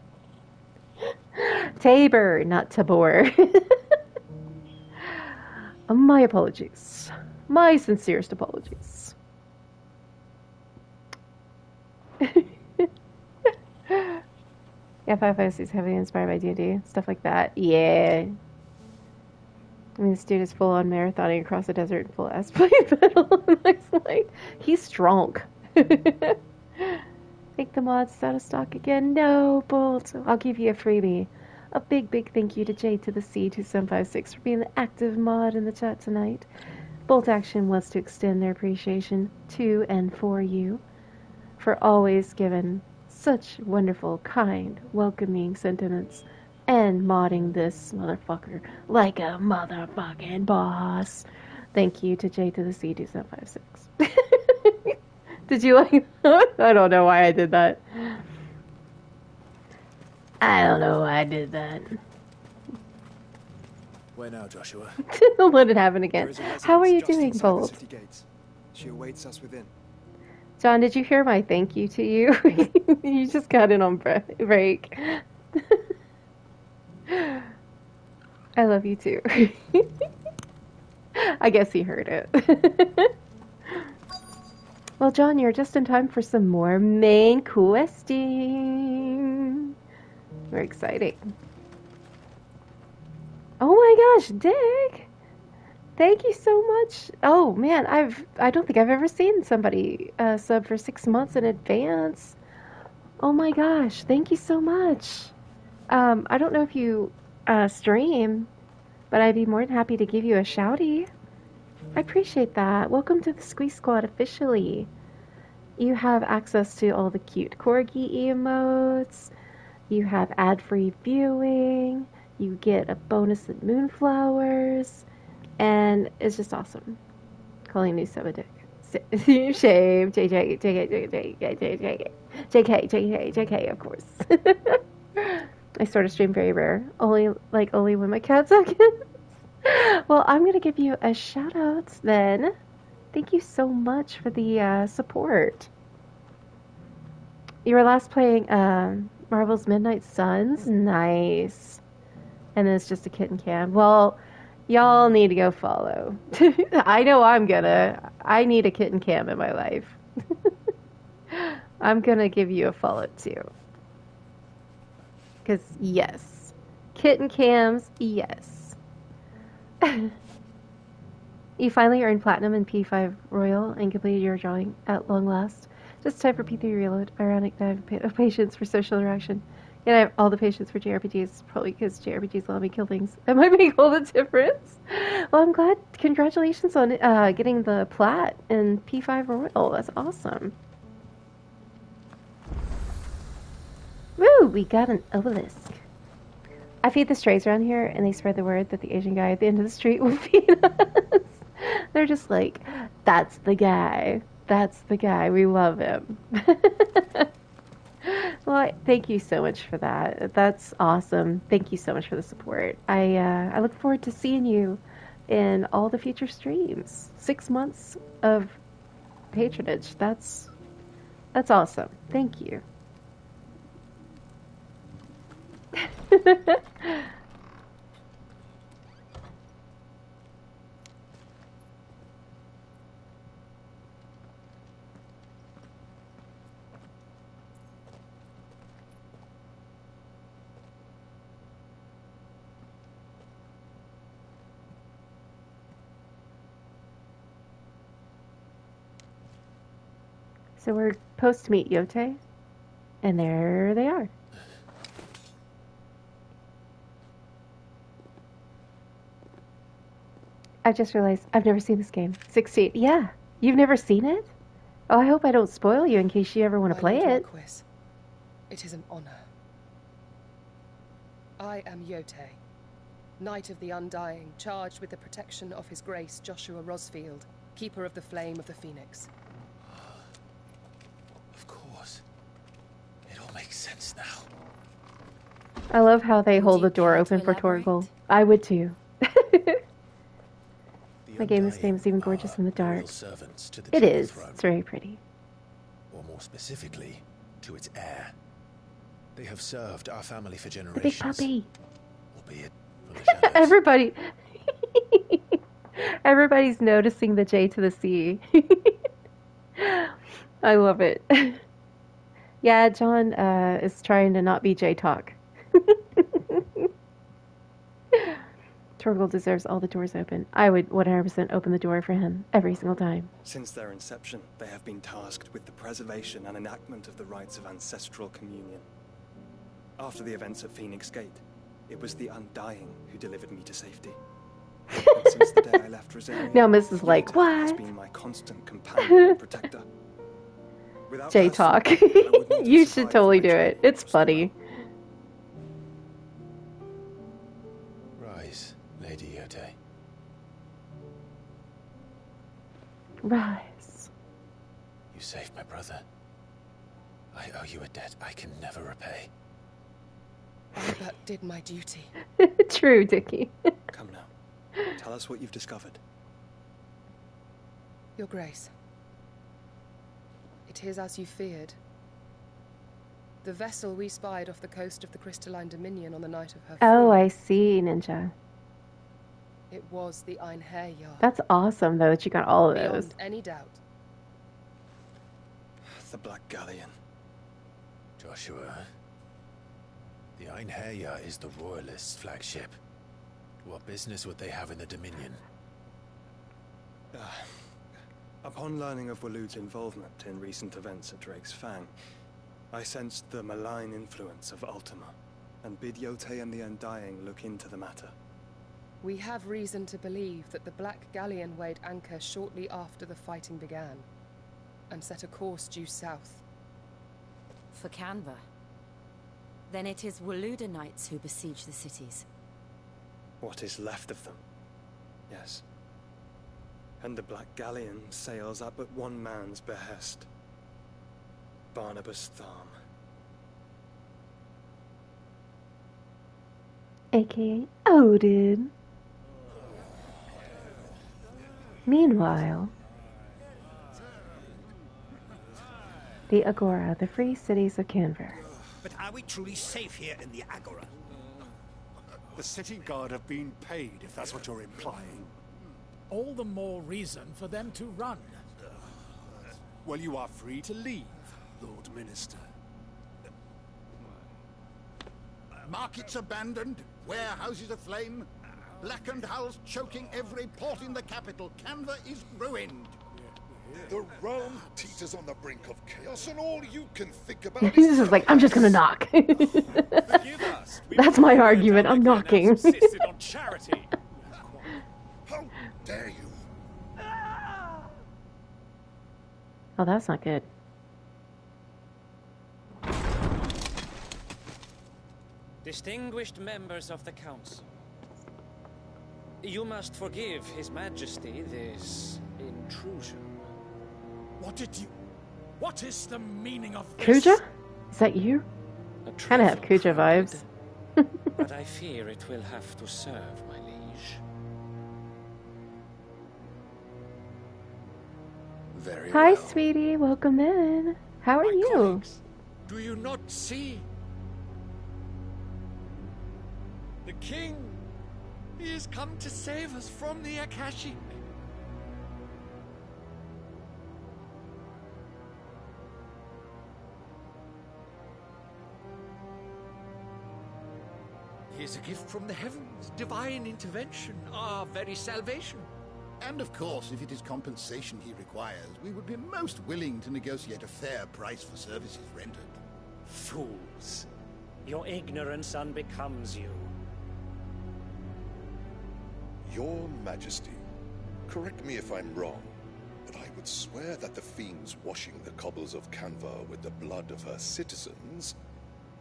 Tabor, not Tabor. My apologies. My sincerest apologies. Yeah, Final Fantasy is heavily inspired by D&D, stuff like that. Yeah. I mean, this dude is full on marathoning across the desert in full ass play battle. And I was like, he's strong. Take the mods out of stock again. No, Bolt. I'll give you a freebie. A big, big thank you to J to the C 2756 for being the active mod in the chat tonight. Bolt Action wants to extend their appreciation to and for you for always giving such wonderful, kind, welcoming sentiments and modding this motherfucker like a motherfucking boss. Thank you to J to the C 2756. Did you like that? I don't know why I did that. I don't know why I did that. Where now, Joshua? Let it happen again. How are you doing, Bolt? She awaits us within. John, did you hear my thank you to you? You just got in on break. I love you too. I guess he heard it. Well, John, you're just in time for some more main questing. Very exciting. Oh my gosh, Dick! Thank you so much. Oh man, I don't think I've ever seen somebody sub for 6 months in advance. Oh my gosh, thank you so much. I don't know if you stream, but I'd be more than happy to give you a shouty. I appreciate that. Welcome to the Squeeze Squad officially. You have access to all the cute corgi emotes. You have ad-free viewing. You get a bonus at Moonflowers. And it's just awesome. Calling you so a dick. Shame. JK, of course. I sort of stream very rare. Only when my cat's again. Well, I'm going to give you a shout out then. Thank you so much for the support. You were last playing Marvel's Midnight Suns? Nice. And then it's just a kitten cam. Well, y'all need to go follow. I know I'm gonna. I need a kitten cam in my life. I'm gonna give you a follow too. Because, yes. Kitten cams, yes. You finally earned Platinum in P5 Royal and completed your drawing at long last. Just time for P3 Reload. Ironic that I have patience for social interaction. And I have all the patience for JRPGs, probably because JRPGs allow me to kill things. That might make all the difference. Well, I'm glad. Congratulations on getting the Plat in P5 Royal. That's awesome. Woo! We got an obelisk. I feed the strays around here, and they spread the word that the Asian guy at the end of the street will feed us. They're just like, that's the guy. That's the guy. We love him. Well, thank you so much for that. That's awesome. Thank you so much for the support. I look forward to seeing you in all the future streams. 6 months of patronage. That's awesome. Thank you. So we're supposed to meet Yote, and there they are. I just realized I've never seen this game. 16. Yeah, you've never seen it? Oh, I hope I don't spoil you in case you ever want to play it. Marquis, it is an honor. I am Yote, Knight of the Undying, charged with the protection of His Grace Joshua Rosfield, Keeper of the Flame of the Phoenix. Of course. It all makes sense now. I love how they hold the door open for Torgal. I would too. This game is even gorgeous in the dark. It is. It's very pretty. Or more specifically, to its heir. They have served our family for The generations. big puppy. Albeit from the shadows. Everybody's noticing the J to the C. I love it. Yeah, John is trying to not be J talk. Torgal deserves all the doors open. I would 100% open the door for him every single time. Since their inception, they have been tasked with the preservation and enactment of the rites of ancestral communion. After the events at Phoenix Gate, it was the Undying who delivered me to safety. And since the day I left Rosaria, Now Mrs. like, Yote has what? been my constant companion and protector. Without J her talk. support, I would not have You should survived totally my do it. It's funny. Rise, Lady Yote. Rise. You saved my brother. I owe you a debt I can never repay. I but did my duty. True, Dickie. Come now. Tell us what you've discovered. Your Grace. It is as you feared. The vessel we spied off the coast of the Crystalline Dominion on the night of her Oh, fall, I see, Ninja. it was the Einherjar. That's awesome, though, that you got all of those. Beyond any doubt. The Black Galleon. Joshua. The Einherjar is the Royalists' flagship. What business would they have in the Dominion? Upon learning of Waloed's involvement in recent events at Drake's Fang, I sensed the malign influence of Ultima, and bid Yote and the Undying look into the matter. We have reason to believe that the Black Galleon weighed anchor shortly after the fighting began, and set a course due south. For Canva. Then it is Waloeda Knights who besiege the cities. What is left of them? Yes. And the Black Galleon sails up at one man's behest. Barnabas Tharm. AKA Odin. Meanwhile, the Agora, the free cities of Canver. But are we truly safe here in the Agora? The city guard have been paid, if that's what you're implying. All the more reason for them to run. Well, you are free to leave, Lord Minister. Markets abandoned, warehouses aflame, blackened hulls choking every port in the capital. Canva is ruined. The realm teeters on the brink of chaos, and all you can think about He's just like, I'm just gonna knock. That's my argument. I'm knocking. insisted on charity. How dare you? Oh, that's not good. Distinguished members of the Council, you must forgive His Majesty this intrusion. What is the meaning of this? Kuja? Is that you? Kind of have Kuja vibes. But I fear it will have to serve, my liege. Very Hi, well. sweetie. Welcome in. How are you? Do you not see? The king, he has come to save us from the Akashic. He is a gift from the heavens, divine intervention, our very salvation. And of course, if it is compensation he requires, we would be most willing to negotiate a fair price for services rendered. Fools. Your ignorance unbecomes you. Your Majesty, correct me if I'm wrong, but I would swear that the fiends washing the cobbles of Canva with the blood of her citizens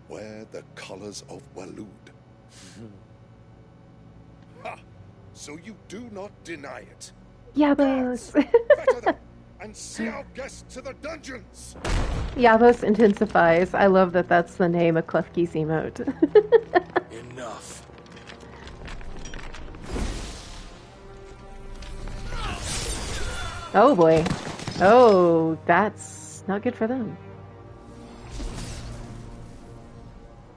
wear the colors of Waloed. Ha! So you do not deny it. Yabos. Better them, and see our guests to the dungeons. Yabos intensifies. I love that that's the name of Klefki's emote. Enough. Oh boy. Oh, that's not good for them.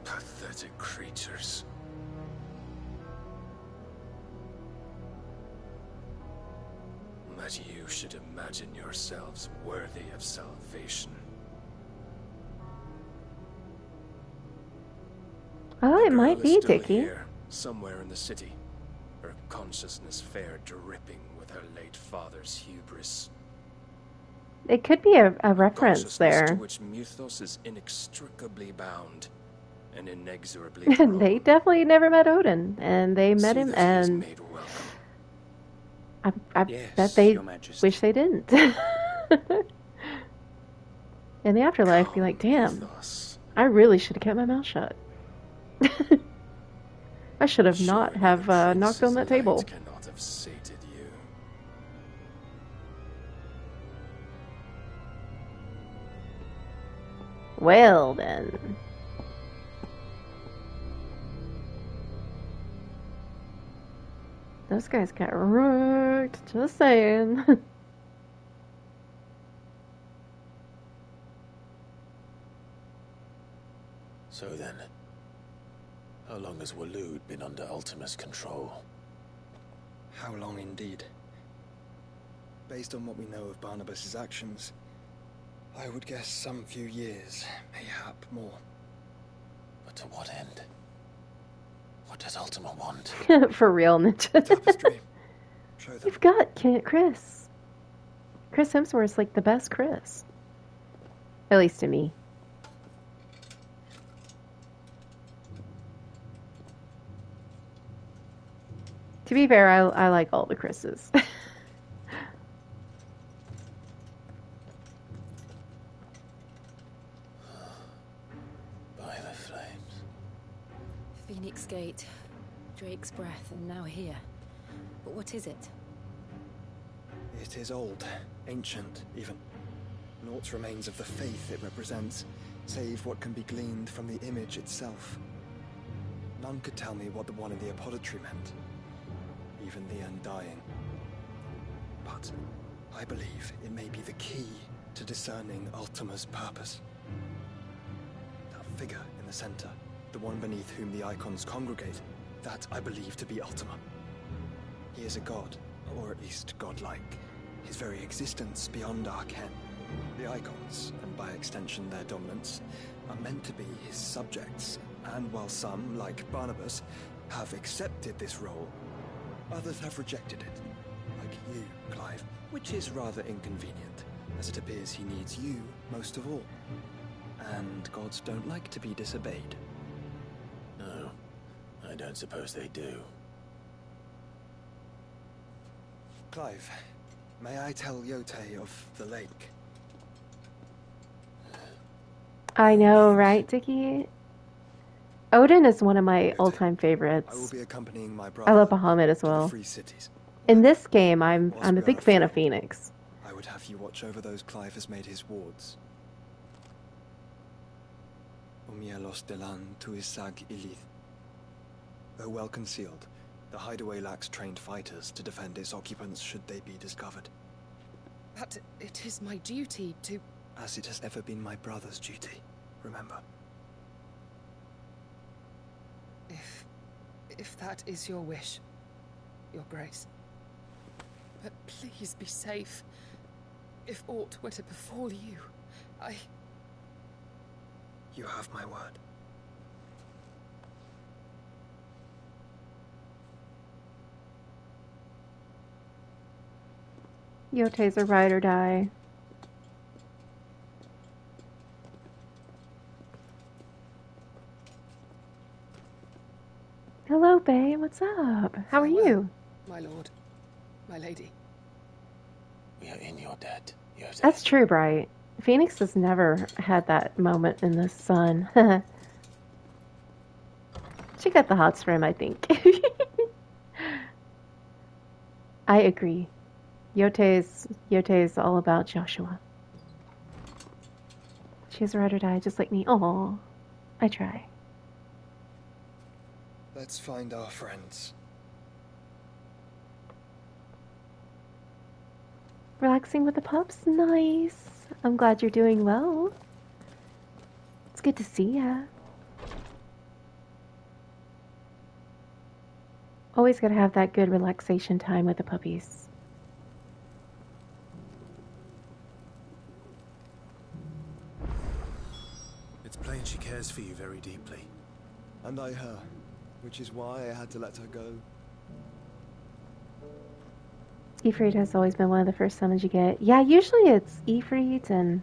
Pathetic creatures. That you should imagine yourselves worthy of salvation. Oh, it might be Still Dickie. here, somewhere in the city, her consciousness fair dripping with her late father's hubris. It could be a reference Consciousness there. to which Mythos is inextricably bound and inexorably drawn. They definitely never met Odin, and they met him, and I Yes, bet they Your Majesty. wish they didn't. In the afterlife, be like, damn, I really should have kept my mouth shut. I should have not have knocked on that table. Cannot have sated you. Well then. Those guys got wrecked, just saying. So then, how long has Waloed been under Ultima's control? How long indeed? Based on what we know of Barnabas's actions, I would guess some few years, mayhap more. But to what end? What does Ultima want? For real, Ninja. You've got Chris. Chris Hemsworth's like the best Chris. At least to me. To be fair, I like all the Chris's. By the flames. Phoenix Gate, Drake's Breath, and now here. But what is it? It is old, ancient, even. Naught remains of the faith it represents, save what can be gleaned from the image itself. None could tell me what the one in the apothecary meant. Even the Undying. But I believe it may be the key to discerning Ultima's purpose. That figure in the center, the one beneath whom the icons congregate, that I believe to be Ultima. He is a god, or at least godlike. His very existence beyond our ken. The icons, and by extension their dominants, are meant to be his subjects, and while some, like Barnabas, have accepted this role, others have rejected it, like you, Clive, which is rather inconvenient, as it appears he needs you most of all. And gods don't like to be disobeyed. No, I don't suppose they do. Clive, may I tell Yote of the lake? I know, right, Dickie? Odin is one of my all-time favorites. I will be accompanying my I brother love Bahamut as to the well. Free Cities. In this game, I'm a big fan of Phoenix. I would have you watch over those Clive has made his wards. Umielos delan tuisag ilith. Though well concealed, the hideaway lacks trained fighters to defend its occupants should they be discovered. But it is my duty to... As it has ever been my brother's duty, remember. If that is your wish, Your Grace. But please be safe. If aught were to befall you, You have my word. Yote's a ride or die. Hello, Bae. What's up? How are you? My lord. My lady. We are in your debt, Yote. That's true, Bright. Phoenix has never had that moment in the sun. She got the hots for him, I think. I agree. Yote's all about Joshua. She's a ride or die, just like me. Aw, I try. Let's find our friends. Relaxing with the pups? Nice. I'm glad you're doing well. It's good to see ya. Always gotta have that good relaxation time with the puppies. It's plain she cares for you very deeply. And I her, which is why I had to let her go. Ifrit has always been one of the first summons you get. Yeah, usually it's Ifrit and...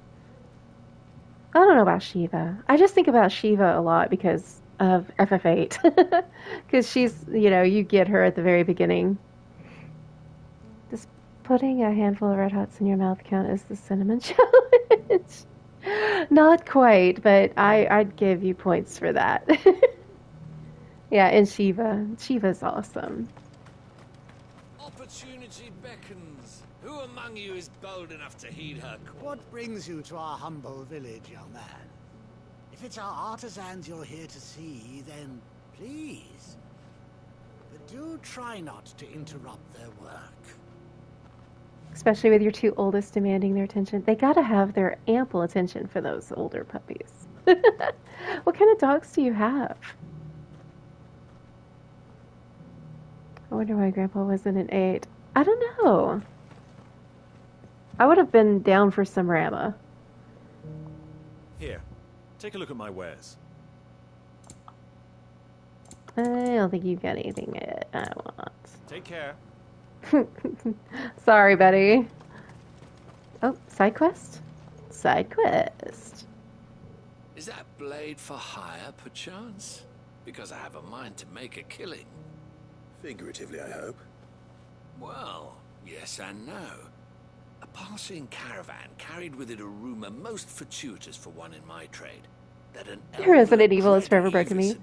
I don't know about Shiva. I just think about Shiva a lot because of FF8. Because she's, you know, you get her at the very beginning. Does putting a handful of Red Hots in your mouth count as the cinnamon challenge? Not quite, but I'd give you points for that. Yeah, and Shiva. Shiva's awesome. Opportunity beckons. Who among you is bold enough to heed her call? What brings you to our humble village, young man? If it's our artisans you're here to see, then please. But do try not to interrupt their work. Especially with your two oldest demanding their attention. They gotta have their ample attention for those older puppies. What kind of dogs do you have? I wonder why Grandpa wasn't an 8. I don't know. I would have been down for some Rama. Here, take a look at my wares. I don't think you've got anything I want. Take care. Sorry, Betty. Oh, side quest? Side quest. Is that blade for hire, perchance? Because I have a mind to make a killing. Figuratively, I hope. Well, yes and no. A passing caravan carried with it a rumor most fortuitous for one in my trade. That an Resident Evil has forever broken me.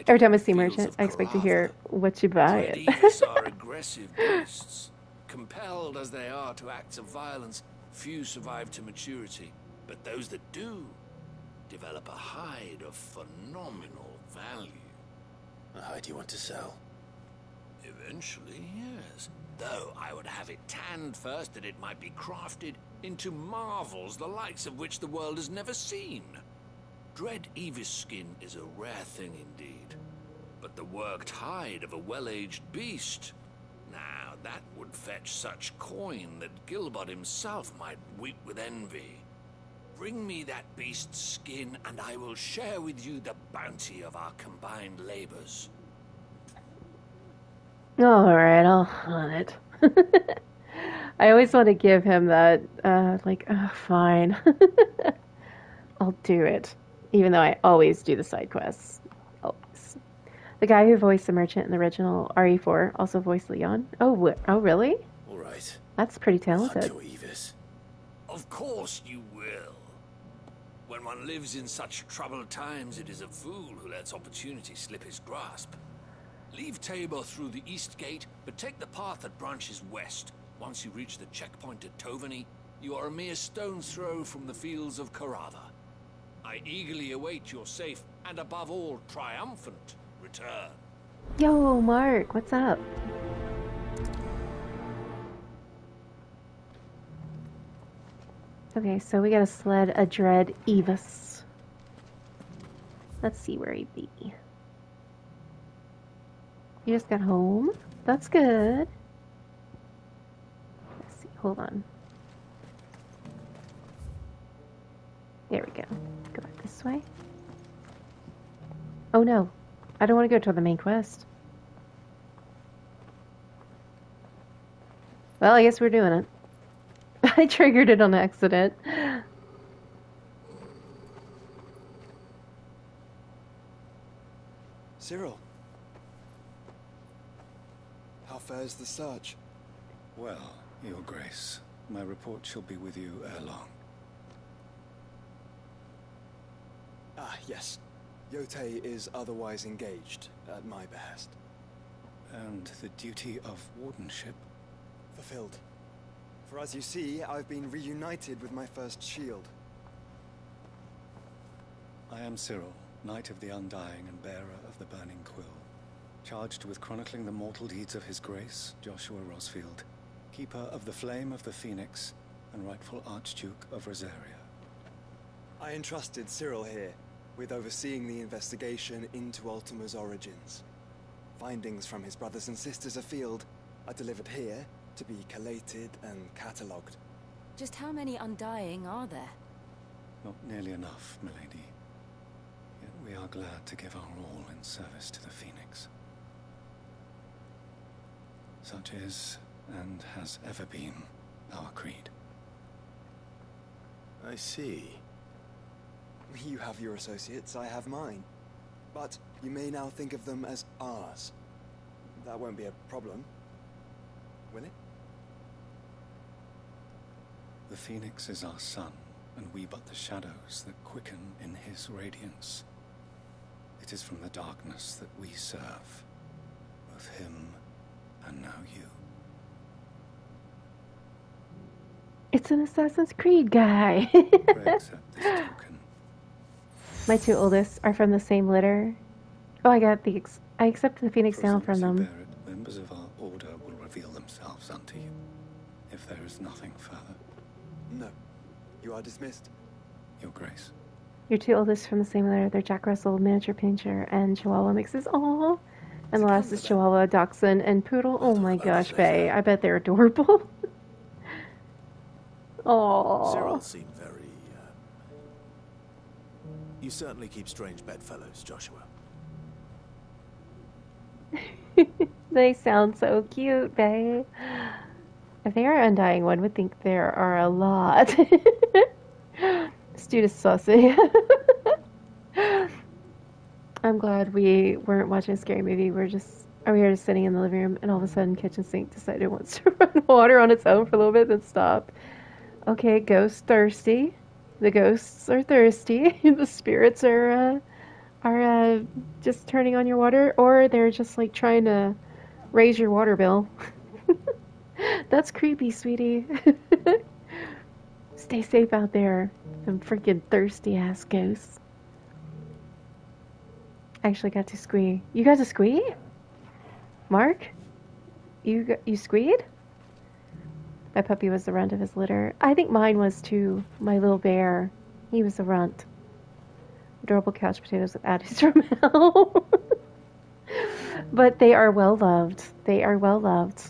Every time I see Merchant, I expect to hear, what you buy Dread are aggressive beasts. Compelled as they are to acts of violence, few survive to maturity. But those that do develop a hide of phenomenal value. A hide you want to sell? Eventually, yes. Though I would have it tanned first that it might be crafted into marvels the likes of which the world has never seen. Dread Evis skin is a rare thing indeed. But the worked hide of a well-aged beast... Now, that would fetch such coin that Gilbert himself might weep with envy. Bring me that beast's skin, and I will share with you the bounty of our combined labors. Alright, I'll hunt it. I always want to give him that, fine. I'll do it. Even though I always do the side quests. Always. The guy who voiced the merchant in the original RE4 also voiced Leon. Oh, really? Alright. That's pretty talented. Hunt your Evis. Of course you will. When one lives in such troubled times, it is a fool who lets opportunity slip his grasp. Leave Tabor through the east gate, but take the path that branches west. Once you reach the checkpoint at Tovany, you are a mere stone's throw from the fields of Karava. I eagerly await your safe, and above all, triumphant return. Yo, Mark, what's up? Okay, so we gotta sled a Dread Evis. Let's see where he be. You just got home? That's good. Let's see, hold on. There we go. Go back this way. Oh no, I don't want to go to the main quest. Well, I guess we're doing it. I triggered it on accident. Cyril. How fares the search? Well, Your Grace, my report shall be with you ere long. Ah, yes. Yotei is otherwise engaged, at my behest. And the duty of wardenship? Fulfilled. For as you see, I've been reunited with my first shield. I am Cyril, Knight of the Undying and bearer of the Burning Quill, charged with chronicling the mortal deeds of His Grace, Joshua Rosfield, Keeper of the Flame of the Phoenix, and rightful Archduke of Rosaria. I entrusted Cyril here with overseeing the investigation into Ultima's origins. Findings from his brothers and sisters afield are delivered here to be collated and catalogued. Just how many Undying are there? Not nearly enough, milady. Yet we are glad to give our all in service to the Phoenix. Such is, and has ever been, our creed. I see. You have your associates, I have mine. But you may now think of them as ours. That won't be a problem, will it? The Phoenix is our sun, and we but the shadows that quicken in his radiance. It is from the darkness that we serve, both him and now you. It's an Assassin's Creed guy. Accept this token. My two oldest are from the same litter. Oh, I accepted the Phoenix down from them. Members of our order will reveal themselves unto you, if there is nothing further. No. You are dismissed. Your Grace. Your two oldest from the same litter. They're Jack Russell, miniature pincher, and Chihuahua mixes. Aww. And the last is Chihuahua, Dachshund, and Poodle. Oh my gosh, Faye. I bet they're adorable. Aww. Cyril seemed very, You certainly keep strange bedfellows, Joshua. They sound so cute, Faye. If they are Undying, one would think there are a lot. Stu is saucy. I'm glad we weren't watching a scary movie. We were just sitting in the living room, and all of a sudden, kitchen sink decided it wants to run water on its own for a little bit, then stop. Okay, ghost thirsty. The ghosts are thirsty. The spirits are just turning on your water, or they're just like trying to raise your water bill. That's creepy, sweetie. Stay safe out there. Them freaking thirsty ass ghosts. I actually got to squee. You got to squee? Mark? You squeed? My puppy was the runt of his litter. I think mine was too. My little bear. He was the runt. Adorable couch potatoes with attitudes from hell. But they are well loved. They are well loved.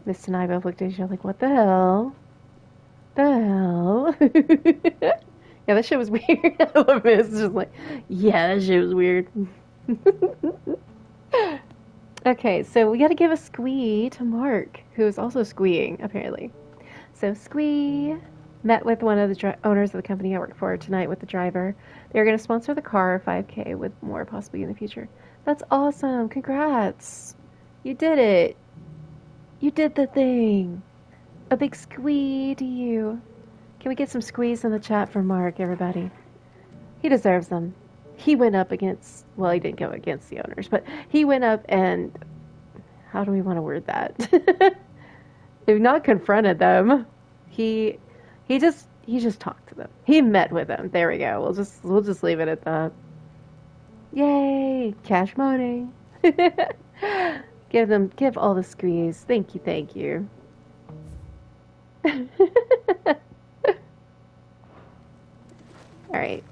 Miss and I both looked at each other like, what the hell? The hell? Yeah, that shit was weird. I love Miss. It's just like, yeah, that shit was weird. Okay, so we gotta give a squee to Mark, who is also squeeing, apparently. So squee. Met with one of the owners of the company I work for tonight with the driver. They're going to sponsor the car, 5K, with more possibly in the future. That's awesome. Congrats. You did it. You did the thing. A big squee to you. Can we get some squeeze in the chat for Mark, everybody? He deserves them. He went up against, well, he didn't go against the owners, but he went up and, how do we want to word that? They've not confronted them. He just talked to them. He met with them. There we go. We'll just leave it at that. Yay! Cash money. Give all the squeeze. Thank you. All right.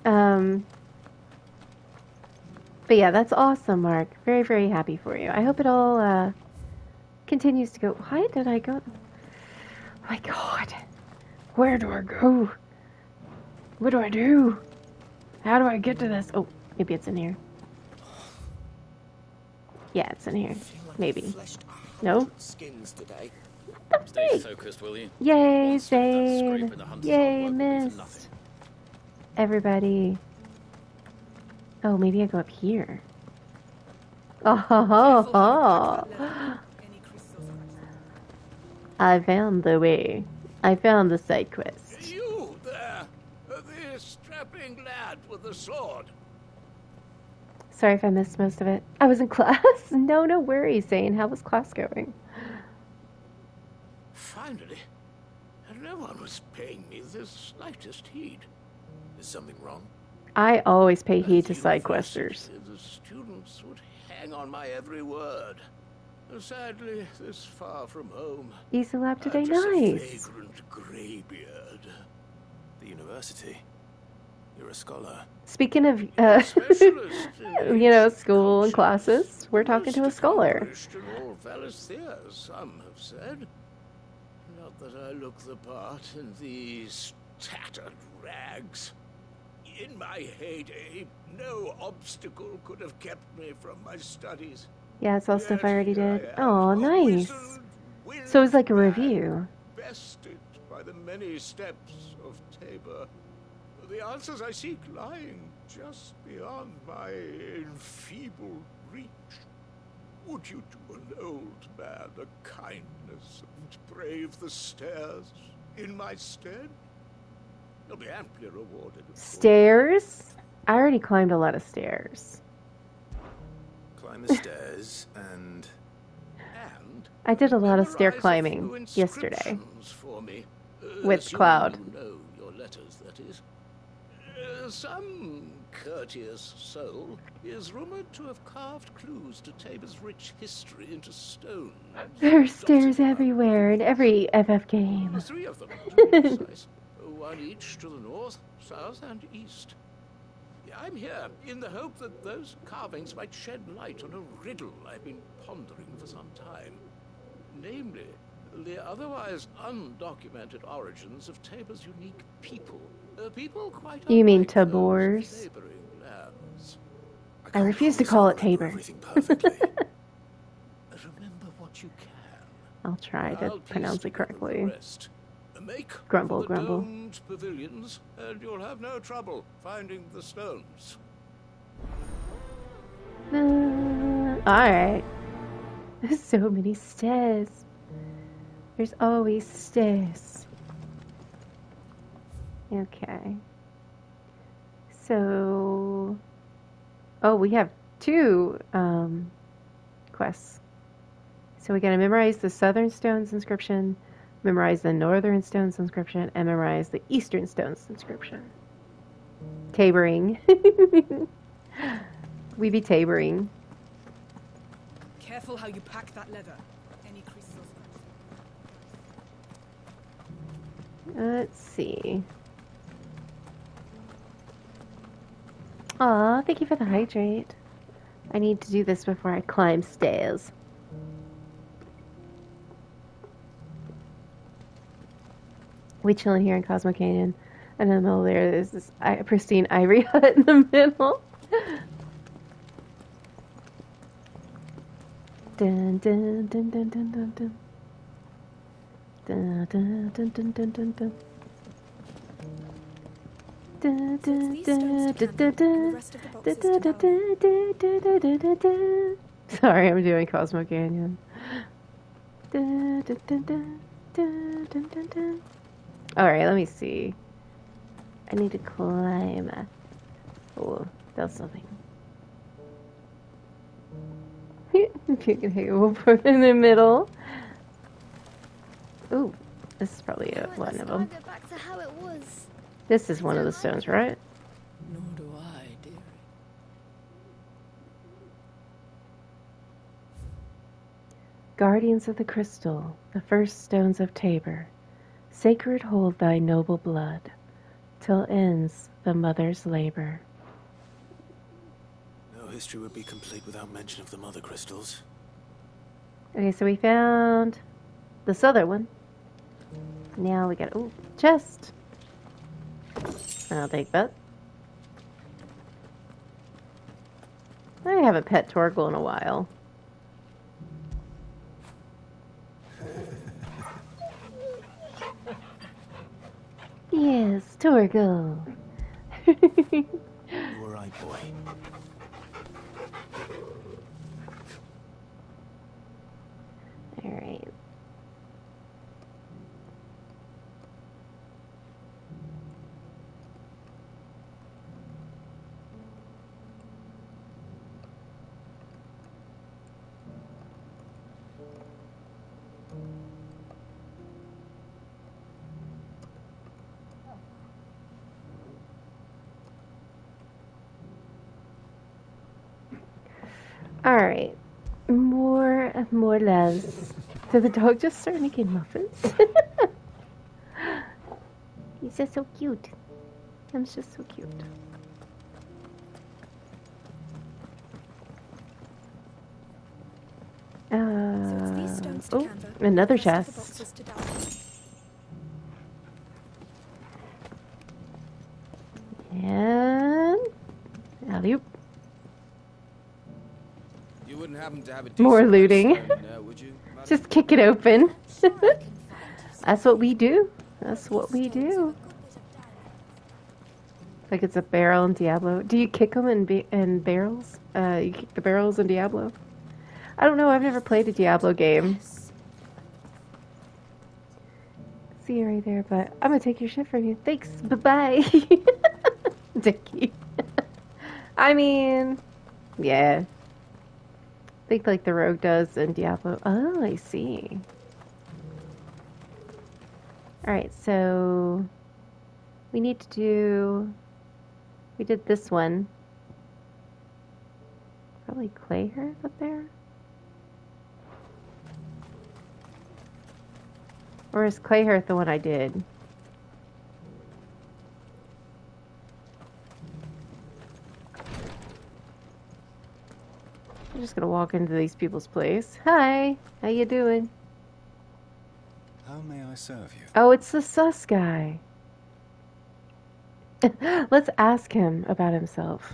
But yeah, that's awesome, Mark. Very, very happy for you. I hope it all continues to go. Why did I go? Oh my God. Where do I go? What do I do? How do I get to this? Oh, maybe it's in here. Yeah, it's in here. Maybe. No? Skins today. Stay focused, will you? Yay, One step without Zane! scrape and the hunter's Yay, hard work will be for missed. nothing. Everybody. Oh, maybe I go up here. Oh, ho, ho, ho. I found the way. I found the side quest. You there, the strapping lad with the sword. Sorry if I missed most of it. I was in class. No worries, Zane. How was class going? Finally, no one was paying me the slightest heed. Is something wrong? I always pay heed to side questers. The students would hang on my every word. Sadly, this far from home. Easy lab today, just nice. A vagrant greybeard. The university. You're a scholar. Speaking of, school and classes, we're talking to a scholar. In all Valisthea, some have said. Not that I look the part in these tattered rags. In my heyday, no obstacle could have kept me from my studies. Yeah, it's all stuff I already did. Oh, nice. So it's like a review. Bested by the many steps of Tabor. The answers I seek lying just beyond my enfeebled reach. Would you do an old man a kindness and brave the stairs in my stead? You'll be amply rewarded. Stairs? I already climbed a lot of stairs. Climb the stairs and I did a lot of stair climbing yesterday. For me. With Cloud. You know your letters, that is. Some courteous soul is rumored to have carved clues to Tabor's rich history into stone. There are stairs everywhere in every FF game. 3 of them, to be precise. 1 each to the north, south, and east. I'm here in the hope that those carvings might shed light on a riddle I've been pondering for some time. Namely, the otherwise undocumented origins of Tabor's unique people. People quite You mean unlike those Tabor's? neighboring lands. I refuse to call it Tabor. Remember what you can. I'll try to I'll pronounce it piece correctly. the rest. Make Grumble, for the grumble. domed pavilions, and you'll have no trouble finding the stones. Alright. There's so many stairs. There's always stairs. Okay. So... Oh, we have 2 quests. So we gotta memorize the Southern Stones inscription, memorize the Northern Stones inscription, and memorize the Eastern Stones inscription. Taboring. We be taboring. Careful how you pack that leather. Any crystals? Let's see. Aw, thank you for the hydrate. I need to do this before I climb stairs. We chilling here in Cosmo Canyon. And in the middle there's this pristine ivory hut in the middle. Dun dun dun dun dun dun dun. Dun dun dun dun dun dun dun. Dun dun dun dun dun dun. Dun dun dun dun dun dun dun dun dun. Sorry, I'm doing Cosmo Canyon. Dun dun dun dun dun dun dun dun. Alright, let me see. I need to climb. Oh, that's something. You can hang we'll put in the middle. Ooh, this is probably one of them. Go back to how it was. This is one of the stones, right? Nor do I, dearie. Guardians of the crystal, the first stones of Tabor, sacred hold thy noble blood, till ends the mother's labor. No history would be complete without mention of the mother crystals. Okay, so we found this other one. Now we got, ooh, chest. I'll take that. I haven't pet Torgal in a while. Yes, Torgal. You were right, boy. Alright. Alright. More loves. Did the dog just start making muffins? He's just so cute. He's just so cute. Oh, another chest. And alley-oop. You wouldn't happen to have a More decent looting. redstone, would you? Just kick it open. That's what we do. That's what we do. Like it's a barrel in Diablo. Do you kick them in barrels? You kick the barrels in Diablo? I don't know. I've never played a Diablo game. See you right there, but I'm gonna take your shit from you. Thanks. Bye-bye. Dickie. I mean, yeah. I think like the rogue does in Diablo. Oh, I see. Alright, so we need to do... We did this one. Probably clay hearth up there? Or is clay hearth the one I did? I'm just gonna walk into these people's place. Hi, how you doing? How may I serve you? Oh, it's the sus guy. Let's ask him about himself.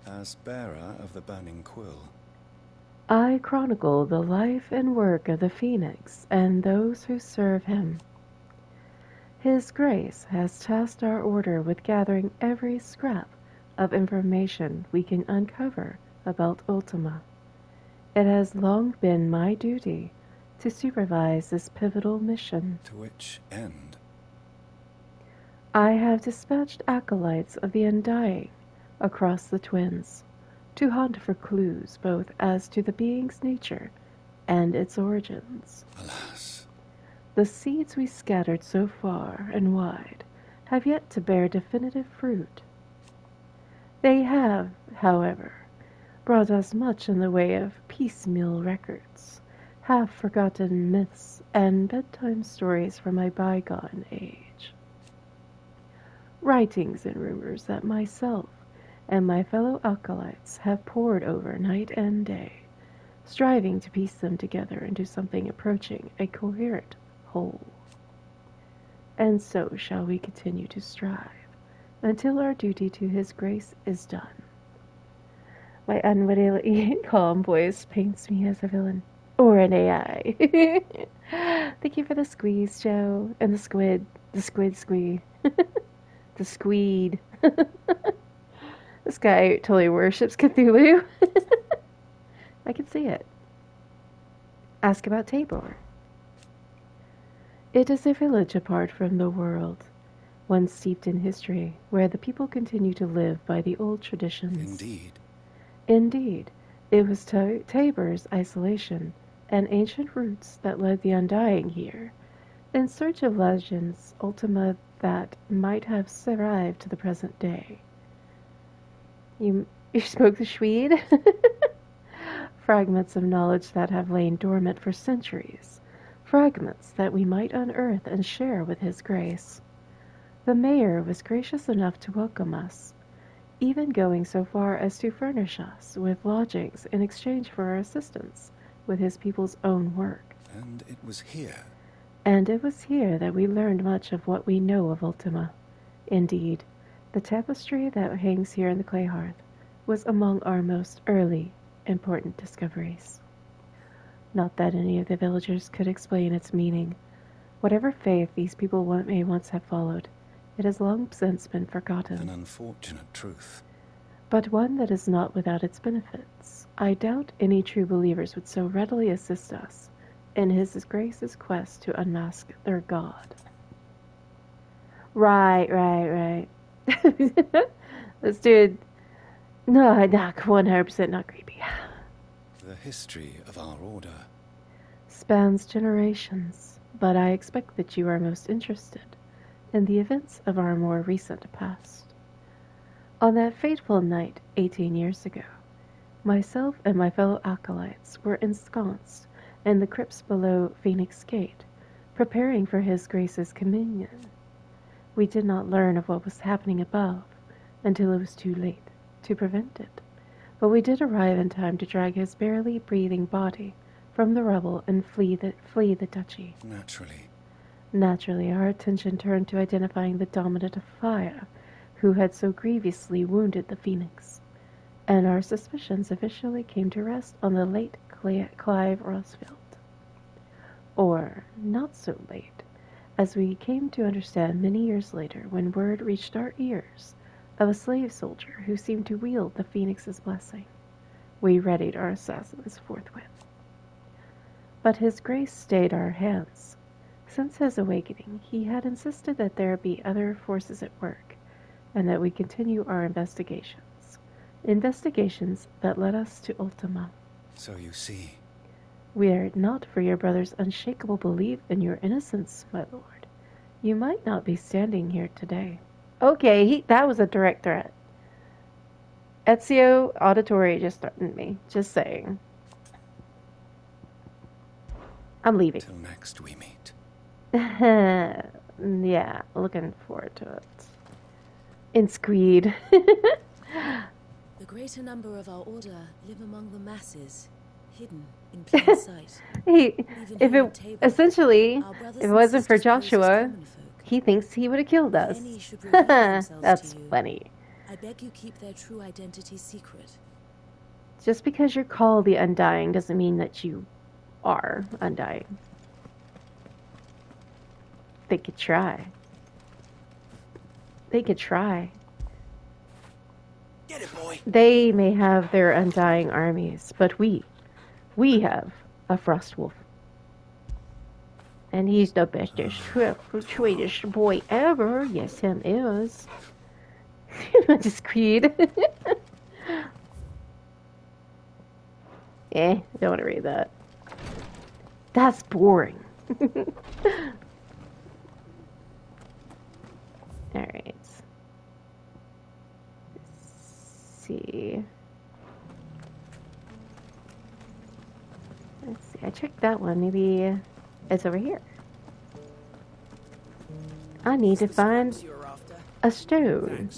As bearer of the burning quill, I chronicle the life and work of the Phoenix and those who serve him. His Grace has tasked our order with gathering every scrap of information we can uncover about Ultima. It has long been my duty to supervise this pivotal mission. to which end? I have dispatched acolytes of the Undying across the Twins to hunt for clues both as to the being's nature and its origins. Alas. The seeds we scattered so far and wide have yet to bear definitive fruit. They have, however, brought us much in the way of piecemeal records, half-forgotten myths, and bedtime stories from a bygone age. Writings and rumors that myself and my fellow acolytes have pored over night and day, striving to piece them together into something approaching a coherent whole. And so shall we continue to strive, until our duty to His Grace is done. My unwittingly calm voice paints me as a villain, or an AI. Thank you for the squeeze, Joe, and the squid squeed. The squeed. This guy totally worships Cthulhu. I can see it. Ask about Tabor. It is a village apart from the world, one steeped in history, where the people continue to live by the old traditions. Indeed. Indeed, it was Tabor's isolation and ancient roots that led the Undying here, in search of legends Ultima that might have survived to the present day. You spoke the Swede? Fragments of knowledge that have lain dormant for centuries. Fragments that we might unearth and share with His Grace. The mayor was gracious enough to welcome us, even going so far as to furnish us with lodgings in exchange for our assistance with his people's own work. And it was here. And it was here that we learned much of what we know of Ultima. Indeed, the tapestry that hangs here in the clay hearth was among our most early important discoveries. Not that any of the villagers could explain its meaning. Whatever faith these people may once have followed, It has long since been forgotten. An unfortunate truth. But one that is not without its benefits. I doubt any true believers would so readily assist us in His Grace's quest to unmask their God. Right. This dude, no, not 100% not creepy. The history of our order spans generations, but I expect that you are most interested in the events of our more recent past. On that fateful night 18 years ago, myself and my fellow acolytes were ensconced in the crypts below Phoenix Gate, preparing for His Grace's communion. We did not learn of what was happening above until it was too late to prevent it, but we did arrive in time to drag his barely breathing body from the rubble and flee the duchy. Naturally, our attention turned to identifying the dominant of fire who had so grievously wounded the Phoenix, and our suspicions officially came to rest on the late Clive Rosfield. Or, not so late, as we came to understand many years later when word reached our ears of a slave soldier who seemed to wield the Phoenix's blessing. We readied our assassins forthwith. But His Grace stayed our hands. Since his awakening, he had insisted that there be other forces at work, and that we continue our investigations. Investigations that led us to Ultima. So you see. Were it not for your brother's unshakable belief in your innocence, my lord, you might not be standing here today. Okay, that was a direct threat. Ezio Auditore just threatened me. Just saying. I'm leaving. Till next we meet. Yeah, looking forward to it. In Screed. The greater number of our order live among the masses, hidden in plain sight. If it wasn't for Joshua, he thinks he would have killed us. That's funny. I beg you keep their true identity secret. Just because you're called the Undying doesn't mean that you are Undying. They could try. They could try. Get it, boy. They may have their undying armies, but we have a Frostwolf. And he's the bestest, sweetest boy ever. Yes, him is. Just Creed. Don't want to read that. That's boring. Alright. See. Let's see. I checked that one. Maybe it's over here. I need to find a stone.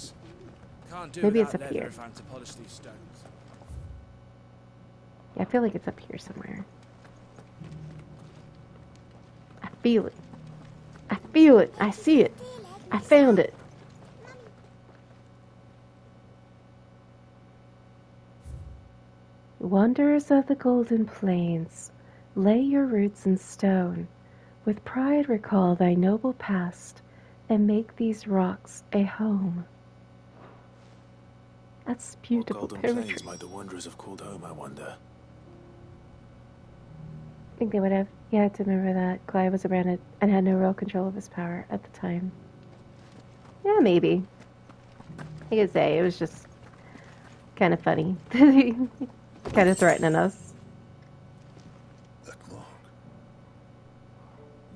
Maybe it's up here. Yeah, I feel like it's up here somewhere. I feel it. I feel it. I see it. I found it. Wanderers of the Golden Plains, lay your roots in stone. With pride recall thy noble past, and make these rocks a home. That's beautiful Golden poetry. Plains might the wanderers have called home, I wonder. I think they would have. You have to remember that Clive was abandoned and had no real control of his power at the time. Yeah, maybe. I could say it was just kind of funny. Kind of threatening us. That mark.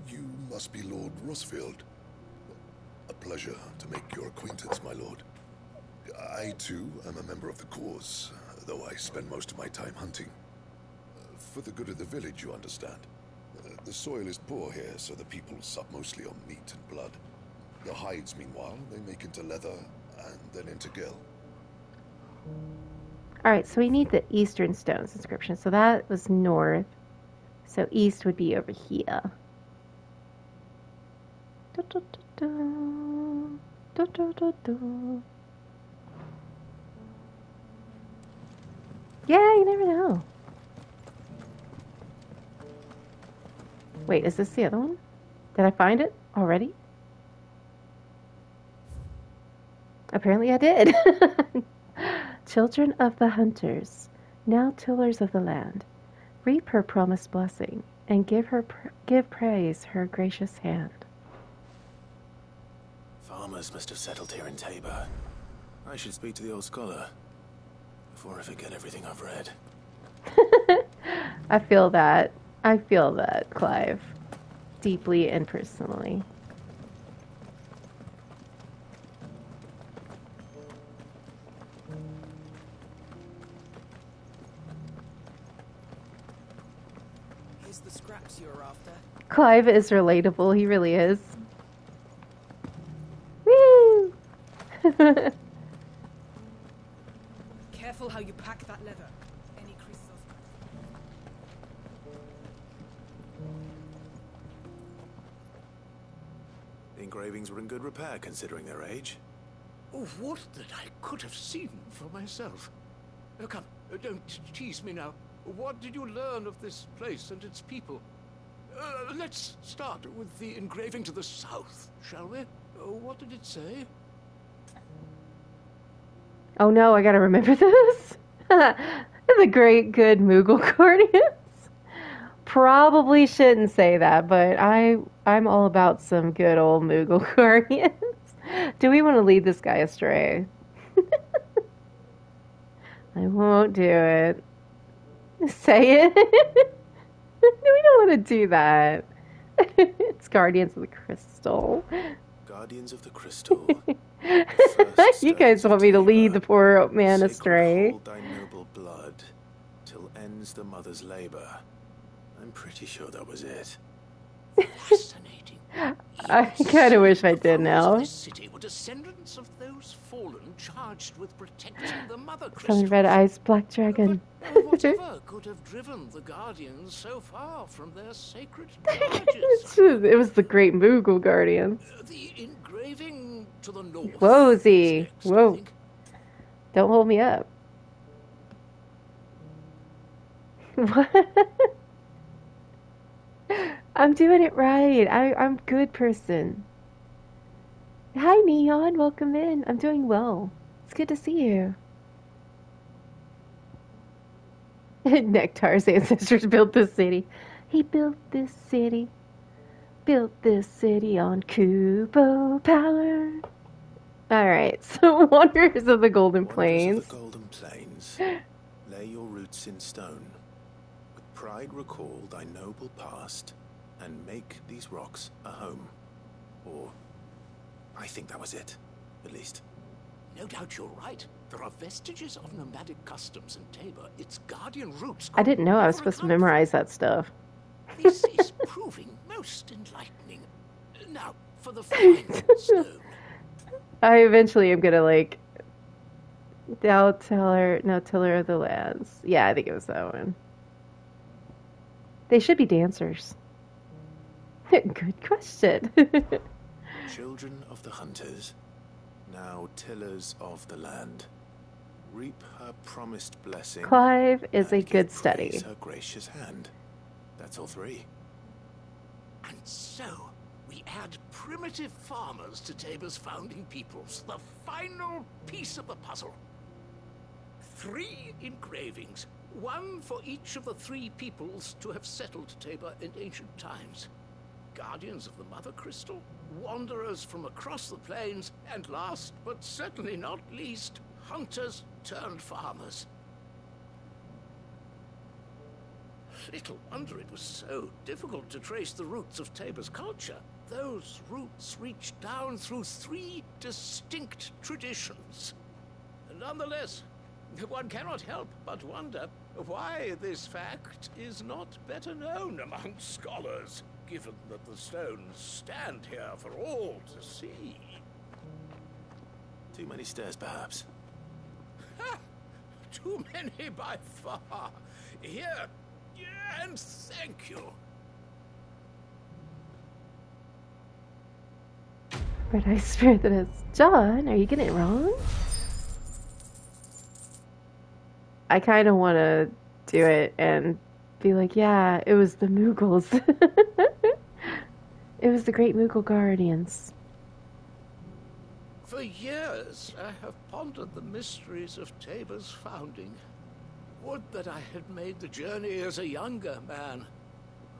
You must be Lord Rosfield. A pleasure to make your acquaintance, my lord. I, too, am a member of the cause, though I spend most of my time hunting. For the good of the village, you understand. The soil is poor here, so the people sup mostly on meat and blood. The hides, meanwhile, they make into leather and then into gill. Alright, so we need the Eastern Stones inscription. So that was north. So east would be over here. Yeah, you never know. Wait, is this the other one? Did I find it already? Apparently I did. Children of the hunters, now tillers of the land, reap her promised blessing, and give praise her gracious hand. Farmers must have settled here in Tabor. I should speak to the old scholar before I forget everything I've read. I feel that. I feel that, Clive. Deeply and personally. Here's the scraps you're after. Clive is relatable. He really is. Woo! Careful how you pack that leather. Any creases or The engravings were in good repair considering their age. Oh, what that I could have seen for myself. Come, don't tease me now. What did you learn of this place and its people? Let's start with the engraving to the south, shall we? What did it say? Oh no, I gotta remember this. The great good Moogle Guardians. Probably shouldn't say that, but I'm all about some good old Moogle Guardians. Do we want to lead this guy astray? I won't do it. Say it. We don't want to do that. It's Guardians of the Crystal. Guardians of the Crystal. You guys want me to lead the poor man astray. Hold thy noble blood till ends the mother's labor. I'm pretty sure that was it. Fascinating. I kind of wish I did now. This city were descendants of those fallen charged with protecting the mother crystal. Some red eyes, black dragon. Whatever could have driven the Guardians so far from their sacred charges? It was the great Moogle Guardians. The engraving to the north. Whoa, Z. Whoa. Don't hold me up. What? I'm doing it right. I'm a good person. Hi, Neon. Welcome in. I'm doing well. It's good to see you. Nectar's ancestors built this city. He built this city. Built this city on Kubo power. Alright, so Wanderers of the Golden Plains. Of the Golden Plains, lay your roots in stone. With pride recall thy noble past, and make these rocks a home. Or, I think that was it, at least. No doubt you're right. There are vestiges of nomadic customs in Tabor. Its guardian roots. I didn't know I was supposed to memorize that stuff. This is proving most enlightening. Now, for the final stone. I eventually am gonna like tiller of the lands. Yeah, I think it was that one. They should be dancers. Good question. Children of the hunters, now tillers of the land, reap her promised blessing. Clive is a good study. Her gracious hand. That's all three. And so, we add primitive farmers to Tabor's founding peoples, the final piece of the puzzle. 3 engravings, one for each of the 3 peoples to have settled Tabor in ancient times. Guardians of the Mother Crystal, wanderers from across the plains, and last but certainly not least, hunters turned farmers. Little wonder it was so difficult to trace the roots of Tabor's culture. Those roots reach down through 3 distinct traditions. Nonetheless, one cannot help but wonder why this fact is not better known among scholars, given that the stones stand here for all to see. Too many stairs, perhaps. Ha! Too many by far. Here, and thank you. Red Eye Spirit that is John, are you getting it wrong? I kind of want to do it and be like, yeah, it was the Moogles. It was the great Moogle Guardians. For years, I have pondered the mysteries of Tabor's founding. Would that I had made the journey as a younger man,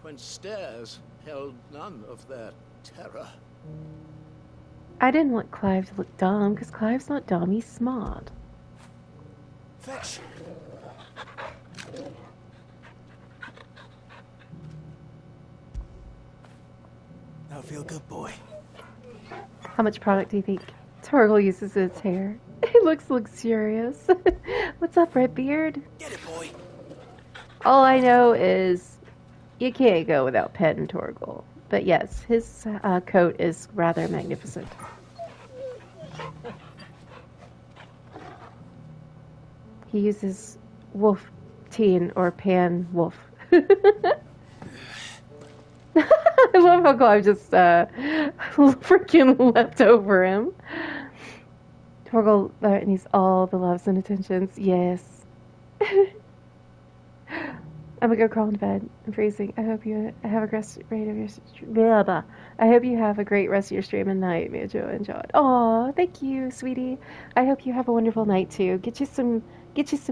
when stairs held none of their terror. I didn't want Clive to look dumb, because Clive's not dumb, he's smart. Fetch! Now feel good, boy. How much product do you think Torgal uses in his hair? It looks luxurious. What's up, Redbeard? Get it, boy. All I know is you can't go without petting Torgal. But yes, his coat is rather magnificent. He uses wolf teen or pan wolf. I love how Clive just freaking leapt over him. Torgal needs all the loves and attentions. Yes. I'm gonna go crawl into bed. I'm freezing. I hope you have a great rate of your blah, blah. I hope you have a great rest of your stream and night, Manjo and John. Aw, thank you, sweetie. I hope you have a wonderful night too. Get you some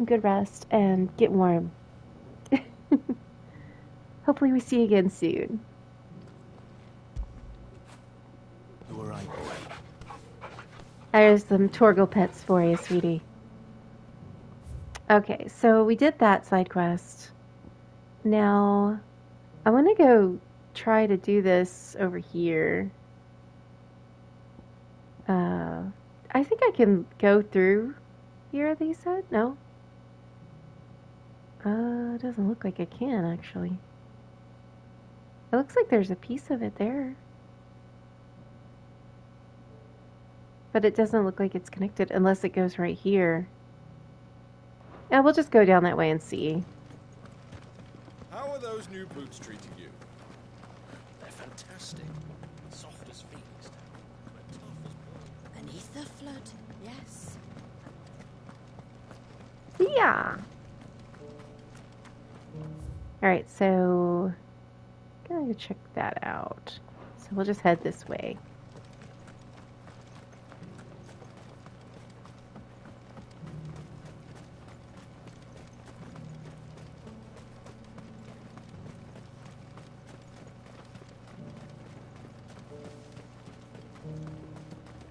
good rest and get warm. Hopefully we see you again soon. You were right, boy. There's some Torgal pets for you, sweetie. Okay, so we did that side quest. Now, I want to go try to do this over here. I think I can go through here, they said? No? It doesn't look like I can, actually. It looks like there's a piece of it there. But it doesn't look like it's connected unless it goes right here. Yeah, we'll just go down that way and see. How are those new boots treating you? They're fantastic. Soft as phoenix down, but tough as wood. Beneath the flood, yes. Yeah. Alright, so I'm gonna check that out. So we'll just head this way.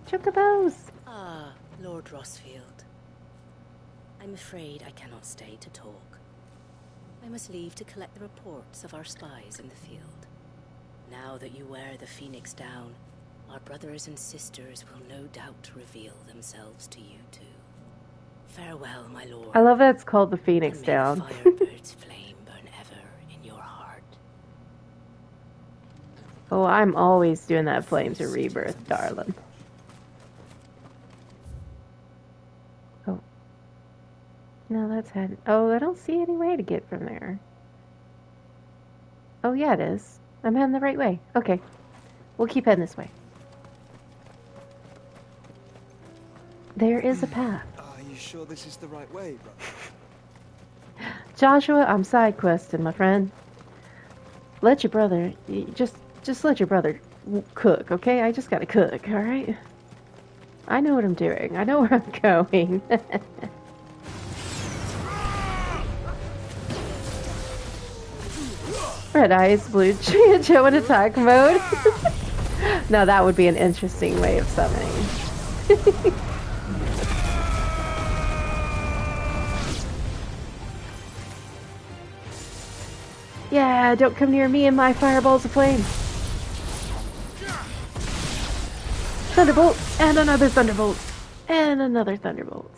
Chocobos! Ah, Lord Rosfield. I'm afraid I cannot stay to talk. I must leave to collect the reports of our spies in the field. Now that you wear the Phoenix down, our brothers and sisters will no doubt reveal themselves to you too. Farewell, my lord. I love that it's called the Phoenix down. The Firebird's flame burn ever in your heart. Oh, I'm always doing that Flames of Rebirth, darling. Oh. No, that's head. Oh, I don't see any way to get from there. Oh, yeah, it is. I'm heading the right way. Okay. We'll keep heading this way. There is a path. Are you sure this is the right way, brother? Joshua, I'm side questing, my friend. Let your brother, just let your brother cook, okay? I just gotta cook, alright? I know what I'm doing. I know where I'm going. Red eyes, blue Joe in attack mode. Now that would be an interesting way of summoning. Yeah, don't come near me and my fireballs of flame. Thunderbolt, and another thunderbolt, and another thunderbolt.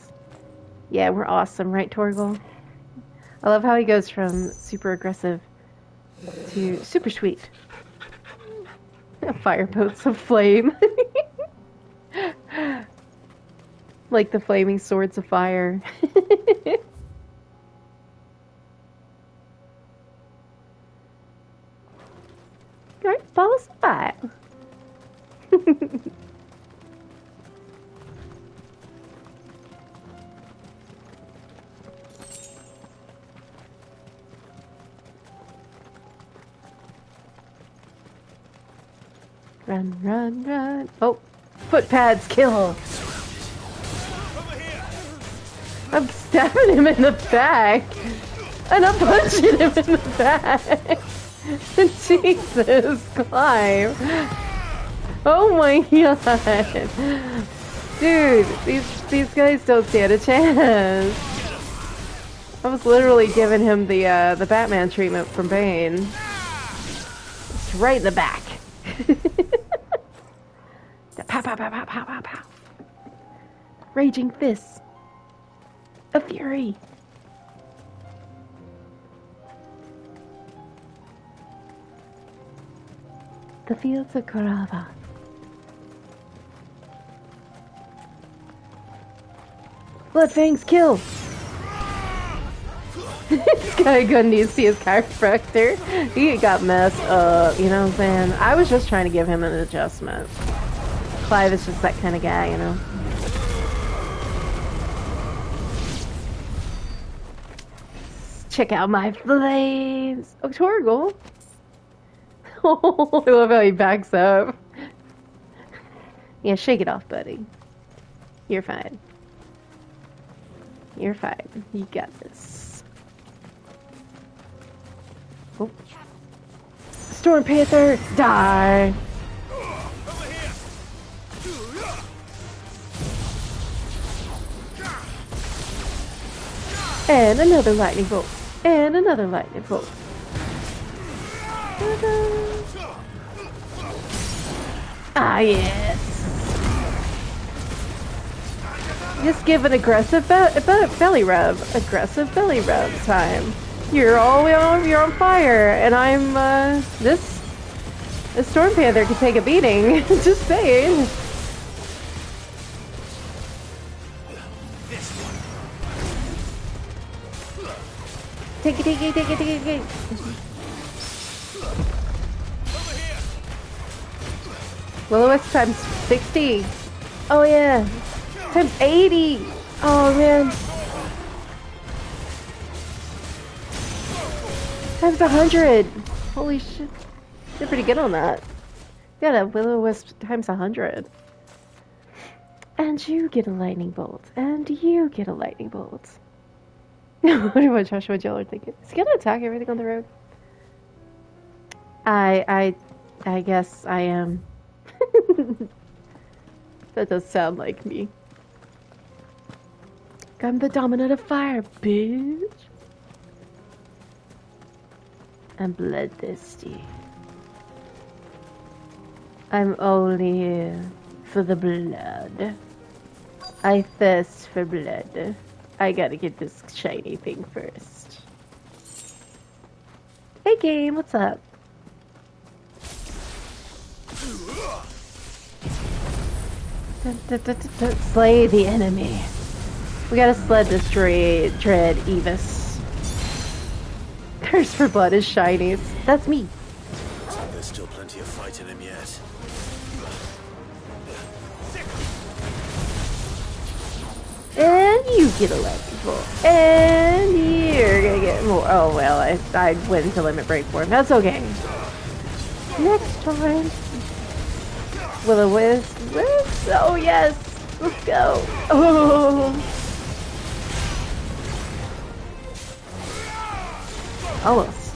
Yeah, we're awesome, right, Torgal? I love how he goes from super aggressive to super sweet. Fireboats of flame. Like the flaming swords of fire. Alright, follow spot. Run, run, run. Oh, Footpads kill. I'm stabbing him in the back. And I'm punching him in the back. Jesus, Clive. Oh my god. Dude, these guys don't stand a chance. I was literally giving him the Batman treatment from Bane. It's right in the back. Pow, pow, pow, pow, pow, pow, pow. Raging fists of fury. The fields of Karava. Bloodfangs kill! This guy gonna need to see his chiropractor. He got messed up, you know what I'm saying? I was just trying to give him an adjustment. Clive is just that kind of guy, you know? Check out my flames! Oh, Torgal! Oh, I love how he backs up. Yeah, shake it off, buddy. You're fine. You're fine. You got this. Oh. Storm Panther, die! And another lightning bolt. And another lightning bolt. Ah, yes. Just give an aggressive belly rub. Aggressive belly rub time. You're on fire, and I'm this Storm Panther can take a beating. Just saying. Take it. Will-O-Wisp times 60. Oh yeah. Times 80. Oh man. Times 100. Holy shit. You're pretty good on that. You got a Will-O-Wisp times 100. And you get a lightning bolt. And you get a lightning bolt. What do Joshua Jeller thinking? Is he gonna attack everything on the road? I guess I am. That does sound like me. I'm the dominant of fire, bitch. I'm bloodthirsty. I'm only here for the blood. I thirst for blood. I gotta get this shiny thing first. Hey game, what's up? Slay the enemy. We gotta sled this dread Evis. Thirst for blood is shinies. That's me. There's still plenty of fight in him yet. And you get a lightning bolt. And you're gonna get more. Oh well, I went into limit break for him. That's okay. Next time. Will-O-Wisp. Oh yes! Let's go. Oh. Almost.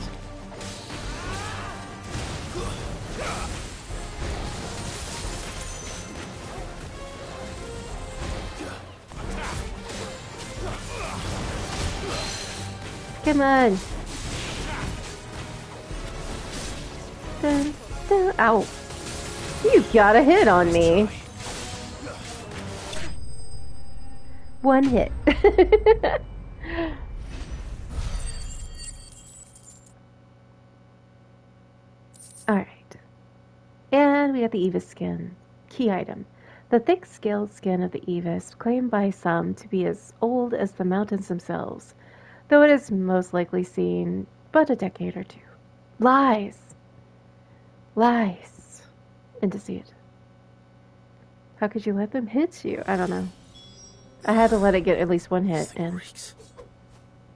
Come on. Dun, dun. Ow. You got a hit on me. One hit. Alright. And we got the Evis skin. Key item. The thick scaled skin of the Evis, claimed by some to be as old as the mountains themselves, though it is most likely seen but a decade or two. Lies. Lies. And deceit. How could you let them hit you? I don't know. I had to let it get at least one hit in.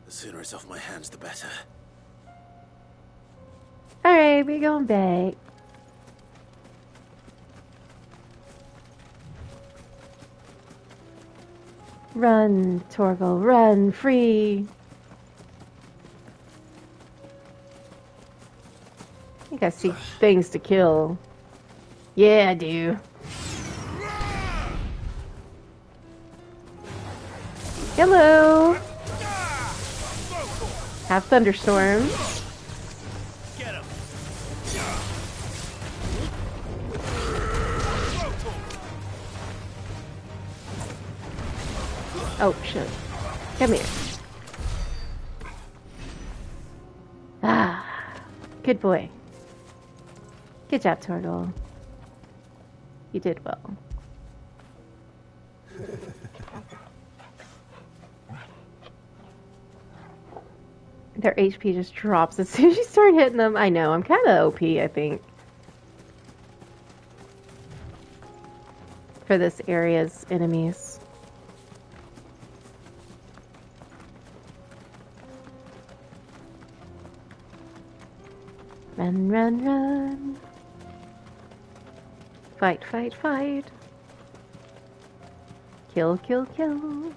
The sooner it's off my hands, the better. Alright, we're going back. Run, Torgal, run, free! I think I see things to kill. Yeah, I do. Hello! Have thunderstorms. Oh, shit. Come here. Ah, good boy. Good job, Torgal. You did well. Their HP just drops as soon as you start hitting them. I know, I'm kind of OP, I think. For this area's enemies. Run, run, run. Fight, fight, fight. Kill, kill, kill.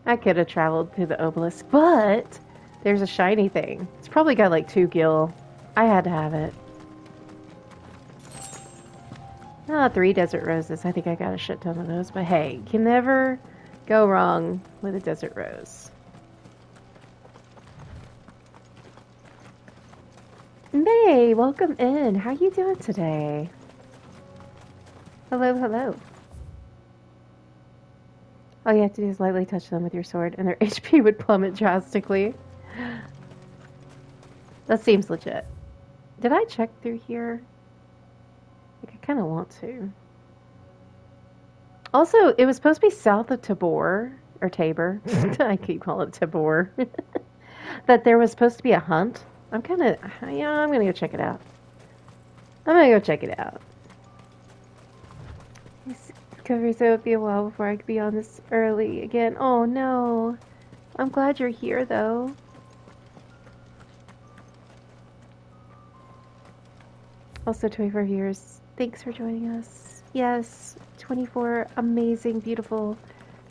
I could have traveled through the obelisk, but there's a shiny thing. It's probably got like 2 gil. I had to have it. Ah, 3 desert roses. I think I got a shit ton of those, but hey, you can never go wrong with a desert rose. May, welcome in. How you doing today? Hello, hello. All you have to do is lightly touch them with your sword, and their HP would plummet drastically. That seems legit. Did I check through here? I kind of want to. Also, it was supposed to be south of Tabor, or Tabor. I keep calling it Tabor. That there was supposed to be a hunt. I'm kind of, yeah, I'm going to go check it out. I'm going to go check it out. Discovery, so it'll be a while before I could be on this early again. Oh no. I'm glad you're here though. Also 24 viewers. Thanks for joining us. Yes, 24 amazing, beautiful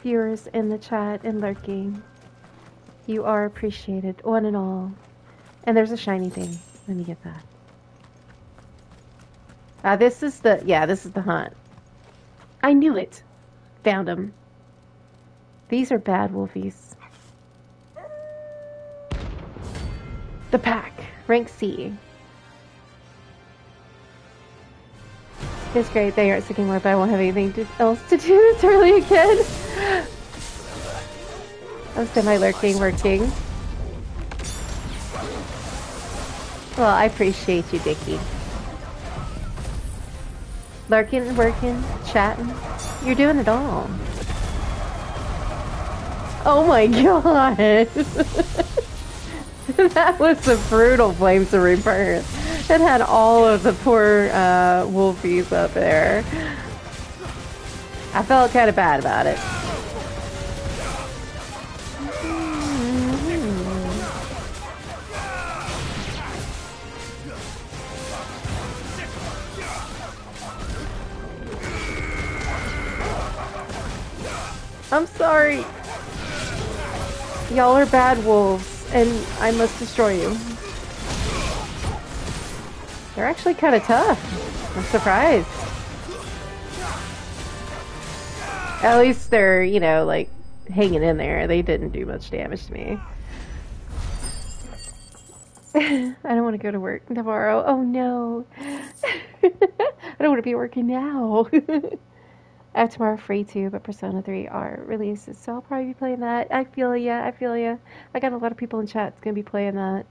viewers in the chat and lurking. You are appreciated, one and all. And there's a shiny thing. Let me get that. This is the hunt. I knew it. Found him. These are bad wolfies. The pack. Rank C. It's great. They are sticking more, but I won't have anything else to do this early again. I'm semi-lurking, working. Well, I appreciate you, Dickie. Lurking, working, chatting. You're doing it all. Oh my god! That was a brutal Flames of Rebirth. It had all of the poor wolfies up there. I felt kind of bad about it. I'm sorry. Y'all are bad wolves, and I must destroy you. They're actually kind of tough. I'm surprised. At least they're, you know, like, hanging in there. They didn't do much damage to me. I don't want to go to work tomorrow. Oh no. I don't want to be working now. I have tomorrow free too, but Persona 3 are releases, so I'll probably be playing that. I feel ya, I feel ya. I got a lot of people in chat that's gonna be playing that.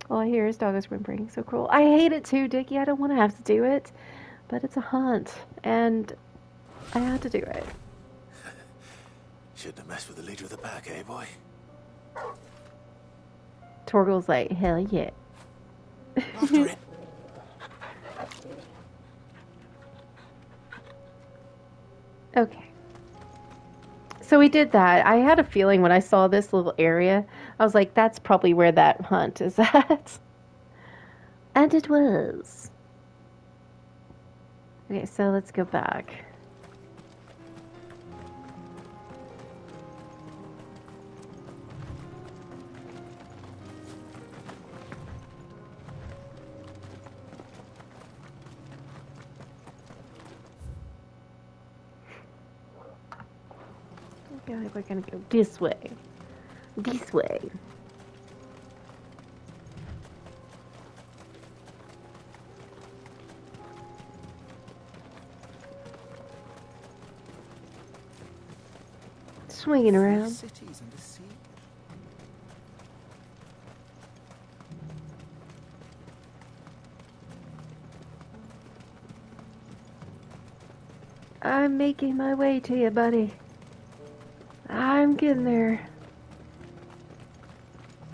All I hear is doggos whimpering. So cruel. I hate it too, Dickie. I don't want to have to do it, but it's a hunt, and I had to do it. Shouldn't have messed with the leader of the pack, eh, boy? Torgal's like, hell yeah. After it. Okay. So we did that. I had a feeling when I saw this little area, I was like, that's probably where that hunt is at. And it was. Okay, so let's go back. Okay, we're gonna go this way. This way. Swinging around. Cities and a sea. I'm making my way to you, buddy. I'm getting there.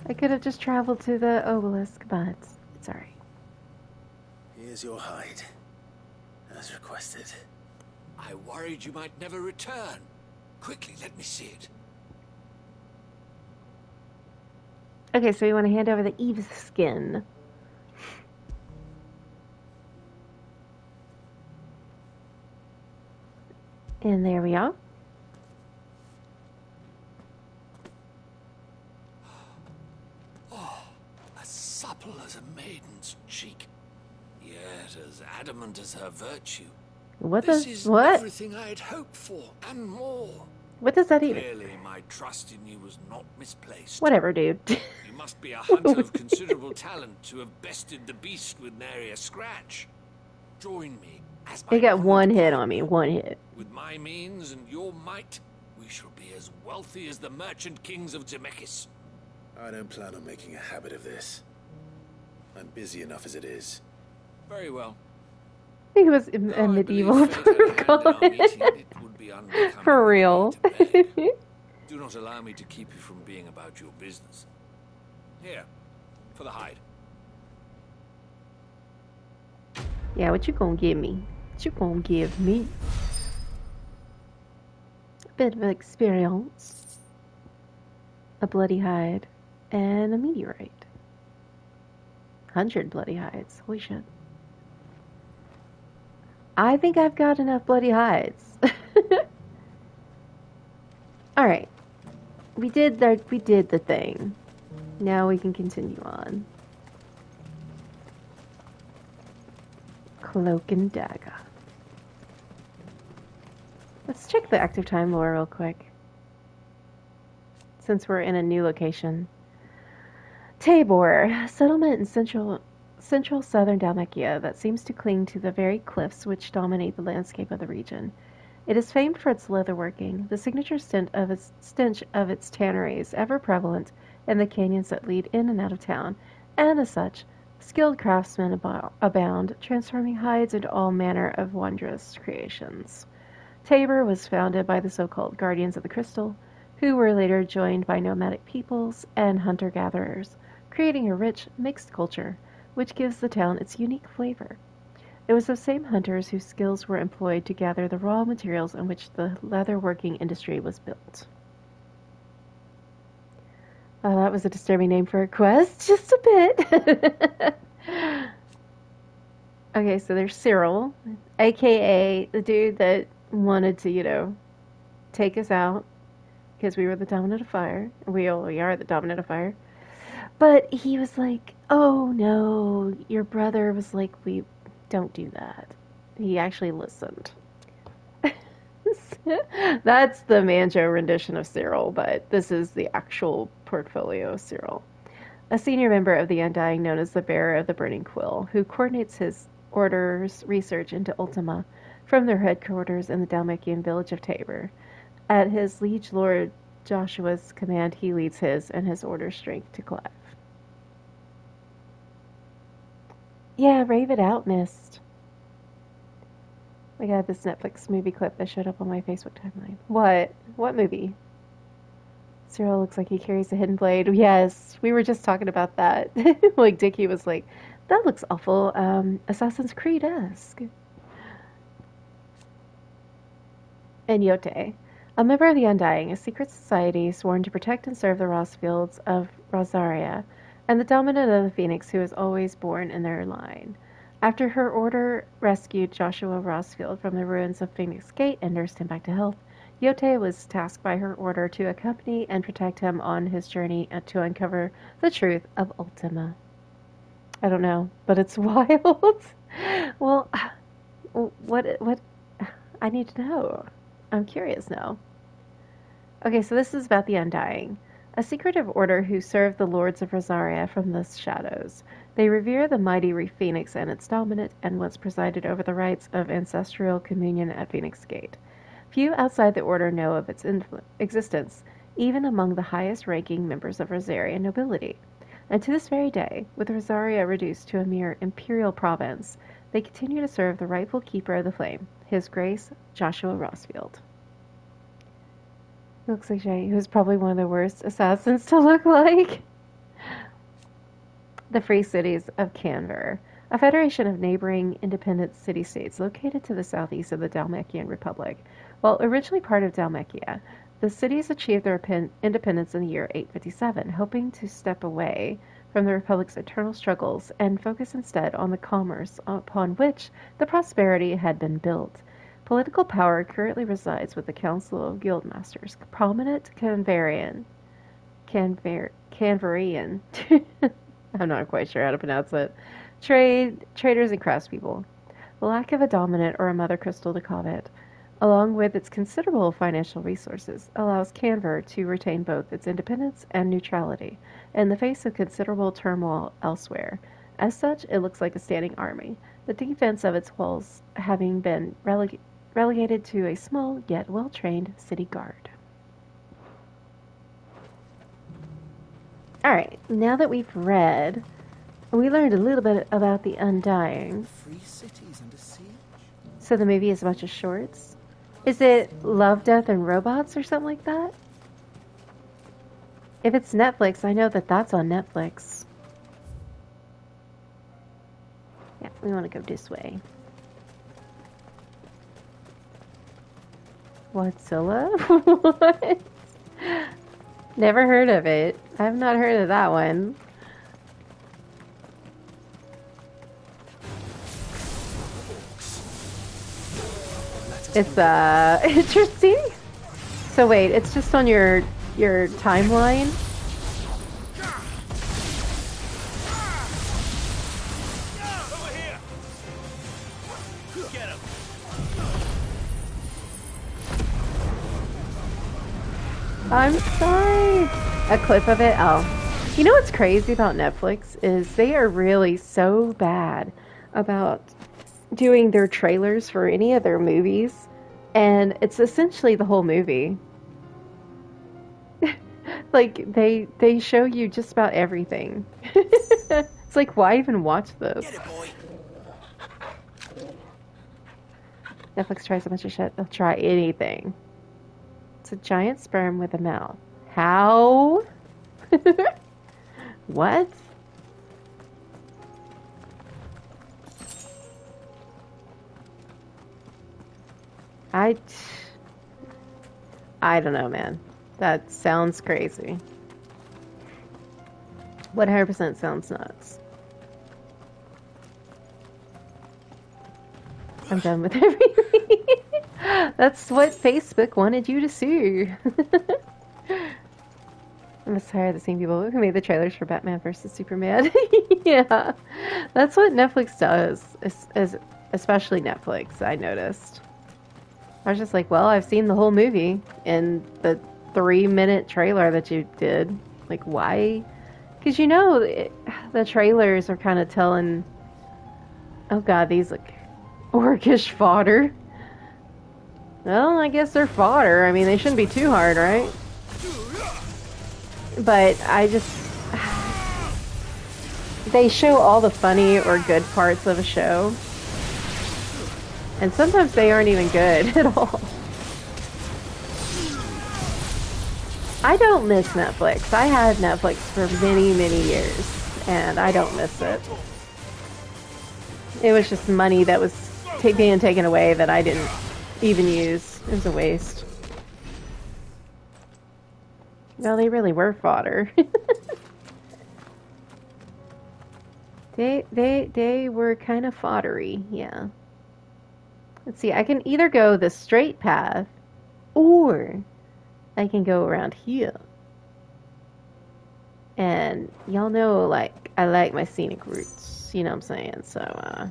I could have just traveled to the obelisk, but it's alright. Here's your hide, as requested. I worried you might never return. Quickly, let me see it. Okay, so you want to hand over the Eve's skin. And there we are. Oh, as supple as a maiden's cheek, yet as adamant as her virtue. What This does is what? everything I'd hoped for, and more. What does that even? Clearly, my trust in you was not misplaced. Whatever, dude. You must be a hunter of considerable talent to have bested the beast with nary a scratch. Join me as my He got one hit on me, one hit. With my means and your might, we shall be as wealthy as the merchant kings of Zemeckis. I don't plan on making a habit of this. I'm busy enough as it is. Very well. I think it was a medieval for real. Do not allow me to keep you from being about your business. Here, for the hide. Yeah, what you gonna give me? What you gonna give me? A bit of experience. A bloody hide. And a meteorite. 100 bloody hides. Holy shit. I think I've got enough bloody hides. Alright. We did the thing. Now we can continue on. Cloak and dagger. Let's check the active time lore real quick. Since we're in a new location. Tabor, settlement in central southern Dalmatia that seems to cling to the very cliffs which dominate the landscape of the region. It is famed for its leatherworking, the signature stench of its tanneries, ever prevalent in the canyons that lead in and out of town, and as such, skilled craftsmen abound, transforming hides into all manner of wondrous creations. Tabor was founded by the so-called Guardians of the Crystal, who were later joined by nomadic peoples and hunter-gatherers, creating a rich, mixed culture, which gives the town its unique flavor. It was those same hunters whose skills were employed to gather the raw materials on which the leather-working industry was built. Oh, that was a disturbing name for a quest, just a bit. Okay, so there's Cyril, aka the dude that wanted to, take us out because we were the dominant of fire. We are the dominant of fire. But he was like, oh no, your brother was like, we don't do that. He actually listened. That's the Manjo rendition of Cyril, but this is the actual portfolio of Cyril. A senior member of the Undying known as the Bearer of the Burning Quill, who coordinates his order's research into Ultima from their headquarters in the Dalmatian village of Tabor. At his liege lord Joshua's command, he leads his and his order's strength to Clive. Yeah, rave it out, Mist. I got this Netflix movie clip that showed up on my Facebook timeline. What? What movie? Cyril looks like he carries a hidden blade. Yes, we were just talking about that. Like, Dickie was like, that looks awful, Assassin's Creed-esque. and Yote, a member of the Undying, a secret society sworn to protect and serve the Rosfields of Rosaria, and the dominant of the Phoenix who is always born in their line. After her order rescued Joshua Rosfield from the ruins of Phoenix Gate and nursed him back to health, Yote was tasked by her order to accompany and protect him on his journey to uncover the truth of Ultima. I don't know, but it's wild. Well, what I need to know. I'm curious now. Okay, so this is about the Undying, a secretive order who serve the lords of Rosaria from the shadows. They revere the mighty Phoenix and its dominant, and once presided over the rites of ancestral communion at Phoenix Gate. Few outside the order know of its existence, even among the highest-ranking members of Rosarian nobility. And to this very day, with Rosaria reduced to a mere imperial province, they continue to serve the rightful keeper of the flame, His Grace Joshua Rosfield. He looks like Jay, who's probably one of the worst assassins to look like. The Free Cities of Canver, a federation of neighboring independent city-states located to the southeast of the Dalmacian Republic. While originally part of Dalmacia, the cities achieved their independence in the year 857, hoping to step away from the Republic's eternal struggles and focus instead on the commerce upon which the prosperity had been built. Political power currently resides with the Council of Guildmasters, prominent Canverian, I'm not quite sure how to pronounce it, traders and craftspeople. The lack of a dominant or a mother crystal to covet, along with its considerable financial resources, allows Canver to retain both its independence and neutrality in the face of considerable turmoil elsewhere. As such, it looks like a standing army, the defense of its walls having been relegated to a small yet well-trained city guard. Alright, now that we've read, we learned a little bit about the Undying. Free cities under siege. So the movie is a bunch of shorts. Is it Love, Death, and Robots or something like that? If it's Netflix, I know that that's on Netflix. Yeah, we want to go this way. Godzilla? What? Never heard of it. I have not heard of that one. It's interesting. So wait, it's just on your timeline? I'm sorry. A clip of it? Oh. You know what's crazy about Netflix is they are really so bad about doing their trailers for any of their movies, and it's essentially the whole movie. Like, they show you just about everything. It's like, why even watch this? Get it, boy. Netflix tries a bunch of shit. They'll try anything. It's a giant sperm with a mouth. How? What? I don't know, man. That sounds crazy. 100% sounds nuts. I'm done with everything. That's what Facebook wanted you to see. I'm just tired of the same people who made the trailers for Batman vs. Superman. Yeah. That's what Netflix does. Especially Netflix, I noticed. I was just like, well, I've seen the whole movie in the 3-minute trailer that you did. Like, why? Because you know, the trailers are kind of telling, oh god, these look orcish fodder. Well, I guess they're fodder. I mean, they shouldn't be too hard, right? But I just... They show all the funny or good parts of a show. And sometimes they aren't even good at all. I don't miss Netflix. I had Netflix for many, many years, and I don't miss it. It was just money that was being taken away that I didn't even use. It was a waste. No, they really were fodder. They were kind of foddery, yeah. Let's see, I can either go the straight path, or I can go around here. And y'all know, like, I like my scenic routes, you know what I'm saying? So,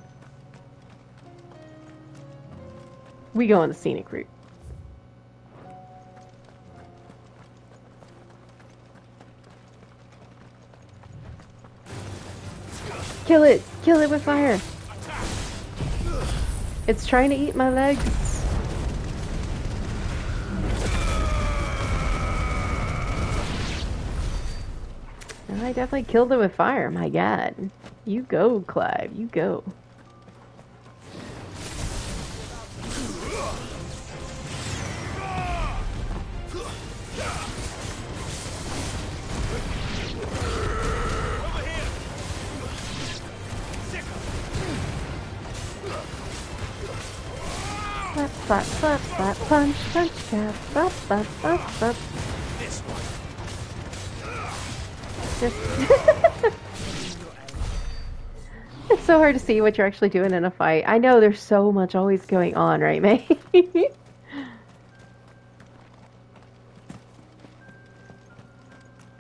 we go on the scenic route. Kill it with fire. It's trying to eat my legs. I definitely killed it with fire, my god. You go, Clive, you go. Slap, slap, slap, slap, punch, punch, tap, slap, slap, slap, slap. Just it's so hard to see what you're actually doing in a fight. I know there's so much always going on, right, May? It's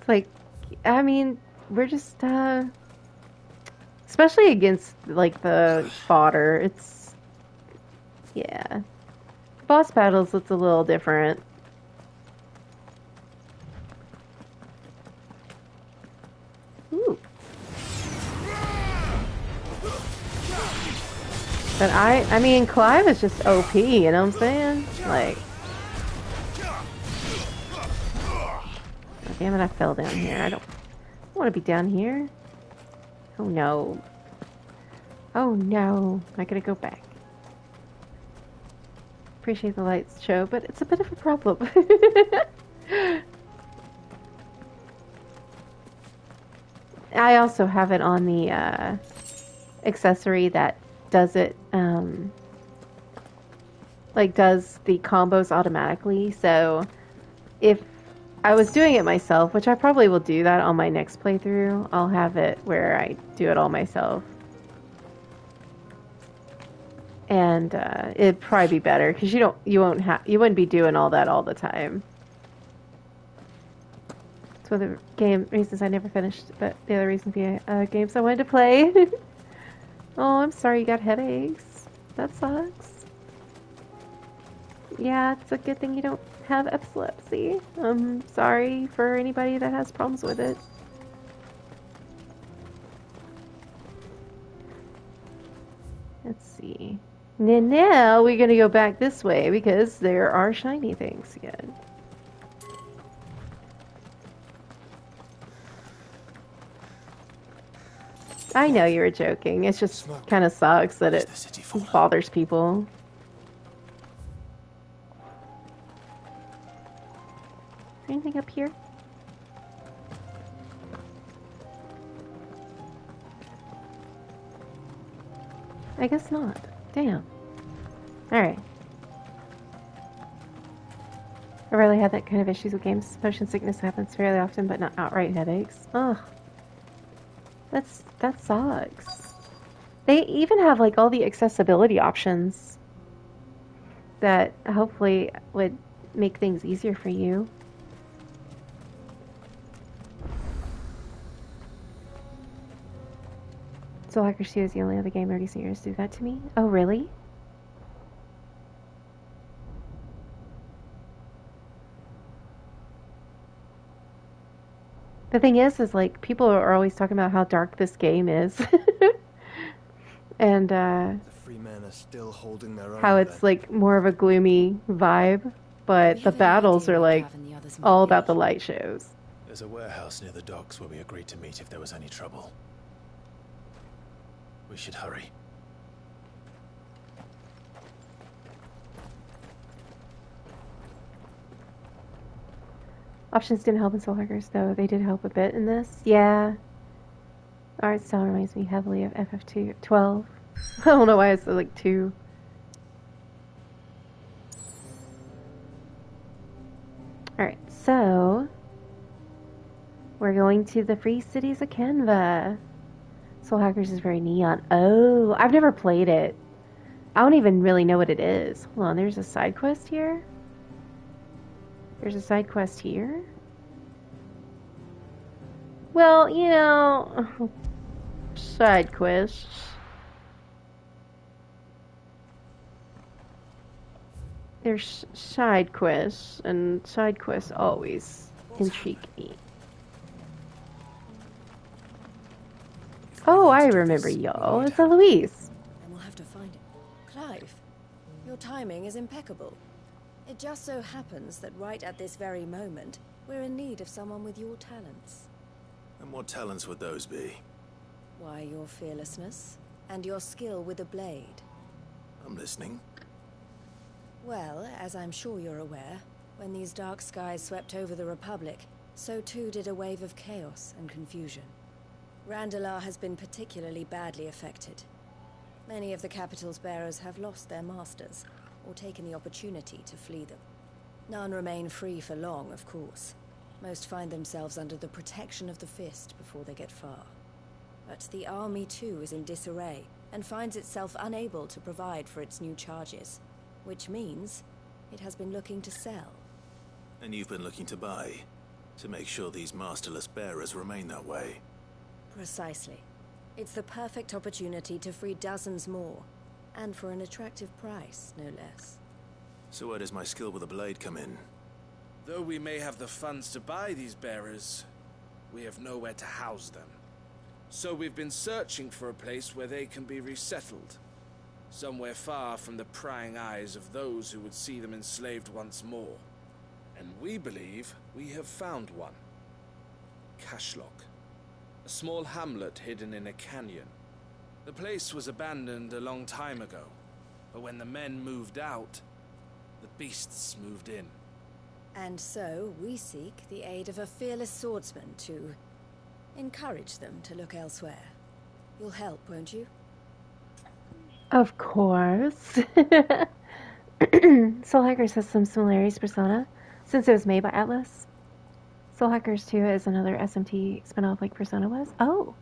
like, I mean, we're just, especially against, like, the fodder, it's, yeah. Boss battles, it's a little different. Ooh. But I mean, Clive is just OP, you know what I'm saying? Like, oh, damn it, I fell down here. I don't want to be down here. Oh no. Oh no. I gotta go back. Appreciate the lights show, but it's a bit of a problem. I also have it on the accessory that does it, like does the combos automatically. So if I was doing it myself, which I probably will do that on my next playthrough, I'll have it where I do it all myself. And it'd probably be better because you wouldn't be doing all that all the time. It's one of the reasons I never finished, but the other reason being games I wanted to play. Oh, I'm sorry you got headaches. That sucks. Yeah, it's a good thing you don't have epilepsy. I'm sorry for anybody that has problems with it. Let's see. Now we're gonna go back this way because there are shiny things again. I know you were joking. It just kind of sucks that it bothers people. Is there anything up here? I guess not. Damn. Alright. I rarely have that kind of issues with games. Motion sickness happens fairly often, but not outright headaches. Ugh. That sucks. They even have like all the accessibility options that hopefully would make things easier for you. Soul Hackers 2 is the only other game in recent years to do that to me. Oh, really? The thing is like, people are always talking about how dark this game is. And, The free men are still holding their own. how it's, like, more of a gloomy vibe, but the battles are, like, all about the light shows. There's a warehouse near the docks where we agreed to meet if there was any trouble. We should hurry. Options didn't help in Soul Hackers, though. They did help a bit in this. Yeah. Art style reminds me heavily of FF12. I don't know why it's like 2. Alright, so we're going to the Free Cities of Canva. Soul Hackers is very neon. Oh, I've never played it. I don't even really know what it is. Hold on, there's a side quest here? There's a side quest here? Well, you know, side quests. There's side quests, and side quests always intrigue me. Oh, I remember y'all. It's Eloise. And we'll have to find it. Clive, your timing is impeccable. It just so happens that right at this very moment, we're in need of someone with your talents. And what talents would those be? Why, your fearlessness and your skill with a blade. I'm listening. Well, as I'm sure you're aware, when these dark skies swept over the Republic, so too did a wave of chaos and confusion. Randalar has been particularly badly affected. Many of the capital's bearers have lost their masters, or taken the opportunity to flee them. None remain free for long, of course. Most find themselves under the protection of the Fist before they get far. But the army too is in disarray, and finds itself unable to provide for its new charges. Which means it has been looking to sell. And you've been looking to buy, to make sure these masterless bearers remain that way. Precisely. It's the perfect opportunity to free dozens more, and for an attractive price, no less. So where does my skill with a blade come in? Though we may have the funds to buy these bearers, we have nowhere to house them. So we've been searching for a place where they can be resettled. Somewhere far from the prying eyes of those who would see them enslaved once more. And we believe we have found one. Cashlock. A small hamlet hidden in a canyon. The place was abandoned a long time ago, but when the men moved out, the beasts moved in. And so we seek the aid of a fearless swordsman to encourage them to look elsewhere. You'll help, won't you? Of course. Soul Hackers has some similarities to Persona, since it was made by Atlas. Soul Hackers 2 is another SMT spin-off like Persona was. Oh!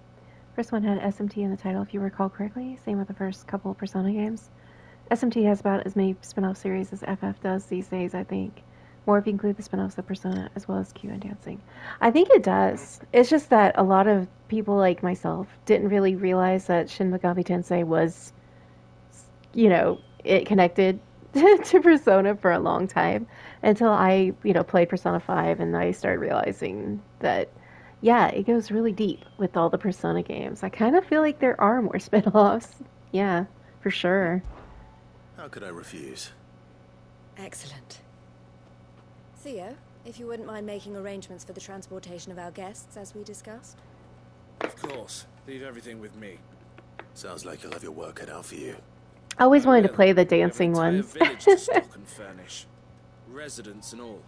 First one had SMT in the title, if you recall correctly. Same with the first couple Persona games. SMT has about as many spin-off series as FF does these days, I think. More if you include the spin-offs of Persona, as well as Q and Dancing. I think it does. It's just that a lot of people like myself didn't really realize that Shin Megami Tensei was, you know, it connected to Persona for a long time until I, you know, played Persona 5 and I started realizing that, yeah, it goes really deep with all the Persona games. I kind of feel like there are more spin-offs. Yeah, for sure. How could I refuse? Excellent. Theo, if you wouldn't mind making arrangements for the transportation of our guests, as we discussed. Of course. Leave everything with me. Sounds like you'll have your work cut out for you. I always wanted to play the dancing ones. Village to stock and furnish. Residents and all.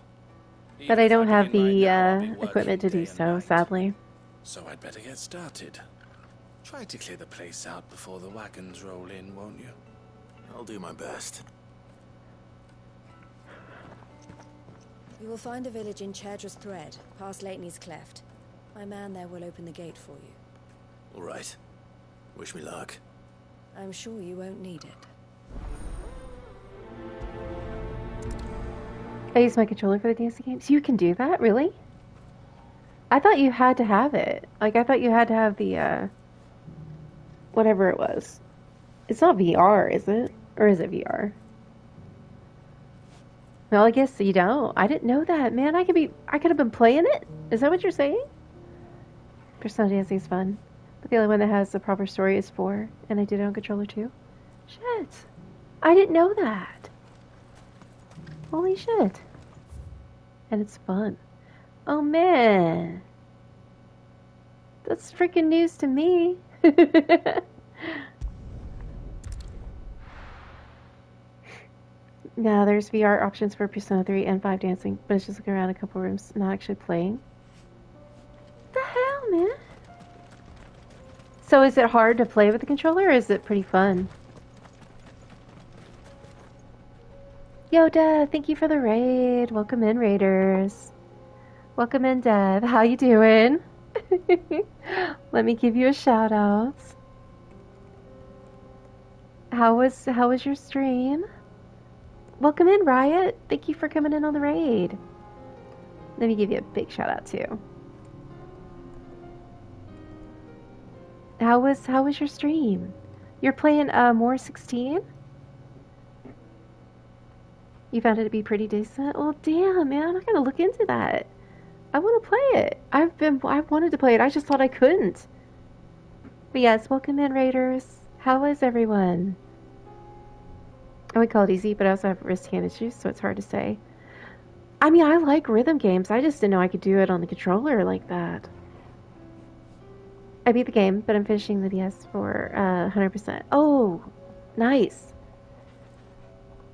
But I don't have the equipment to do so, sadly. So I'd better get started. Try to clear the place out before the wagons roll in, won't you? I'll do my best. You will find a village in Chadra's Thread, past Lateney's Cleft. My man there will open the gate for you. All right. Wish me luck. I'm sure you won't need it. I use my controller for the dancing games. You can do that? Really? I thought you had to have it. Like, I thought you had to have the, whatever it was. It's not VR, is it? Or is it VR? Well, I guess you don't. I didn't know that. Man, I could have been playing it? Is that what you're saying? Persona dancing is fun. But the only one that has the proper story is 4. And I did it on controller too. Shit. I didn't know that. Holy shit. And it's fun. Oh man. That's freaking news to me. Yeah, there's VR options for Persona 3 and 5 dancing, but it's just looking around a couple rooms, not actually playing. What the hell, man? So is it hard to play with the controller, or is it pretty fun? Yoda, thank you for the raid. Welcome in, raiders. Welcome in, Dev. How you doing? Let me give you a shout out. How was your stream? Welcome in, Riot. Thank you for coming in on the raid. Let me give you a big shout out too. How was your stream? You're playing more 16? You found it to be pretty decent? Well, damn, man, I gotta look into that. I want to play it. I've wanted to play it. I just thought I couldn't. But yes, welcome in, raiders. How is everyone? I would call it easy, but I also have wrist hand issues, so it's hard to say. I mean, I like rhythm games. I just didn't know I could do it on the controller like that. I beat the game, but I'm finishing the DS for 100%. Oh, nice.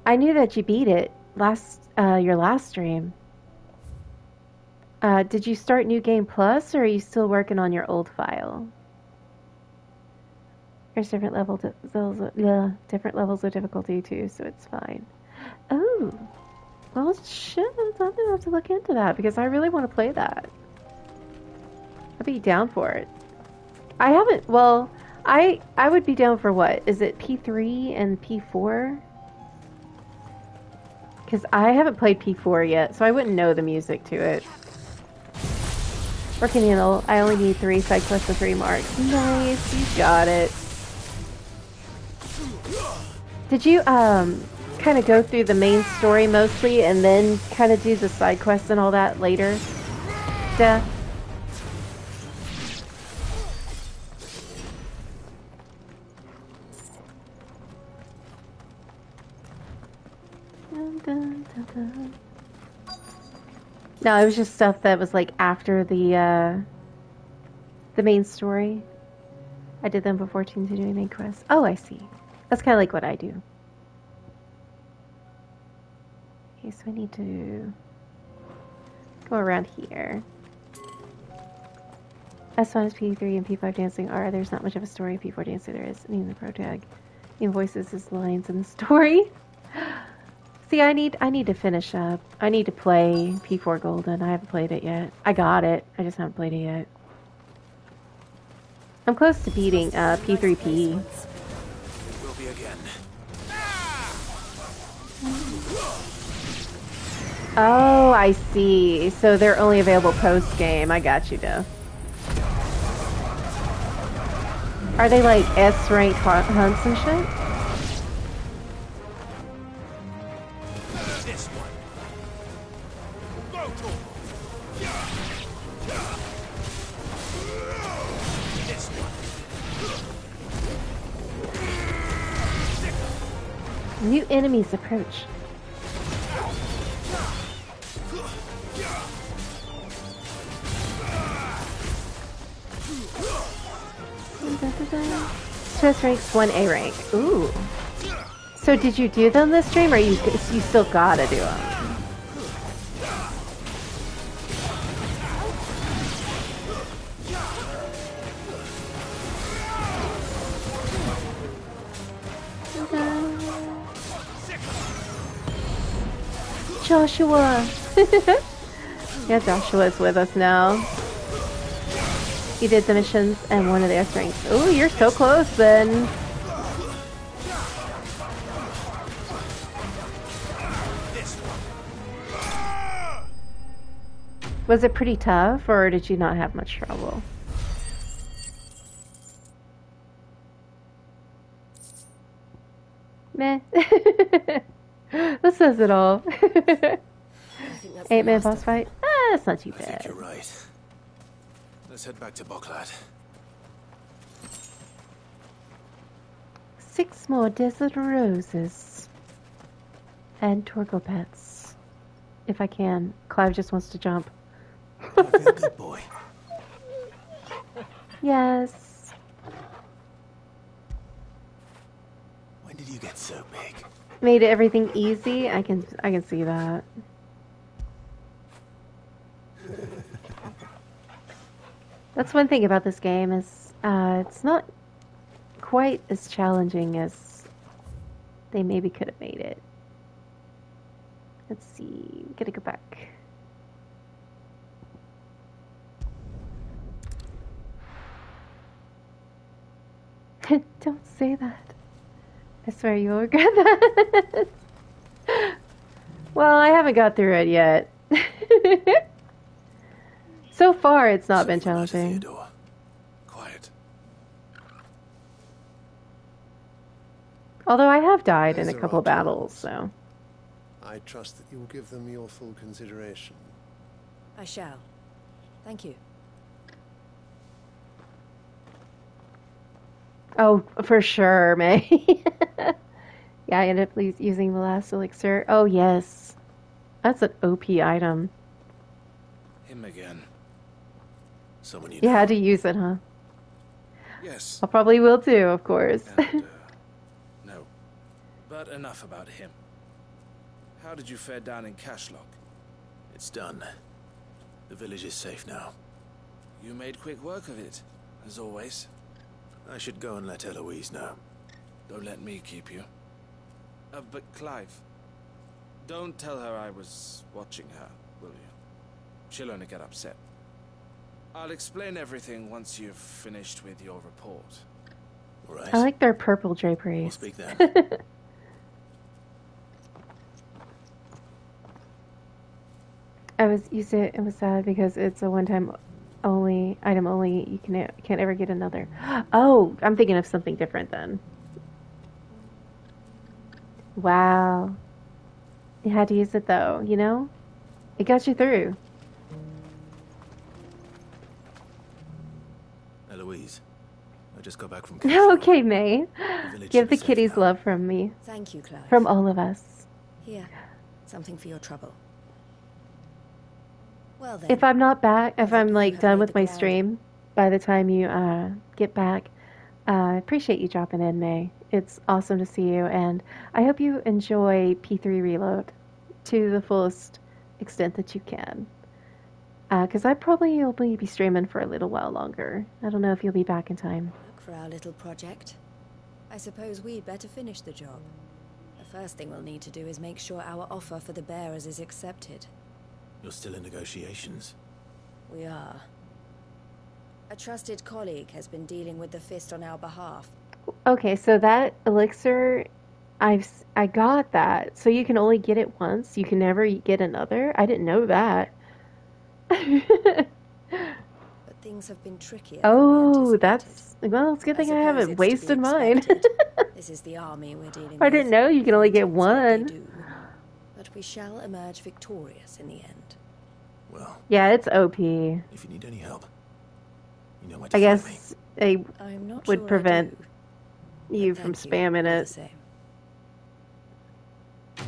I knew that you beat it your last stream. Did you start New Game Plus, or are you still working on your old file? There's different levels of difficulty too, so it's fine. Oh, well, shit, I'm gonna have to look into that because I really want to play that. I'd be down for it. I haven't. Well, I would be down for what? Is it P3 and P4? Because I haven't played P4 yet, so I wouldn't know the music to it. Working in, I only need 3 side quests with 3 marks. Nice, you got it. Did you kind of go through the main story mostly, and then kind of do the side quests and all that later? Duh. No, it was just stuff that was like after the main story. I did them before to do main quests. Oh, I see. That's kind of like what I do. Okay, so I need to go around here. As fun as P3 and P5 dancing are, there's not much of a story in P4 dancing there is. I mean, the pro tag voices his lines in the story. See, I need to finish up. I need to play P4 Golden. I haven't played it yet. I got it. I just haven't played it yet. I'm close to beating P3P. Will be again. Oh, I see. So they're only available post-game. I got you, Duh. Are they like S-ranked hunts and shit? New enemies approach. Stress ranks 1A rank. Ooh. So did you do them this stream, or you still gotta do them? Joshua! Yeah, Joshua's with us now. He did the missions and one of the S ranks. Ooh, you're so close then. Was it pretty tough, or did you not have much trouble? Meh. That says it all. 8-man boss fight? That's not too bad. I think you're right. Let's head back to Boklat. 6 more desert roses. And torgal pets. If I can. Clive just wants to jump. I feel good, boy. Yes. When did you get so big? Made everything easy. I can see that. That's one thing about this game is it's not quite as challenging as they maybe could have made it. Let's see. We gotta go back. Don't say that. I swear you'll regret that. Well, I haven't got through it yet. So far, it's not been challenging. Quiet. Although I have died in a couple battles, so. I trust that you will give them your full consideration. I shall. Thank you. Oh, for sure, May. Yeah, I ended up using the last elixir. Oh, yes. That's an OP item. Him again. Someone You had to use it, huh? Yes. I probably will too, of course. And, no. But enough about him. How did you fare down in Cashlock? It's done. The village is safe now. You made quick work of it, as always. I should go and let Eloise know. Don't let me keep you. But Clive, don't tell her I was watching her, will you? She'll only get upset. I'll explain everything once you've finished with your report. All right. I like their purple draperies. We'll speak then. It was sad because it's a one-time only item only. You can't ever get another. Oh, I'm thinking of something different then. Wow. You had to use it though, you know? It got you through. Eloise, I just got back from Okay, May. Give the kitties love from me. Thank you, Clive. From all of us. Here, something for your trouble. Well then. If I'm not back, if I'm like done with my stream by the time you get back, I appreciate you dropping in, May. It's awesome to see you, and I hope you enjoy P3 Reload to the fullest extent that you can. Because I probably will be streaming for a little while longer. I don't know if you'll be back in time. Look for our little project. I suppose we'd better finish the job. The first thing we'll need to do is make sure our offer for the bearers is accepted. You're still in negotiations? We are. A trusted colleague has been dealing with the Fist on our behalf. Okay, so that elixir, I got that. So you can only get it once. You can never get another. I didn't know that. But things have been trickier. Oh, that's well. It's a good thing I haven't wasted mine. This is the army we're dealing with. I didn't know you can only get one. But we shall emerge victorious in the end. Well. Yeah, it's OP. If you need any help, you know where to I find me. guess they would prevent you from spamming it.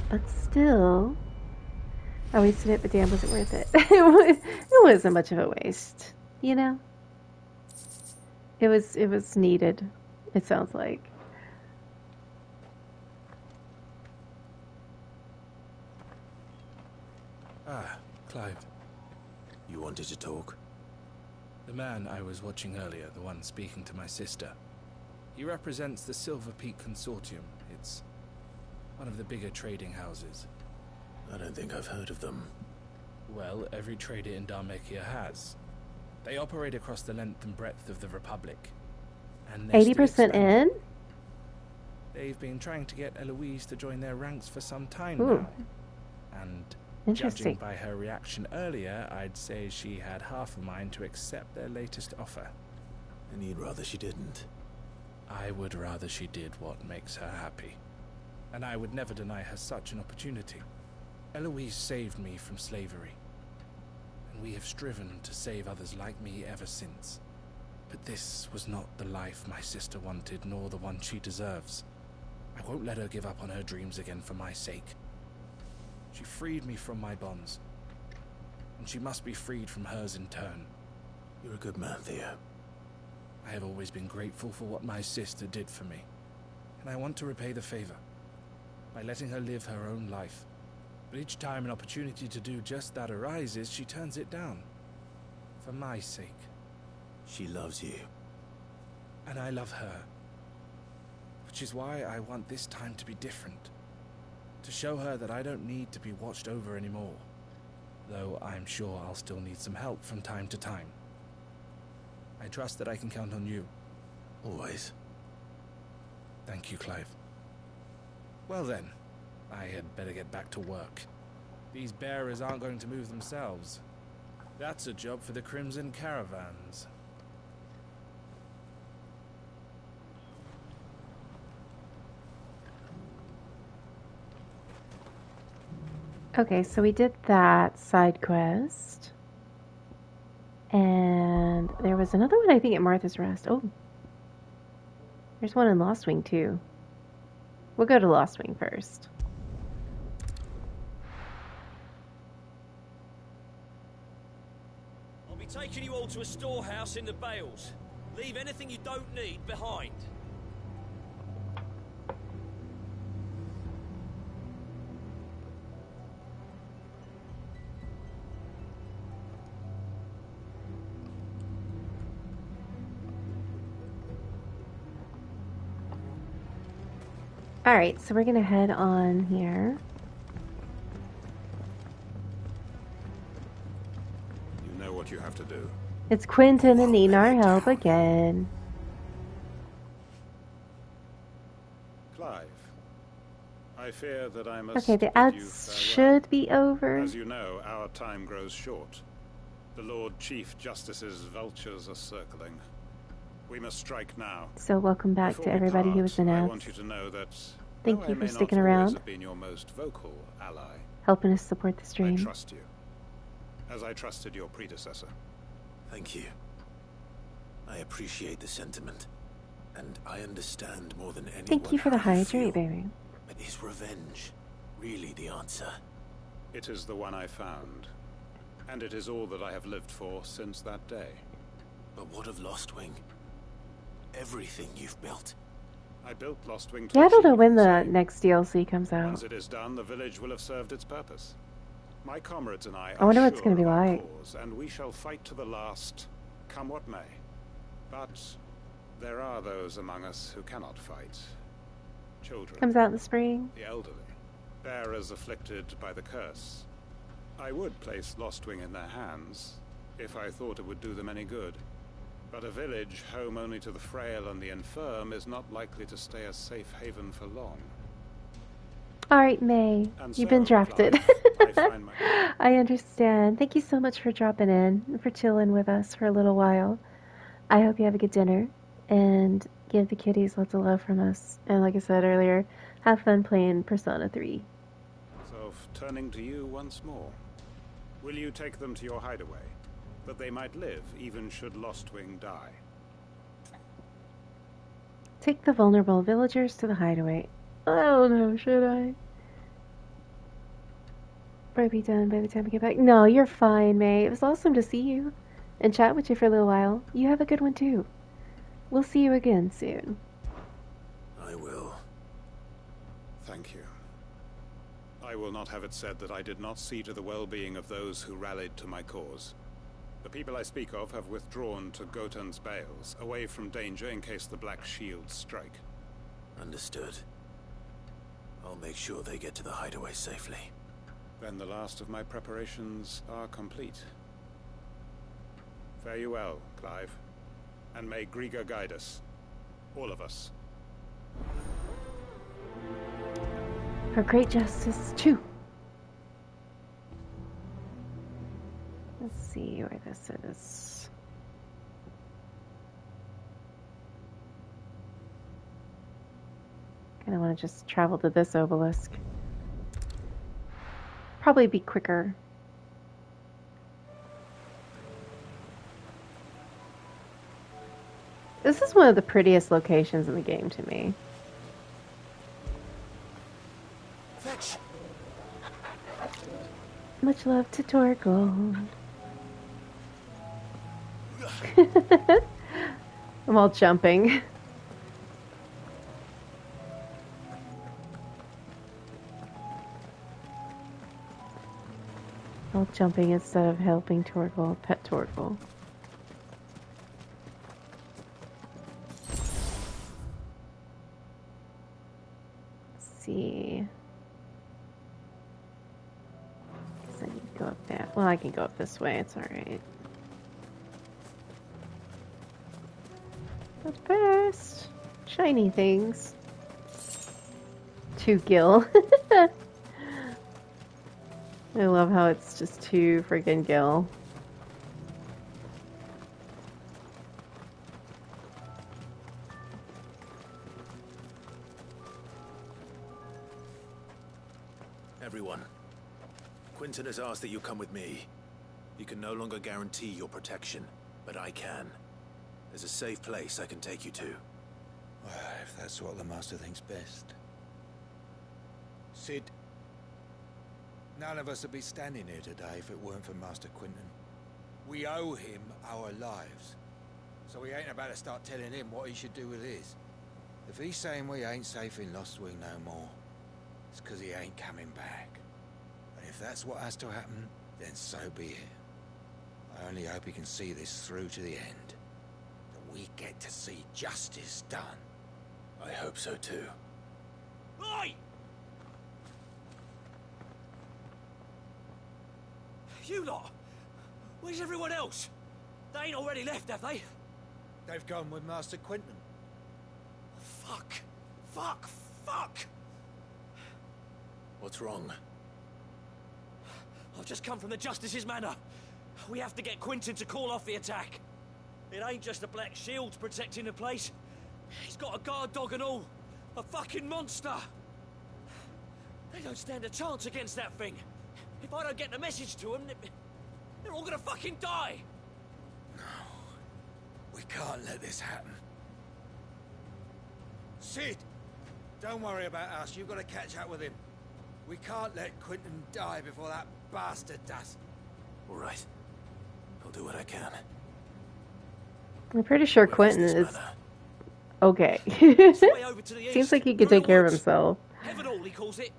But still, I wasted it, but damn, was it worth it? It wasn't much of a waste, you know. It was needed. It sounds like. Ah, Clive. You wanted to talk? The man I was watching earlier, the one speaking to my sister. He represents the Silver Peak Consortium. It's one of the bigger trading houses. I don't think I've heard of them. Well, every trader in Dharmekia has. They operate across the length and breadth of the Republic. And 80% in? They've been trying to get Eloise to join their ranks for some time Ooh. now. And Interesting. judging by her reaction earlier, I'd say she had half a mind to accept their latest offer. And you'd rather she didn't? I would rather she did what makes her happy. And I would never deny her such an opportunity. Eloise saved me from slavery. And we have striven to save others like me ever since. But this was not the life my sister wanted, nor the one she deserves. I won't let her give up on her dreams again for my sake. She freed me from my bonds. And she must be freed from hers in turn. You're a good man, Theo. I have always been grateful for what my sister did for me. And I want to repay the favor by letting her live her own life. But each time an opportunity to do just that arises, she turns it down. For my sake. She loves you. And I love her. Which is why I want this time to be different. To show her that I don't need to be watched over anymore. Though I'm sure I'll still need some help from time to time. I trust that I can count on you. Always. Thank you, Clive. Well then, I had better get back to work. These bearers aren't going to move themselves. That's a job for the Crimson Caravans. Okay, so we did that side quest. And there was another one, I think, at Martha's Rest. Oh. There's one in Lost Wing, too. We'll go to Lost Wing first. I'll be taking you all to a storehouse in the Bales. Leave anything you don't need behind. Alright, so we're gonna head on here. You know what you have to do. It's Quentin and needing our help again. Clive, I fear that I must Okay, the ads should be over. As you know, our time grows short. The Lord Chief Justice's vultures are circling. We must strike now. So welcome back to everybody who was in I ads. want you to know that Thank you for sticking around, have been your most vocal ally, helping us support the stream. I trust you, as I trusted your predecessor. Thank you. I appreciate the sentiment, and I understand more than anyone. Thank you for the how hydrate, feel. baby. But is revenge really the answer? It is the one I found, and it is all that I have lived for since that day. But what of Lost Wing? Everything you've built. I built Lost Wing. Yeah, I don't know when the next DLC comes out. Once it is done, the village will have served its purpose. My comrades and I wonder are what it's going to be sure of our like. cause, and we shall fight to the last, come what may. But there are those among us who cannot fight. Children. Comes out in the spring. The elderly. Bearers afflicted by the curse. I would place Lost Wing in their hands, if I thought it would do them any good. But a village home only to the frail and the infirm is not likely to stay a safe haven for long. Alright, May. And You've so, been drafted. Clive, I understand. Thank you so much for dropping in and for chilling with us for a little while. I hope you have a good dinner and give the kitties lots of love from us. And like I said earlier, have fun playing Persona 3. So, turning to you once more. Will you take them to your hideaway? That they might live, even should Lost Wing die. Take the vulnerable villagers to the hideaway. I don't know, should I? Might be done by the time we get back. No, you're fine, May. It was awesome to see you and chat with you for a little while. You have a good one, too. We'll see you again soon. I will. Thank you. I will not have it said that I did not see to the well-being of those who rallied to my cause. The people I speak of have withdrawn to Gotan's Bales, away from danger in case the Black Shields strike. Understood. I'll make sure they get to the hideaway safely. Then the last of my preparations are complete. Fare you well, Clive. And may Griga guide us. All of us. For great justice, too. Let's see where this is. Kinda want to just travel to this obelisk. Probably be quicker. This is one of the prettiest locations in the game to me. Fetch. Much love to Torgal. I'm all jumping. All jumping instead of helping Torgal, pet Torgal. Let's see. Well, I can go up this way. It's alright. But first, shiny things. 2 gil. I love how it's just 2 friggin' gil. Everyone, Quentin has asked that you come with me. He can no longer guarantee your protection, but I can. There's a safe place I can take you to. Well, if that's what the Master thinks best. Sid, none of us would be standing here today if it weren't for Master Quentin. We owe him our lives. So we ain't about to start telling him what he should do with his. If he's saying we ain't safe in Lostwing no more, it's because he ain't coming back. And if that's what has to happen, then so be it. I only hope he can see this through to the end. That we get to see justice done. I hope so too. Oi! You lot! Where's everyone else? They ain't already left, have they? They've gone with Master Quentin. Fuck! Fuck! Fuck! What's wrong? I've just come from the Justice's manor. We have to get Quentin to call off the attack. It ain't just the Black Shields protecting the place. He's got a guard dog and all. A fucking monster. They don't stand a chance against that thing. If I don't get the message to them, they're all gonna fucking die. No. We can't let this happen. Sid! Don't worry about us. You've got to catch up with him. We can't let Quentin die before that bastard does. All right. I'll do what I can. I'm pretty sure Quentin is okay. Seems like he could take care of himself. Heaven all, he calls it.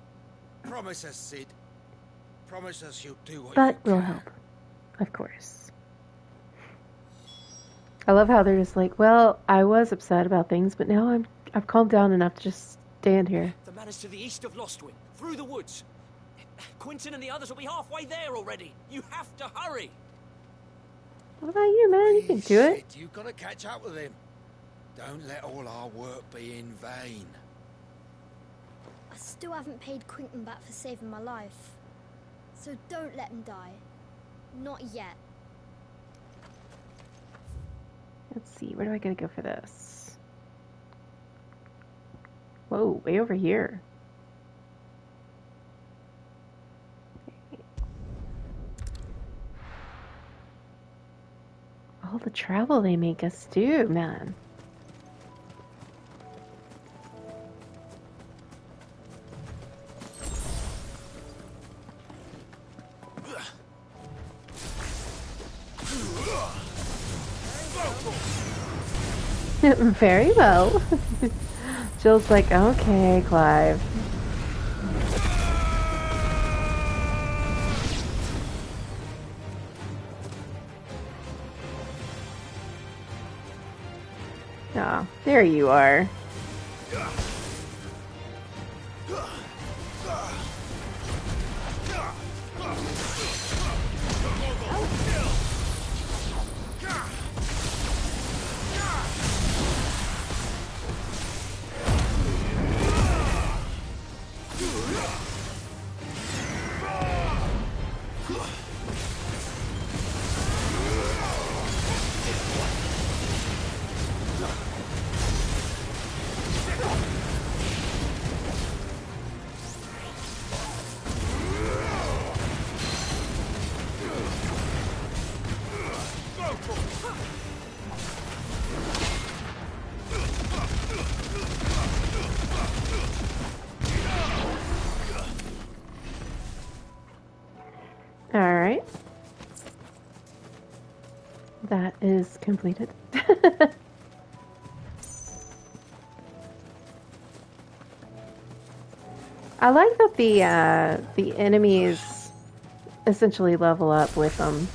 Promise us, Sid. Promise us you'll do what But you we'll can. help. Of course. I love how they're just like, well, I was upset about things, but now I've calmed down enough to just stand here. The man is to the east of Lostwing, through the woods. Quentin and the others will be halfway there already. You have to hurry. What about you, man? You can do it. Sid, you've got to catch up with him. Don't let all our work be in vain. I still haven't paid Quentin back for saving my life. So don't let him die. Not yet. Let's see, where do I gotta go for this? Whoa, way over here. All the travel they make us do, man. Very well. Jill's like, okay, Clive. Ah, there you are. Alright. That is completed. I like that the enemies essentially level up with them.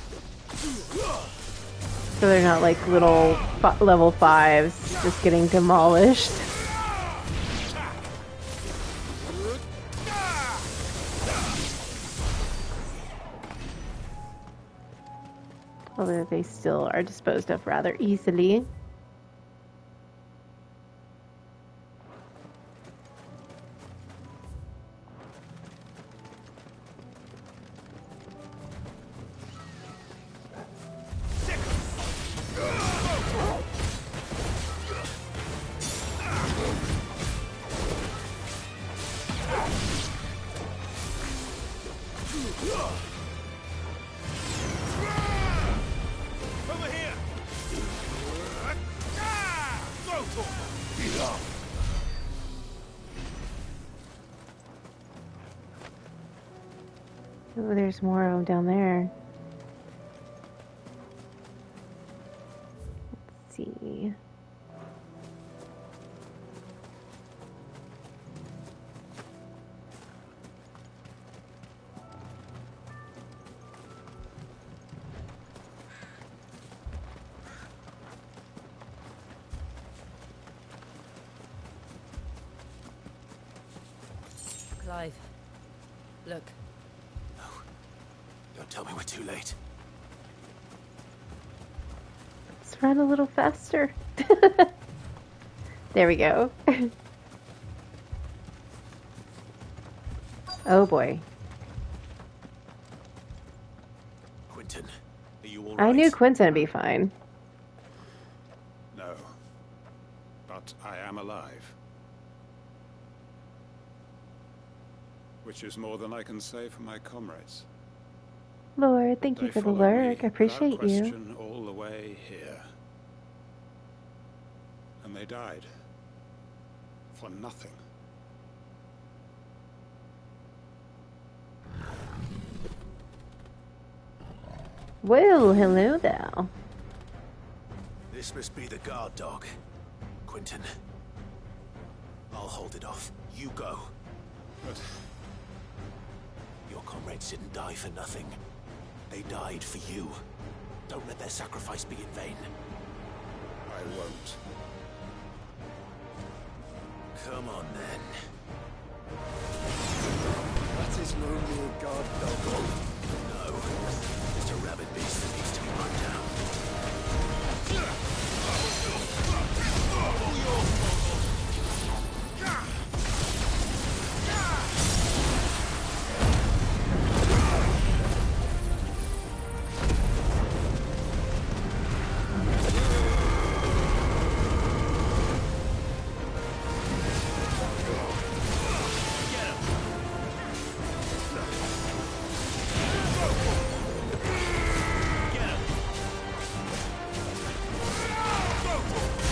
So they're not like little level 5s just getting demolished. Although they still are disposed of rather easily. Oh, there's more of them down there. Let's see. Clive, look. No. Don't tell me we're too late. Let's run a little faster. There we go. Oh boy. Quentin, are you all right? I knew Quentin would be fine. No. But I am alive. Which is more than I can say for my comrades. Lord, thank you They for the followed lurk. me I appreciate without you. question all the way here. And they died. For nothing. Well, hello there. This must be the guard dog. Quentin. I'll hold it off. You go. But your comrades didn't die for nothing. They died for you. Don't let their sacrifice be in vain. I won't. Come on, then. That is no mere guard dog. No. It's a rabid beast that needs to be run down.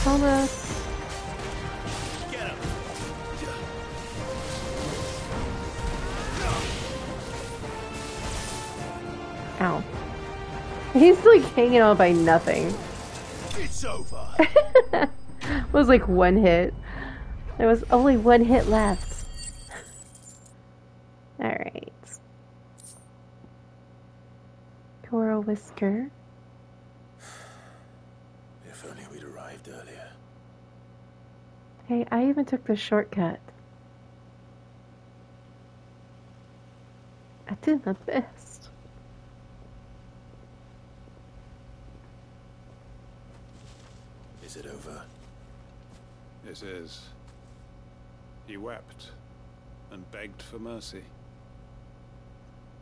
Almost. Ow. He's like hanging on by nothing. It's over. It was like one hit. There was only one hit left. Alright. Coral Whisker. If only we'd arrived earlier. Hey, I even took the shortcut. I did my best. Is it over? This is. He wept and begged for mercy.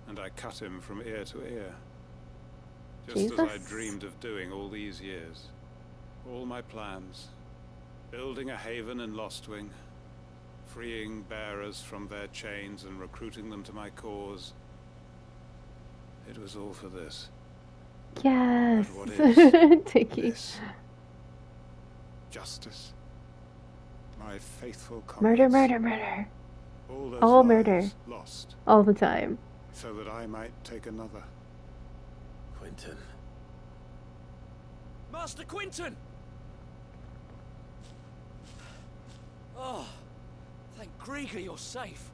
And I cut him from ear to ear. Just as I dreamed of doing all these years. All my plans. Building a haven in Lostwing. Freeing bearers from their chains and recruiting them to my cause. It was all for this. Yes. But what is Tiki. this? Justice. My faithful Murder, comrades. murder, murder. All those All lives murder. lost. All the time. So that I might take another. Quentin. Master Quentin! Oh, thank Grieger you're safe.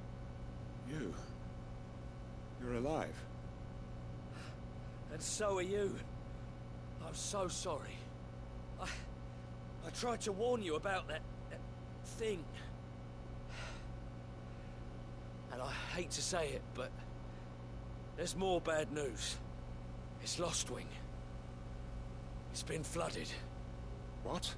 You're alive. And so are you. I'm so sorry. I tried to warn you about that thing. And I hate to say it, but there's more bad news. It's Lostwing. It's been flooded. What?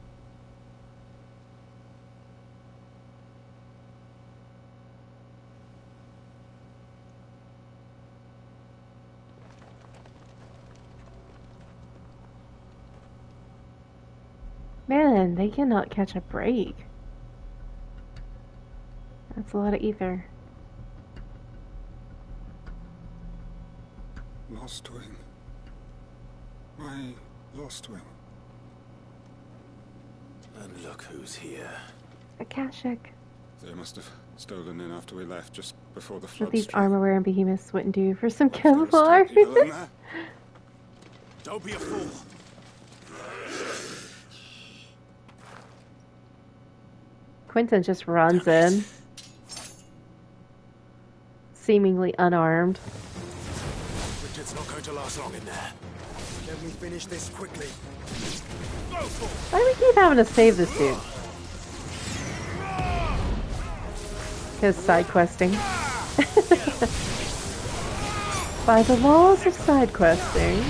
Man, they cannot catch a break. That's a lot of ether. Lost wing. My lost wing. And look who's here. Akashic. They must have stolen in after we left, just before the What flood these struck. armor-wearing behemoths wouldn't do for some Kevlar. Don't be a fool. Quentin just runs in. Seemingly unarmed. Richard's not going to last long in there. Can we finish this quickly? Why do we keep having to save this dude? Because side questing. By the laws of side questing.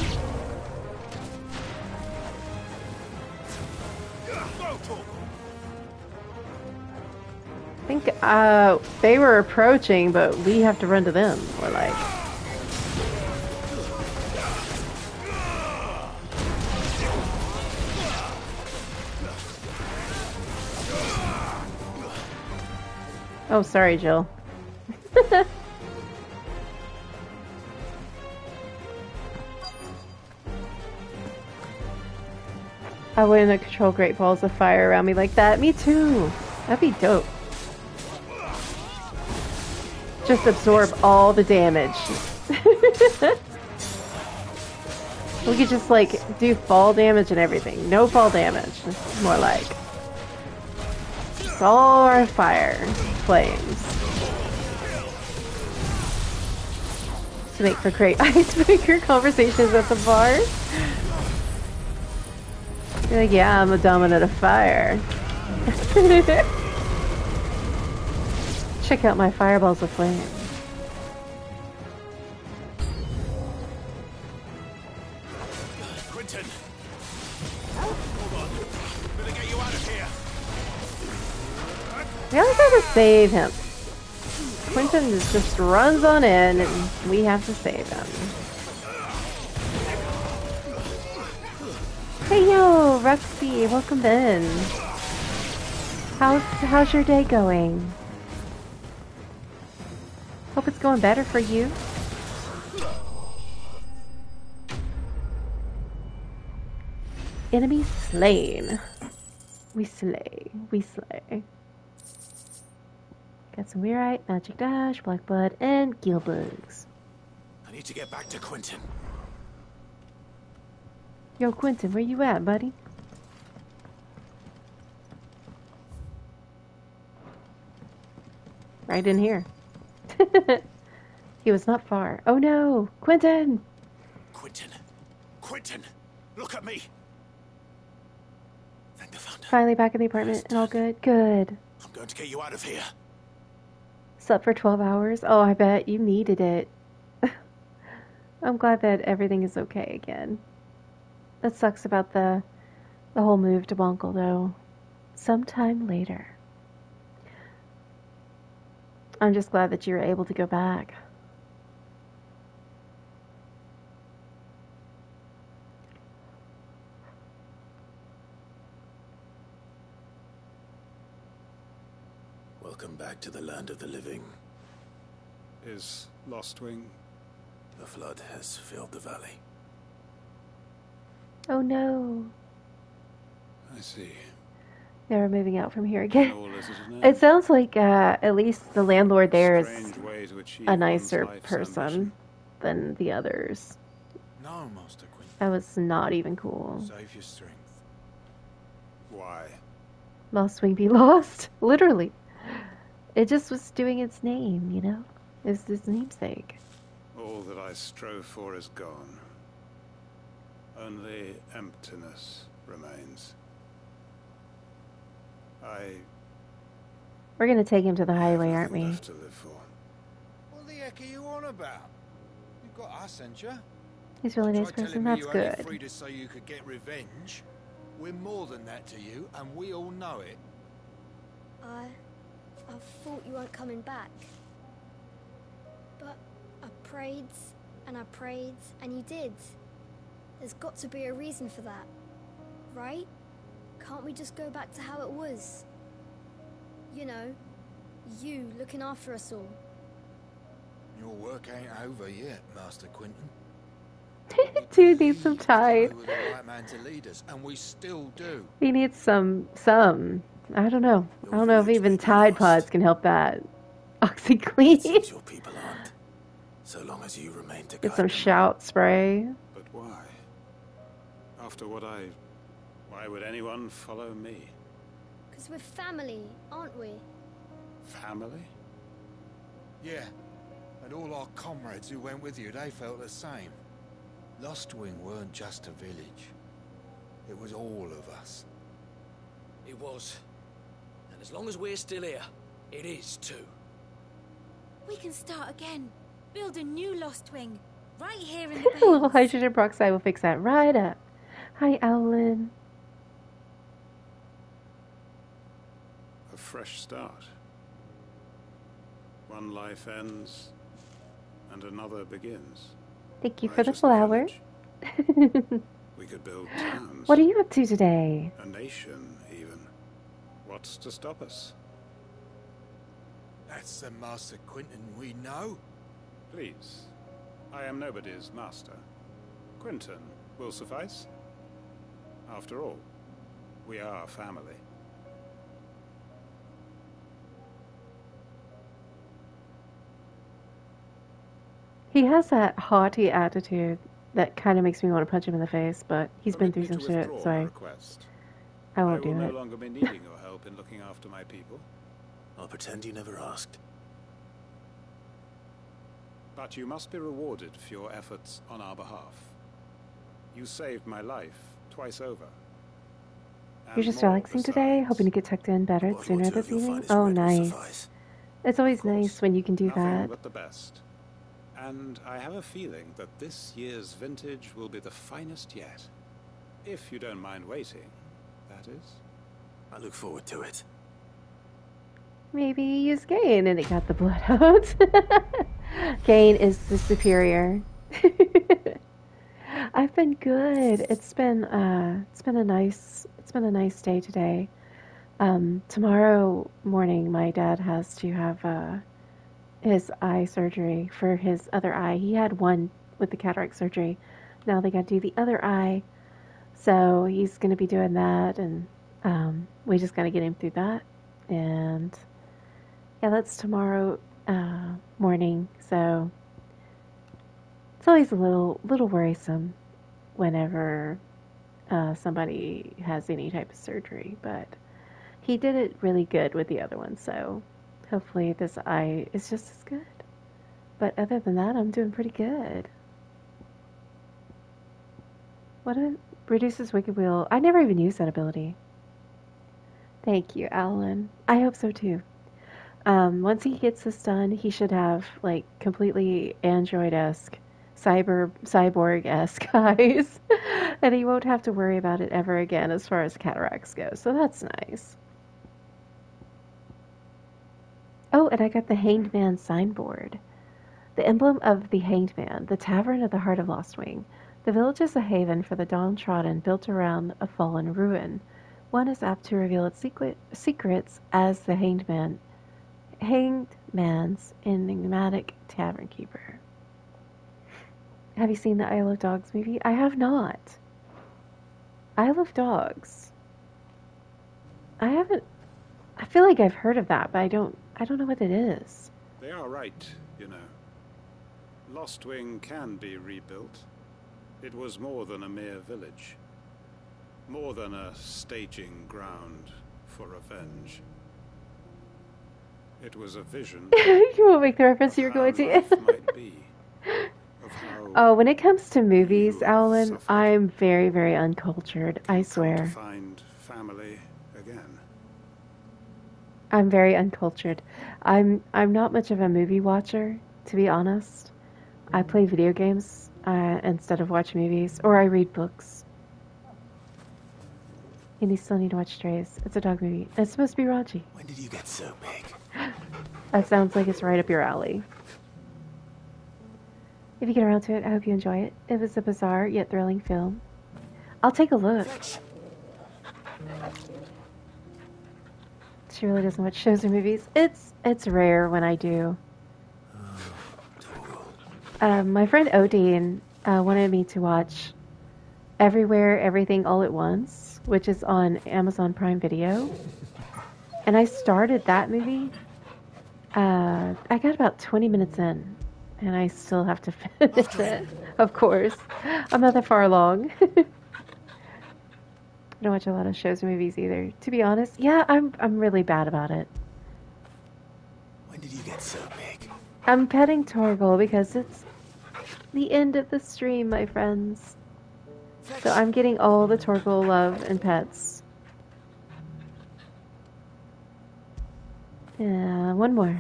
I think they were approaching, but we have to run to them. We're like. Oh, sorry, Jill. I wouldn't control great balls of fire around me like that. Me too. That'd be dope. Just absorb all the damage. We could just like do fall damage and everything. No fall damage. More like it's all our fire flames to make for great icebreaker conversations at the bar. You're like, yeah, I'm a dominant of fire. Check out my fireballs of flame. Quentin! Hold on. Better get you out of here. We always have to save him. Quentin just runs on in and we have to save him. Hey yo, Roxy, welcome in. How's your day going? Hope it's going better for you. Enemy slain. We slay. We slay. Got some Weirite, Magic Dash, Black Blood, and Gill Bugs. I need to get back to Quentin. Yo, Quentin, where you at, buddy? Right in here. He was not far. Oh no! Quentin! Quentin! Quentin! Look at me! Thank the Founder. Finally back in the apartment and all good? Good. I'm going to get you out of here. Slept for 12 hours? Oh, I bet you needed it. I'm glad that everything is okay again. That sucks about the whole move to Bonkle, though. Sometime later. I'm just glad that you were able to go back. Welcome back to the land of the living. Is Lostwing? The flood has filled the valley. Oh no. I see. They're moving out from here again. All is as it is. It sounds like at least the landlord there is Strange way to achieve a nicer one's life's person ambition. than the others. No, Master Quentin. That was not even cool. Save your strength. Why? Lost Wing be lost. Literally. It just was doing its name, you know? It's its namesake. All that I strove for is gone. Only emptiness remains. We're gonna take him to the highway, aren't we? Left to live for. What the heck are you on about? You've got us, ain't you? He's a really nice Try telling person. me That's you only good. freed us so you could get revenge. We're more than that to you, and we all know it. I thought you weren't coming back. But I prayed, and you did. There's got to be a reason for that, right? Can't we just go back to how it was? You know, you looking after us all. Your work ain't over yet, Master Quentin. Dude needs some time. We were the right man to lead us, and we still do. He needs some. I don't know. I don't know if even Tide Pods can help that. OxyClean. Your people aren't. So long as you remain to Get guide some them. shout spray. But why? After what why would anyone follow me? Because we're family, aren't we? Family? Yeah, and all our comrades who went with you, they felt the same. Lostwing weren't just a village. It was all of us. It was. And as long as we're still here, it is too. We can start again. Build a new Lost Wing. Right here in the base. A little hydrogen peroxide will fix that right up. Hi, Owlin. A fresh start. One life ends, and another begins. Thank you Why for the just a flower. We could build towns. What are you up to today? A nation, even. What's to stop us? That's the Master Quentin we know. Please. I am nobody's master. Quentin will suffice. After all, we are family. He has that haughty attitude that kind of makes me want to punch him in the face, but he's been through some shit, so I won't do I will no it. longer be needing your help in looking after my people. I'll pretend you never asked. But you must be rewarded for your efforts on our behalf. You saved my life twice over. You're just relaxing today, hoping to get tucked in better sooner this evening? Oh, nice. It's always nice when you can do Nothing that. but the best. And I have a feeling that this year's vintage will be the finest yet. If you don't mind waiting, that is. I look forward to it. Maybe use Gain and it got the blood out. Gain is the superior. I've been good. It's been a nice day today. Tomorrow morning my dad has to have his eye surgery for his other eye. He had one with the cataract surgery. Now they got to do the other eye. So he's going to be doing that, and we just got to get him through that. And yeah, that's tomorrow morning. So it's always a little worrisome whenever somebody has any type of surgery. But he did it really good with the other one, so hopefully this eye is just as good. But other than that, I'm doing pretty good. What reduces Wicked Wheel? I never even used that ability. Thank you, Alan. I hope so too. Once he gets this done, he should have like completely android-esque, cyborg-esque eyes, and he won't have to worry about it ever again as far as cataracts go. So that's nice. Oh, and I got the Hanged Man signboard. The emblem of the Hanged Man, the tavern at the heart of Lostwing. The village is a haven for the downtrodden built around a fallen ruin. One is apt to reveal its secrets as the Hanged Man's enigmatic tavern keeper. Have you seen the Isle of Dogs movie? I have not. Isle of Dogs. I haven't. I feel like I've heard of that, but I don't know what it is. They are right, you know. Lostwing can be rebuilt. It was more than a mere village. More than a staging ground for revenge. It was a vision. You won't make the reference you're going to. Oh, when it comes to movies, Alan, I'm very, very uncultured. I swear. Find family again. I'm very uncultured. I'm not much of a movie watcher, to be honest. I play video games instead of watch movies, or I read books. And you still need to watch Strays. It's a dog movie. It's supposed to be raunchy. When did you get so big? That sounds like it's right up your alley. If you get around to it, I hope you enjoy it. It was a bizarre yet thrilling film. I'll take a look. She really doesn't watch shows or movies. It's rare when I do. My friend Odin wanted me to watch Everywhere, Everything, All at Once, which is on Amazon Prime Video. And I started that movie. I got about 20 minutes in, and I still have to finish it. Of course. I'm not that far along. I don't watch a lot of shows or movies either. To be honest, yeah, I'm really bad about it. When did you get so big? I'm petting Torgal because it's the end of the stream, my friends. So I'm getting all the Torgal love and pets. Yeah, one more.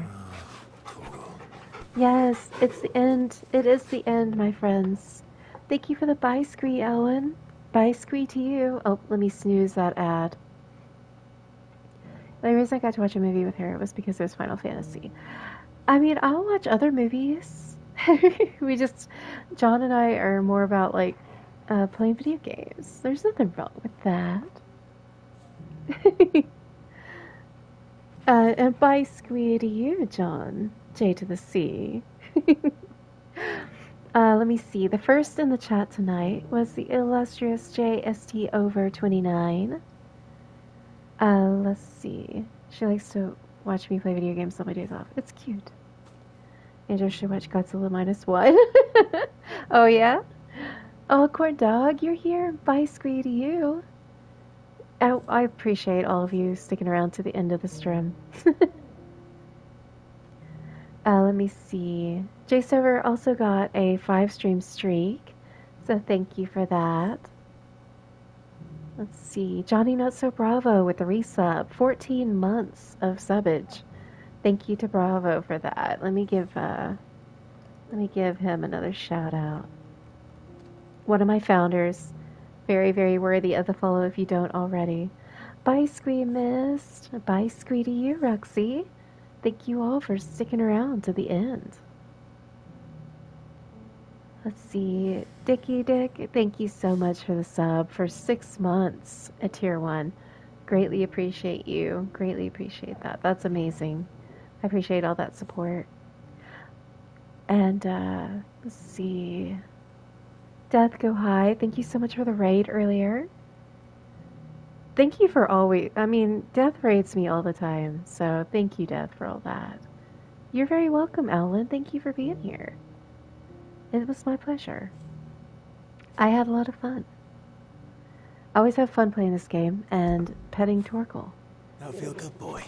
Yes, it's the end. It is the end, my friends. Thank you for the bye scree, Ellen. Bye scree to you. Oh, let me snooze that ad. The reason I got to watch a movie with her was because it was Final Fantasy. I mean, I'll watch other movies. John and I are more about, like, playing video games. There's nothing wrong with that. And bye squee to you, John. J to the C. Let me see. The first in the chat tonight was the illustrious JST over 29. Let's see. She likes to watch me play video games on my days off. It's cute. Andrew should watch Godzilla -1. Oh, yeah? Oh, Corn Dog, you're here. Bye, squee to you. Oh, I appreciate all of you sticking around to the end of the stream. Let me see. Jay Silver also got a 5-stream streak, so thank you for that. Let's see. Johnny Not So Bravo with the resub. 14 months of subbage. Thank you to Bravo for that. Let me give him another shout out. One of my founders. Very, very worthy of the follow if you don't already. Bye, Squee Mist. Bye, Squee to you, Roxy. Thank you all for sticking around to the end. Let's see. Dickie Dick, thank you so much for the sub for 6 months at Tier 1. Greatly appreciate you. Greatly appreciate that. That's amazing. I appreciate all that support. And, let's see. Death Go High, thank you so much for the raid earlier. Thank you for always... I mean, Death raids me all the time, so thank you, Death, for all that. You're very welcome, Ellen. Thank you for being here. It was my pleasure. I had a lot of fun. I always have fun playing this game and petting Torgal. Now feel good, boy.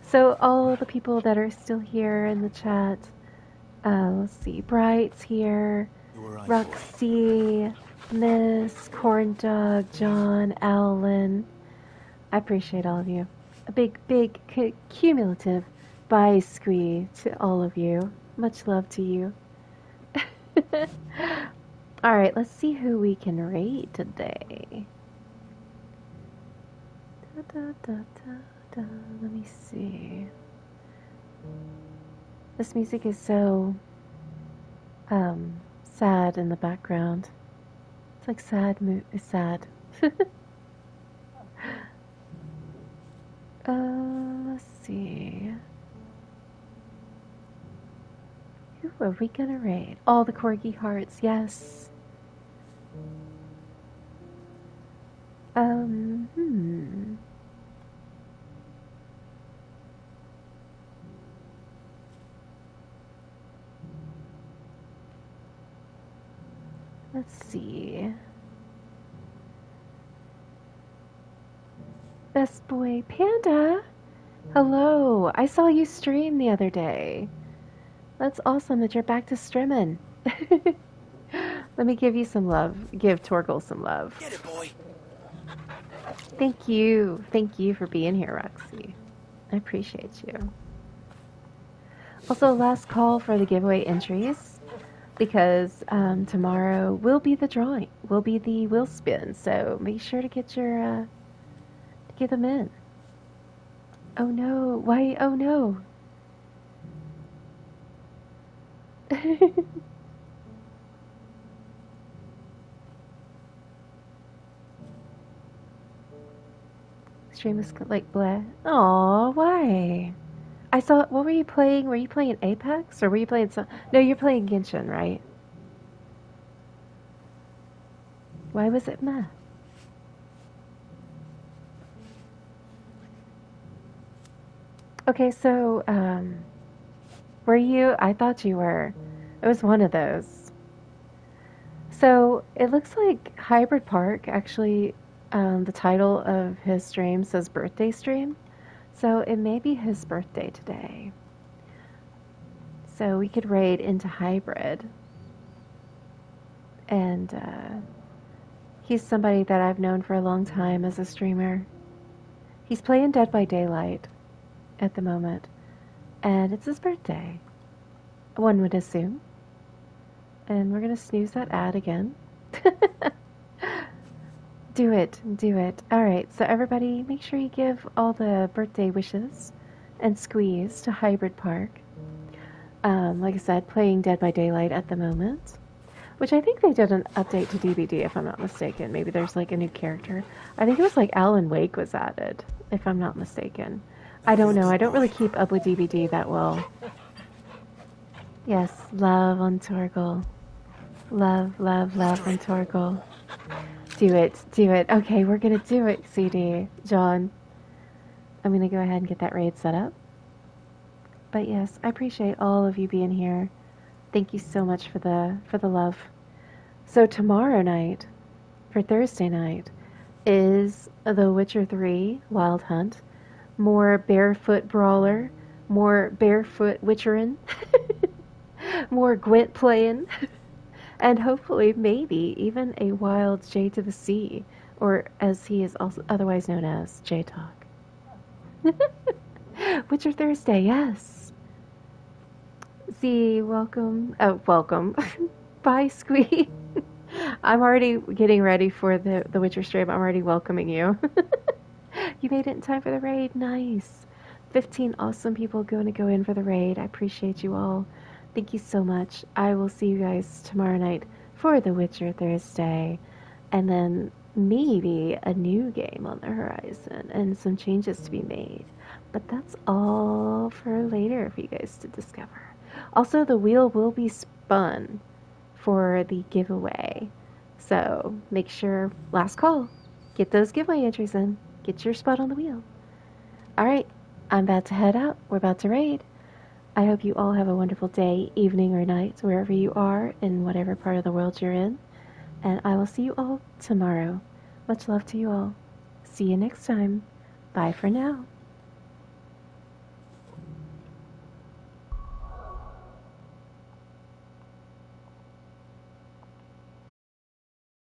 So all the people that are still here in the chat, let's see, Bright's here, Roxy, Miss, Corn Dog, John, Alan. I appreciate all of you. A big, big cumulative bye squee to all of you. Much love to you. Alright, let's see who we can raid today. Let me see. This music is so sad in the background. It's like it's sad. Let's see. Who are we gonna raid? All the corgi hearts, yes. Let's see. Best Boy Panda. Hello. I saw you stream the other day. That's awesome that you're back to streaming. Let me give you some love. Give Torgal some love. Get it, boy. Thank you. Thank you for being here, Roxy. I appreciate you. Also, last call for the giveaway entries. because tomorrow will be the drawing, will be the wheel spin. So make sure to get your get them in. Oh no! Why? Oh no! Stream is like blah. Aw, why? I saw. What were you playing? Were you playing Apex or were you playing some? No, you're playing Genshin, right? Why was it meh? Okay, so were you? I thought you were. It was one of those. So it looks like Hybrid Park actually. The title of his stream says birthday stream, so it may be his birthday today. So we could raid into Hybrid, and he's somebody that I've known for a long time as a streamer. He's playing Dead by Daylight at the moment, and it's his birthday, one would assume. And we're gonna snooze that ad again. Do it, do it. Alright, so everybody, make sure you give all the birthday wishes and squeeze to Hybrid Park. Like I said, playing Dead by Daylight at the moment, which I think they did an update to DVD, if I'm not mistaken. Maybe there's like a new character. I think it was like Alan Wake was added, if I'm not mistaken. I don't know. I don't really keep up with DVD that well. Yes, love on Torgal. Love, love, love on Torgal. Do it, do it. Okay, we're gonna do it, CD. John. I'm gonna go ahead and get that raid set up. But yes, I appreciate all of you being here. Thank you so much for the love. So tomorrow night, for Thursday night, is The Witcher 3 Wild Hunt. More barefoot brawler, more barefoot witcherin', more Gwent playing. And hopefully, maybe, even a wild J to the C, or as he is also otherwise known as, J-Talk. Witcher Thursday, yes. Z, welcome. Oh, welcome. Bye, Squee. I'm already getting ready for the Witcher stream. I'm already welcoming you. You made it in time for the raid. Nice. 15 awesome people going to go in for the raid. I appreciate you all. Thank you so much. I will see you guys tomorrow night for The Witcher Thursday. And then maybe a new game on the horizon and some changes to be made. But that's all for later for you guys to discover. Also, the wheel will be spun for the giveaway. So make sure, last call, get those giveaway entries in. Get your spot on the wheel. Alright, I'm about to head out. We're about to raid. I hope you all have a wonderful day, evening, or night, wherever you are, in whatever part of the world you're in. And I will see you all tomorrow. Much love to you all. See you next time. Bye for now.